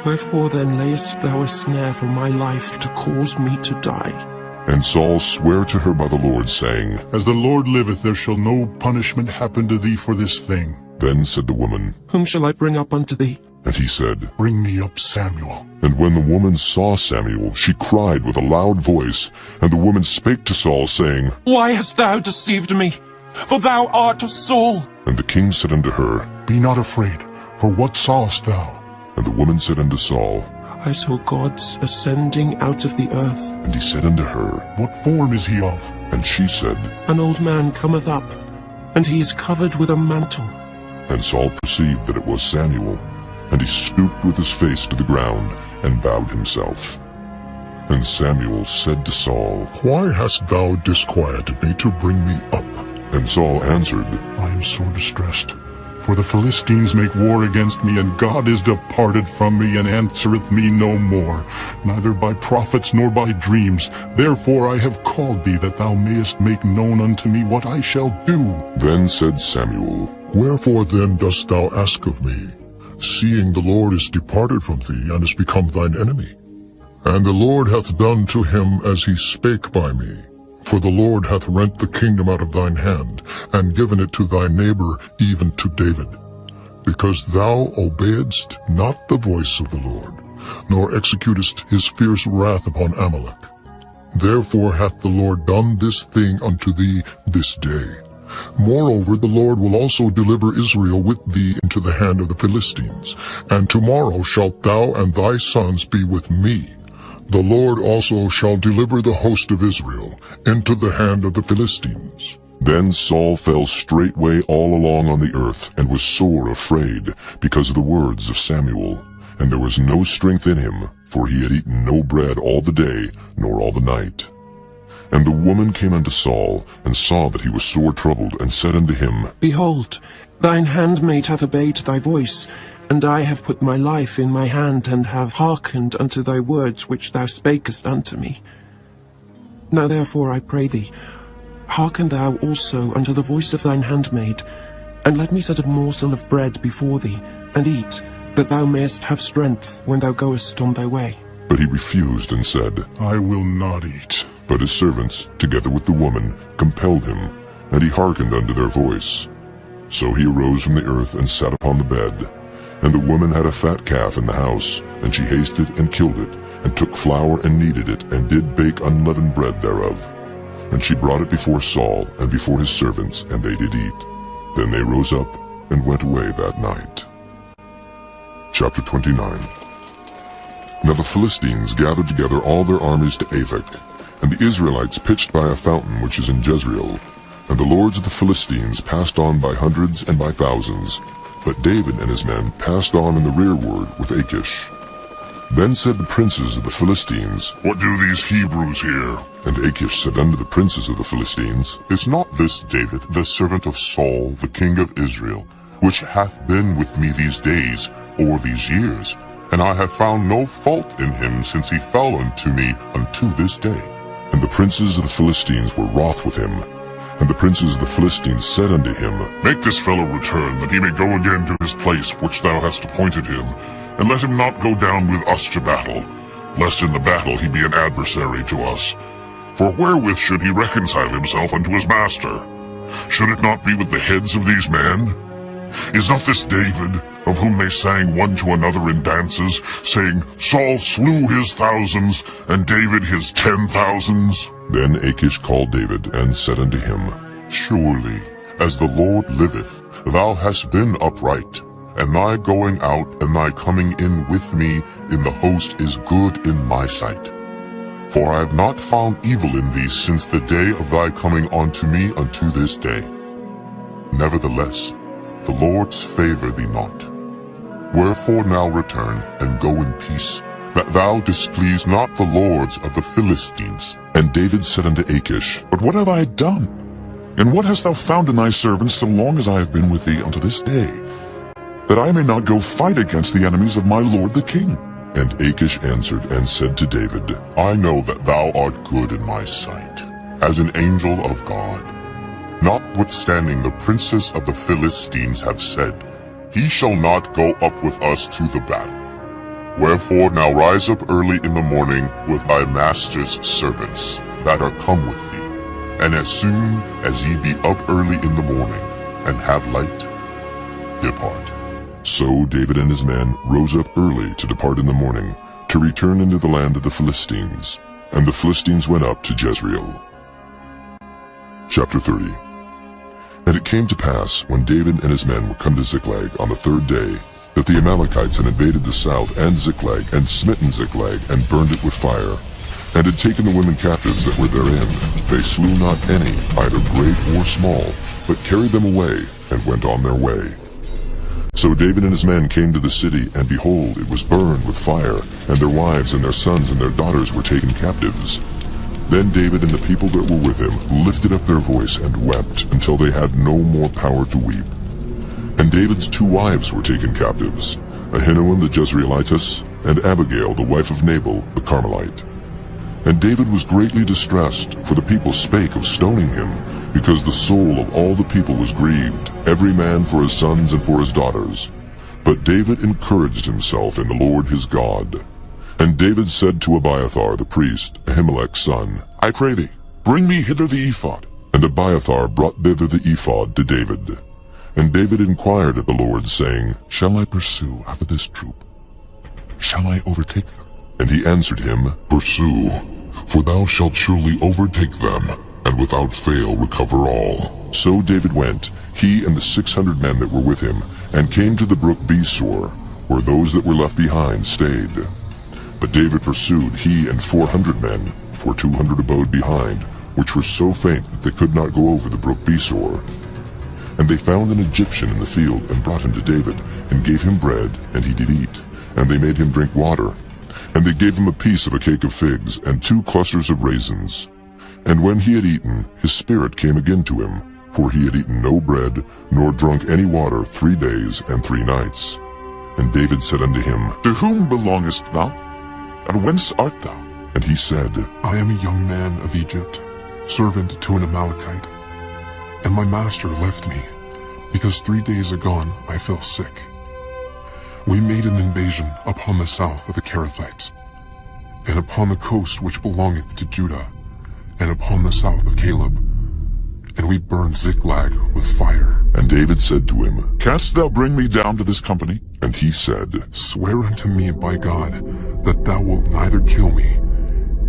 Wherefore then layest thou a snare for my life, to cause me to die? And Saul sware to her by the Lord, saying, As the Lord liveth, there shall no punishment happen to thee for this thing. Then said the woman, Whom shall I bring up unto thee? And he said, Bring me up Samuel. And when the woman saw Samuel, she cried with a loud voice. And the woman spake to Saul, saying, Why hast thou deceived me? For thou art Saul. And the king said unto her, Be not afraid, for what sawest thou? And the woman said unto Saul, I saw gods ascending out of the earth. And he said unto her, What form is he of? And she said, An old man cometh up, and he is covered with a mantle. And Saul perceived that it was Samuel. And he stooped with his face to the ground, and bowed himself. And Samuel said to Saul, Why hast thou disquieted me to bring me up? And Saul answered, I am sore distressed. For the Philistines make war against me, and God is departed from me, and answereth me no more, neither by prophets nor by dreams. Therefore I have called thee, that thou mayest make known unto me what I shall do. Then said Samuel, Wherefore then dost thou ask of me, seeing the Lord is departed from thee, and is become thine enemy? And the Lord hath done to him as he spake by me. For the Lord hath rent the kingdom out of thine hand, and given it to thy neighbor, even to David. Because thou obeyedst not the voice of the Lord, nor executest his fierce wrath upon Amalek. Therefore hath the Lord done this thing unto thee this day. Moreover, the Lord will also deliver Israel with thee into the hand of the Philistines, and tomorrow shalt thou and thy sons be with me. The Lord also shall deliver the host of Israel into the hand of the Philistines. Then Saul fell straightway all along on the earth, and was sore afraid, because of the words of Samuel. And there was no strength in him, for he had eaten no bread all the day, nor all the night. And the woman came unto Saul, and saw that he was sore troubled, and said unto him, Behold, thine handmaid hath obeyed thy voice, and I have put my life in my hand, and have hearkened unto thy words which thou spakest unto me. Now therefore I pray thee, hearken thou also unto the voice of thine handmaid, and let me set a morsel of bread before thee, and eat, that thou mayest have strength when thou goest on thy way. But he refused, and said, I will not eat. But his servants, together with the woman, compelled him, and he hearkened unto their voice. So he arose from the earth, and sat upon the bed. And the woman had a fat calf in the house, and she hasted and killed it, and took flour and kneaded it, and did bake unleavened bread thereof. And she brought it before Saul, and before his servants, and they did eat. Then they rose up, and went away that night. Chapter 29. Now the Philistines gathered together all their armies to Aphek, and the Israelites pitched by a fountain which is in Jezreel. And the lords of the Philistines passed on by hundreds and by thousands, but David and his men passed on in the rearward with Achish. Then said the princes of the Philistines, What do these Hebrews here? And Achish said unto the princes of the Philistines, Is not this David, the servant of Saul, the king of Israel, which hath been with me these days, or these years? And I have found no fault in him since he fell unto me unto this day. And the princes of the Philistines were wroth with him. And the princes of the Philistines said unto him, Make this fellow return, that he may go again to his place which thou hast appointed him, and let him not go down with us to battle, lest in the battle he be an adversary to us. For wherewith should he reconcile himself unto his master? Should it not be with the heads of these men? Is not this David, of whom they sang one to another in dances, saying, Saul slew his thousands, and David his 10,000s? Then Achish called David, and said unto him, Surely, as the Lord liveth, thou hast been upright, and thy going out and thy coming in with me in the host is good in my sight. For I have not found evil in thee since the day of thy coming unto me unto this day. Nevertheless, the Lord's favor thee not. Wherefore now return, and go in peace, that thou displease not the lords of the Philistines. And David said unto Achish, But what have I done? And what hast thou found in thy servants so long as I have been with thee unto this day, that I may not go fight against the enemies of my lord the king? And Achish answered and said to David, I know that thou art good in my sight, as an angel of God. Notwithstanding the princes of the Philistines have said, He shall not go up with us to the battle. Wherefore now rise up early in the morning with thy master's servants that are come with thee, and as soon as ye be up early in the morning, and have light, depart. So David and his men rose up early to depart in the morning, to return into the land of the Philistines. And the Philistines went up to Jezreel. Chapter 30. And it came to pass, when David and his men were come to Ziklag on the third day, that the Amalekites had invaded the south and Ziklag, and smitten Ziklag, and burned it with fire, and had taken the women captives that were therein. They slew not any, either great or small, but carried them away, and went on their way. So David and his men came to the city, and behold, it was burned with fire, and their wives and their sons and their daughters were taken captives. Then David and the people that were with him lifted up their voice and wept until they had no more power to weep. And David's 2 wives were taken captives, Ahinoam the Jezreelitess, and Abigail the wife of Nabal the Carmelite. And David was greatly distressed, for the people spake of stoning him, because the soul of all the people was grieved, every man for his sons and for his daughters. But David encouraged himself in the Lord his God. And David said to Abiathar the priest, Ahimelech's son, I pray thee, bring me hither the ephod. And Abiathar brought thither the ephod to David. And David inquired at the Lord, saying, Shall I pursue after this troop? Shall I overtake them? And he answered him, Pursue, for thou shalt surely overtake them, and without fail recover all. So David went, he and the 600 men that were with him, and came to the brook Besor, where those that were left behind stayed. But David pursued, he and 400 men, for 200 abode behind, which were so faint that they could not go over the brook Besor. And they found an Egyptian in the field, and brought him to David, and gave him bread, and he did eat. And they made him drink water. And they gave him a piece of a cake of figs, and 2 clusters of raisins. And when he had eaten, his spirit came again to him, for he had eaten no bread, nor drunk any water 3 days and 3 nights. And David said unto him, To whom belongest thou? And whence art thou? And he said, I am a young man of Egypt, servant to an Amalekite. And my master left me, because 3 days agone I fell sick. We made an invasion upon the south of the Kerethites, and upon the coast which belongeth to Judah, and upon the south of Caleb. And we burned Ziklag with fire. And David said to him, Canst thou bring me down to this company? And he said, Swear unto me by God, that thou wilt neither kill me,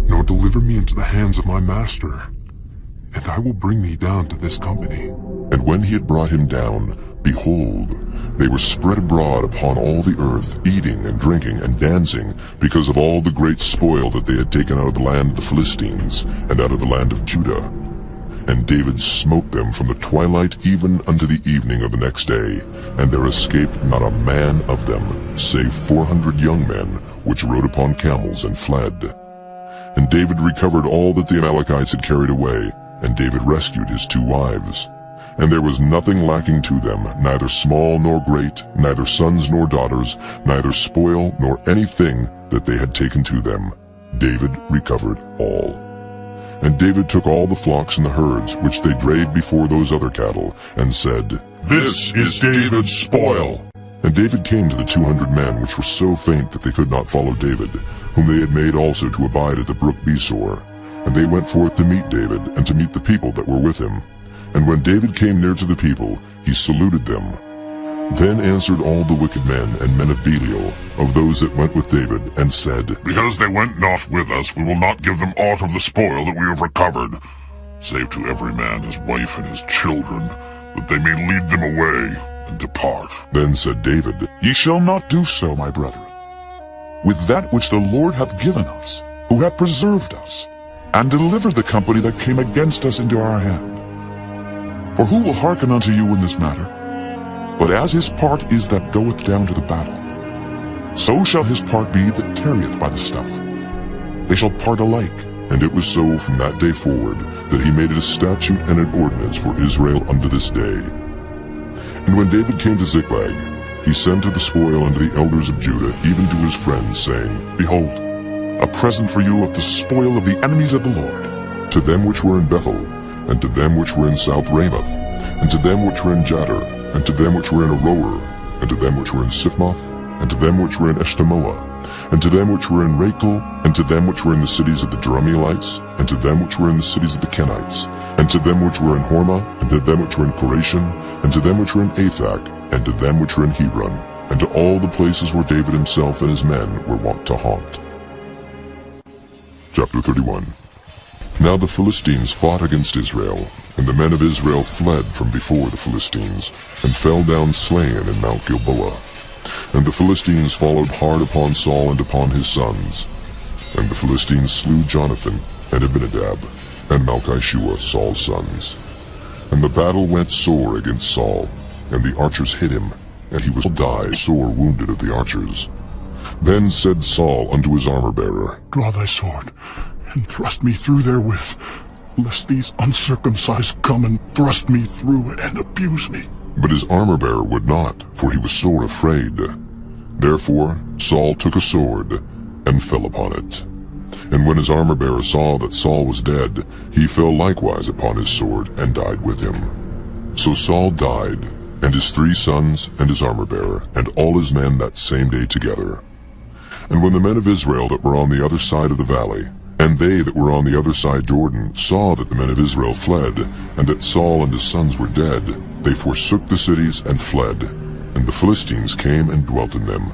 nor deliver me into the hands of my master, and I will bring thee down to this company. And when he had brought him down, behold, they were spread abroad upon all the earth, eating and drinking and dancing, because of all the great spoil that they had taken out of the land of the Philistines, and out of the land of Judah. And David smote them from the twilight even unto the evening of the next day, and there escaped not a man of them, save 400 young men, which rode upon camels and fled. And David recovered all that the Amalekites had carried away, and David rescued his 2 wives. And there was nothing lacking to them, neither small nor great, neither sons nor daughters, neither spoil nor anything that they had taken to them. David recovered all. And David took all the flocks and the herds, which they drave before those other cattle, and said, This is David's spoil. And David came to the 200 men, which were so faint that they could not follow David, whom they had made also to abide at the brook Besor. And they went forth to meet David, and to meet the people that were with him. And when David came near to the people, he saluted them. Then answered all the wicked men and men of Belial, of those that went with David, and said, Because they went not with us, we will not give them aught of the spoil that we have recovered, save to every man his wife and his children, that they may lead them away and depart. Then said David, Ye shall not do so, my brethren, with that which the Lord hath given us, who hath preserved us, and delivered the company that came against us into our hand. For who will hearken unto you in this matter? But as his part is that goeth down to the battle, so shall his part be that tarrieth by the stuff. They shall part alike. And it was so from that day forward, that he made it a statute and an ordinance for Israel unto this day. And when David came to Ziklag, he sent to the spoil unto the elders of Judah, even to his friends, saying, Behold, a present for you of the spoil of the enemies of the Lord. To them which were in Bethel, and to them which were in South Ramoth, and to them which were in Jattir, and to them which were in Aroer, and to them which were in Siphmoth, and to them which were in Eshtemoa, and to them which were in Rachel, and to them which were in the cities of the Jerahmeelites, and to them which were in the cities of the Kenites, and to them which were in Hormah, and to them which were in Koration, and to them which were in Athak, and to them which were in Hebron, and to all the places where David himself and his men were wont to haunt. Chapter 31. Now the Philistines fought against Israel, and the men of Israel fled from before the Philistines, and fell down slain in Mount Gilboa. And the Philistines followed hard upon Saul and upon his sons. And the Philistines slew Jonathan, and Abinadab, and Malchishua, Saul's sons. And the battle went sore against Saul, and the archers hit him, and he was died sore wounded of the archers. Then said Saul unto his armor-bearer, Draw thy sword, and thrust me through therewith, lest these uncircumcised come and thrust me through and abuse me. But his armor-bearer would not, for he was sore afraid. Therefore Saul took a sword and fell upon it. And when his armor-bearer saw that Saul was dead, he fell likewise upon his sword and died with him. So Saul died, and his 3 sons, and his armor-bearer, and all his men that same day together. And when the men of Israel that were on the other side of the valley, and they that were on the other side Jordan, saw that the men of Israel fled, and that Saul and his sons were dead, they forsook the cities and fled, and the Philistines came and dwelt in them.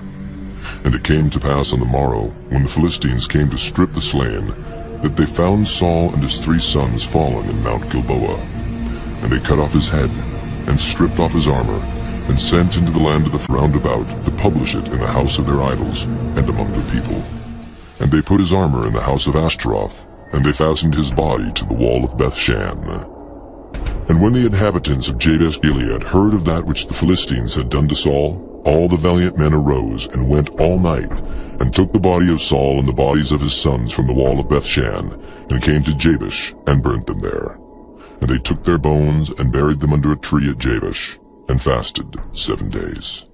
And it came to pass on the morrow, when the Philistines came to strip the slain, that they found Saul and his 3 sons fallen in Mount Gilboa. And they cut off his head, and stripped off his armor, and sent into the land of the round about to publish it in the house of their idols, and among the people. And they put his armor in the house of Ashtaroth, and they fastened his body to the wall of Bethshan. And when the inhabitants of Jabesh Gilead heard of that which the Philistines had done to Saul, all the valiant men arose and went all night, and took the body of Saul and the bodies of his sons from the wall of Bethshan, and came to Jabesh, and burnt them there. And they took their bones, and buried them under a tree at Jabesh, and fasted 7 days.